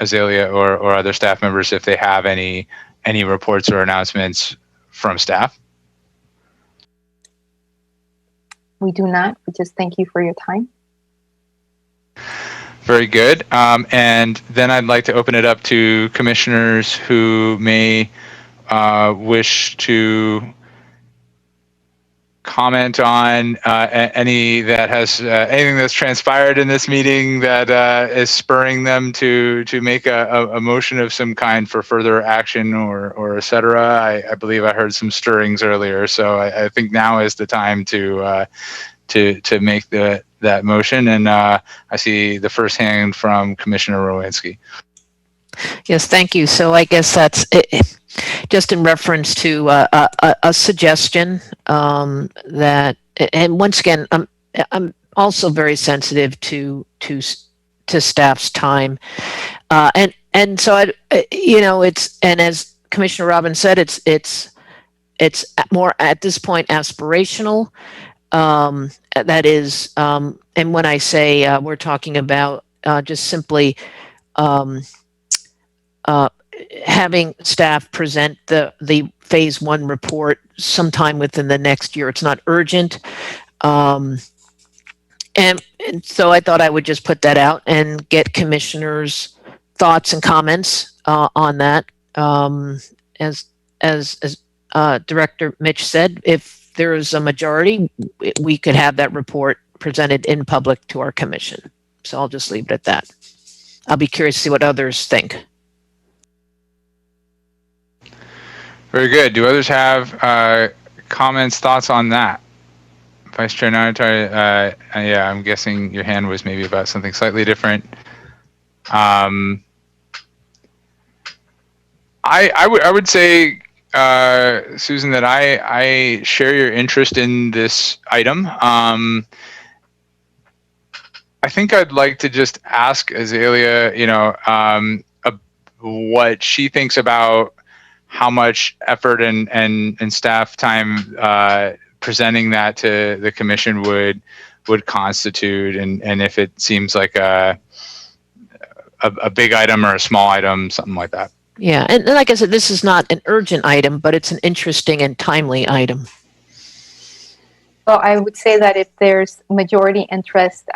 Azalea or other staff members if they have any reports or announcements from staff. We do not. We just thank you for your time. Very good. And then I'd like to open it up to commissioners who may wish to comment on anything that's transpired in this meeting that is spurring them to make a motion of some kind for further action or et cetera. I believe I heard some stirrings earlier, so I think now is the time to make that motion. And I see the first hand from Commissioner Rowinski. Yes, thank you. So I guess that's it. Just in reference to a suggestion that, and once again, I'm also very sensitive to staff's time, and so it's, and as Commissioner Robbins said, it's more at this point aspirational. That is, and when I say we're talking about just simply having staff present the phase 1 report sometime within the next year. It's not urgent. And so I thought I would just put that out and get commissioners' thoughts and comments on that. As Director Mitch said, if there is a majority, we could have that report presented in public to our commission. So I'll just leave it at that. I'll be curious to see what others think. Very good. Do others have comments, thoughts on that? Vice Chair Nanatari, yeah, I'm guessing your hand was maybe about something slightly different. I would say, Susan, that I share your interest in this item. I think I'd like to just ask Azalea, what she thinks about how much effort and staff time presenting that to the commission would constitute, and if it seems like a big item or a small item, something like that. Yeah, and like I said, this is not an urgent item, but it's an interesting and timely item. Well, I would say that if there's majority interest,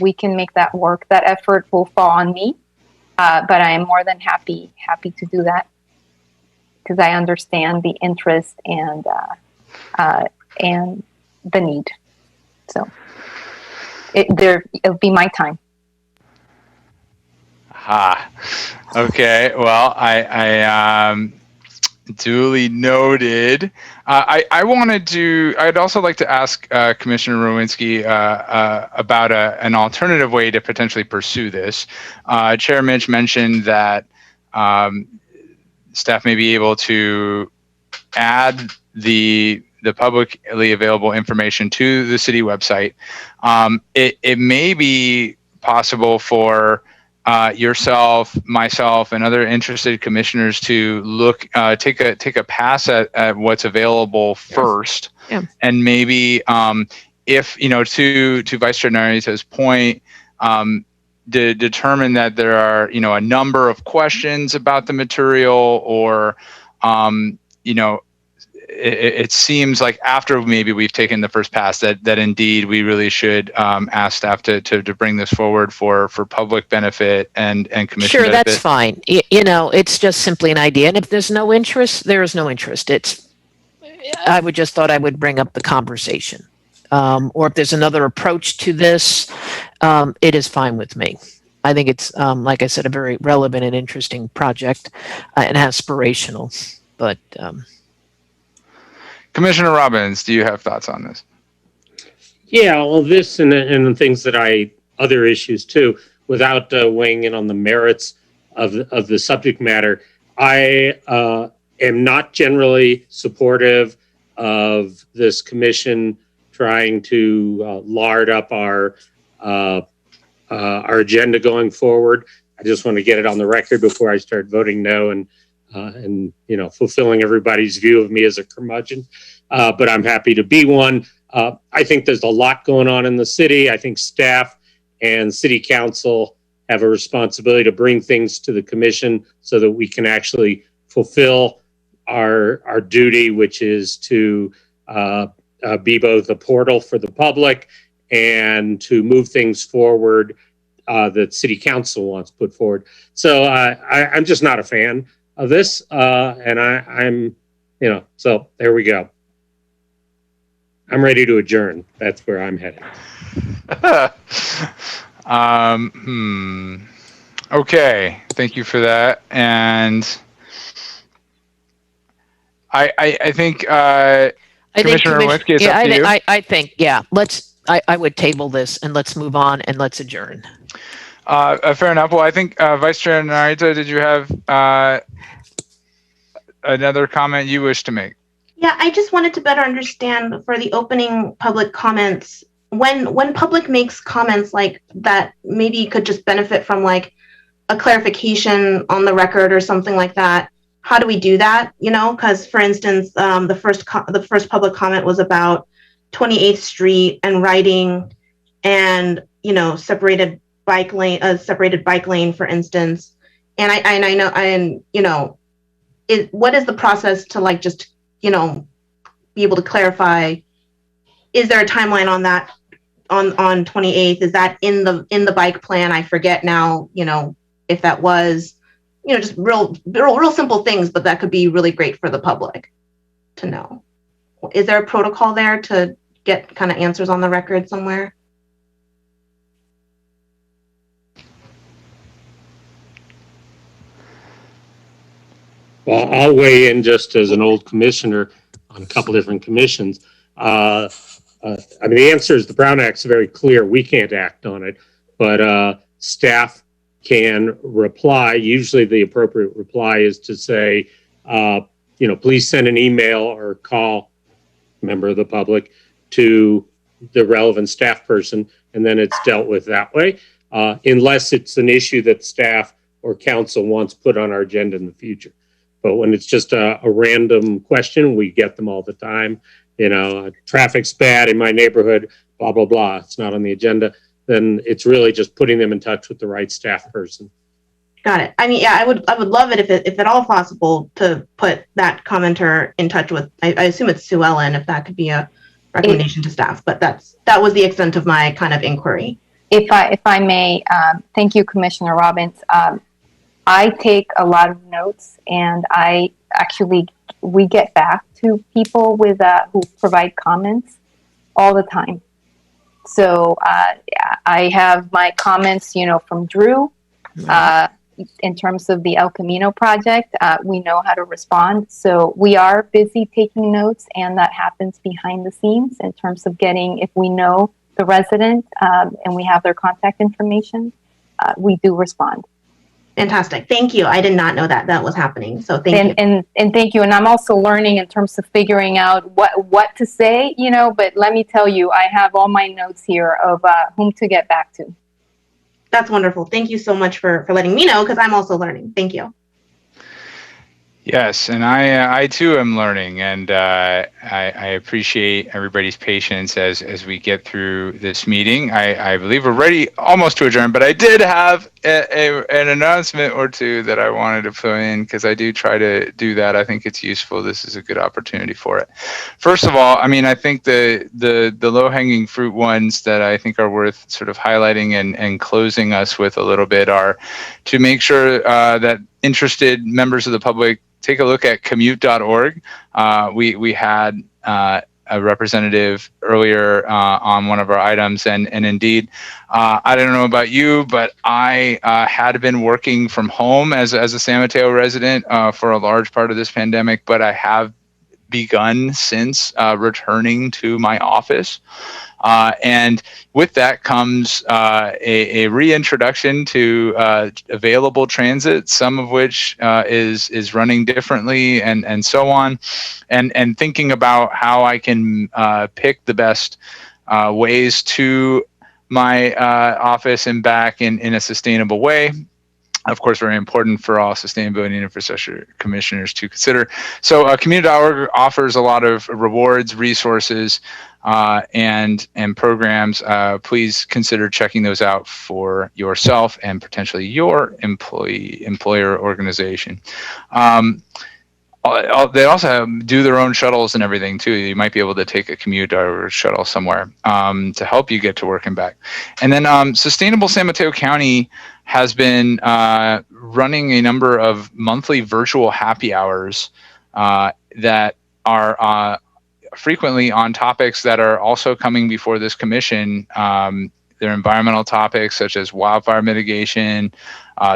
we can make that work. That effort will fall on me, but I am more than happy to do that because I understand the interest and the need. So it'll be my time. Okay. Well, Duly noted. I'd also like to ask Commissioner Rowinski about an alternative way to potentially pursue this. Chair Mitch mentioned that staff may be able to add the publicly available information to the city website. It may be possible for yourself, myself, and other interested commissioners to look, take a pass at what's available first, and maybe if to Vice Chair Narita's point, determine that there are a number of questions about the material, or it seems like after maybe we've taken the first pass that indeed we really should ask staff to bring this forward for public benefit and commission Sure, benefit. that's fine. It's just simply an idea. And if there's no interest, there is no interest. I would just thought I would bring up the conversation. Or if there's another approach to this, it is fine with me. I think it's, like I said, a very relevant and interesting project and aspirational. But Commissioner Robbins, do you have thoughts on this? Yeah, well, this and the things that other issues too, without weighing in on the merits of the subject matter, I am not generally supportive of this commission trying to lard up our agenda going forward. I just want to get it on the record before I start voting no and fulfilling everybody's view of me as a curmudgeon. But I'm happy to be one. I think there's a lot going on in the city. I think staff and city council have a responsibility to bring things to the commission so that we can actually fulfill our duty, which is to be both a portal for the public and to move things forward that city council wants put forward. So I'm just not a fan of this, and I'm so there we go. I'm ready to adjourn. That's where I'm headed. Okay, thank you for that. And I think Commissioner Rowinski, it's up to you. I think, I would table this and let's move on and let's adjourn. Fair enough. Well, I think Vice Chair Narita, did you have another comment you wish to make? Yeah, I just wanted to better understand for the opening public comments, when public makes comments like that, maybe you could just benefit from like a clarification on the record or something like that. How do we do that? Because for instance, the first public comment was about 28th Street and writing and, separated bike lane, for instance. And I know, what is the process to like just be able to clarify? Is there a timeline on that on 28th? Is that in the bike plan? I forget now, if that was, just real simple things, but that could be really great for the public to know. Is there a protocol there to get kind of answers on the record somewhere? Well, I'll weigh in just as an old commissioner on a couple different commissions. The answer is the Brown Act's very clear. We can't act on it, but staff can reply. Usually the appropriate reply is to say, please send an email or call a member of the public to the relevant staff person, and then it's dealt with that way, unless it's an issue that staff or council wants put on our agenda in the future. But when it's just a random question, we get them all the time. Traffic's bad in my neighborhood, blah, blah, blah. It's not on the agenda. Then it's really just putting them in touch with the right staff person. Got it. I would love it if at all possible to put that commenter in touch with, I assume it's Sue Ellen, if that could be a recommendation to staff, but that was the extent of my kind of inquiry. If I may, thank you, Commissioner Robbins. I take a lot of notes, and we get back to people with who provide comments all the time. So I have my comments, from Drew, in terms of the El Camino project, we know how to respond. So we are busy taking notes, and that happens behind the scenes in terms of getting, if we know the resident and we have their contact information, we do respond. Fantastic. Thank you. I did not know that was happening. So thank you. And thank you. And I'm also learning in terms of figuring out what to say, but let me tell you, I have all my notes here of whom to get back to. That's wonderful. Thank you so much for letting me know, because I'm also learning. Thank you. Yes, and I too am learning, and I appreciate everybody's patience as we get through this meeting. I believe we're ready almost to adjourn, but I did have an announcement or two that I wanted to put in, because I do try to do that. I think it's useful. This is a good opportunity for it. First of all, I mean, I think the low-hanging fruit ones that I think are worth sort of highlighting and closing us with a little bit are to make sure that interested members of the public take a look at commute.org. We had a representative earlier on one of our items, and indeed, I don't know about you, but I had been working from home as a San Mateo resident for a large part of this pandemic, but I have begun since returning to my office. And with that comes a reintroduction to available transit, some of which is running differently, and so on, and thinking about how I can pick the best ways to my office and back in a sustainable way. Of course, very important for all sustainability and infrastructure commissioners to consider. So Commute.org offers a lot of rewards, resources, and programs. Please consider checking those out for yourself and potentially your employer organization. They also do their own shuttles and everything too. You might be able to take a commute or shuttle somewhere to help you get to work and back. And then Sustainable San Mateo County has been running a number of monthly virtual happy hours that are frequently on topics that are also coming before this commission. They're environmental topics such as wildfire mitigation,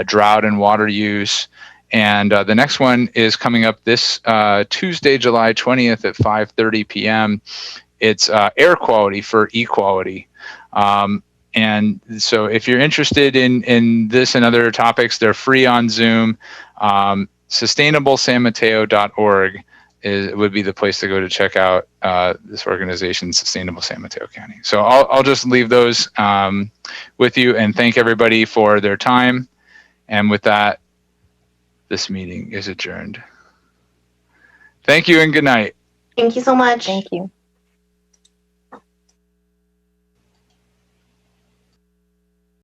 drought and water use. And the next one is coming up this Tuesday, July 20th at 5:30 p.m. It's air quality for equality. And so if you're interested in this and other topics, they're free on Zoom. SustainableSanMateo.org would be the place to go to check out this organization, Sustainable San Mateo County. So I'll just leave those with you and thank everybody for their time. And with that, this meeting is adjourned. Thank you and good night. Thank you so much. Thank you.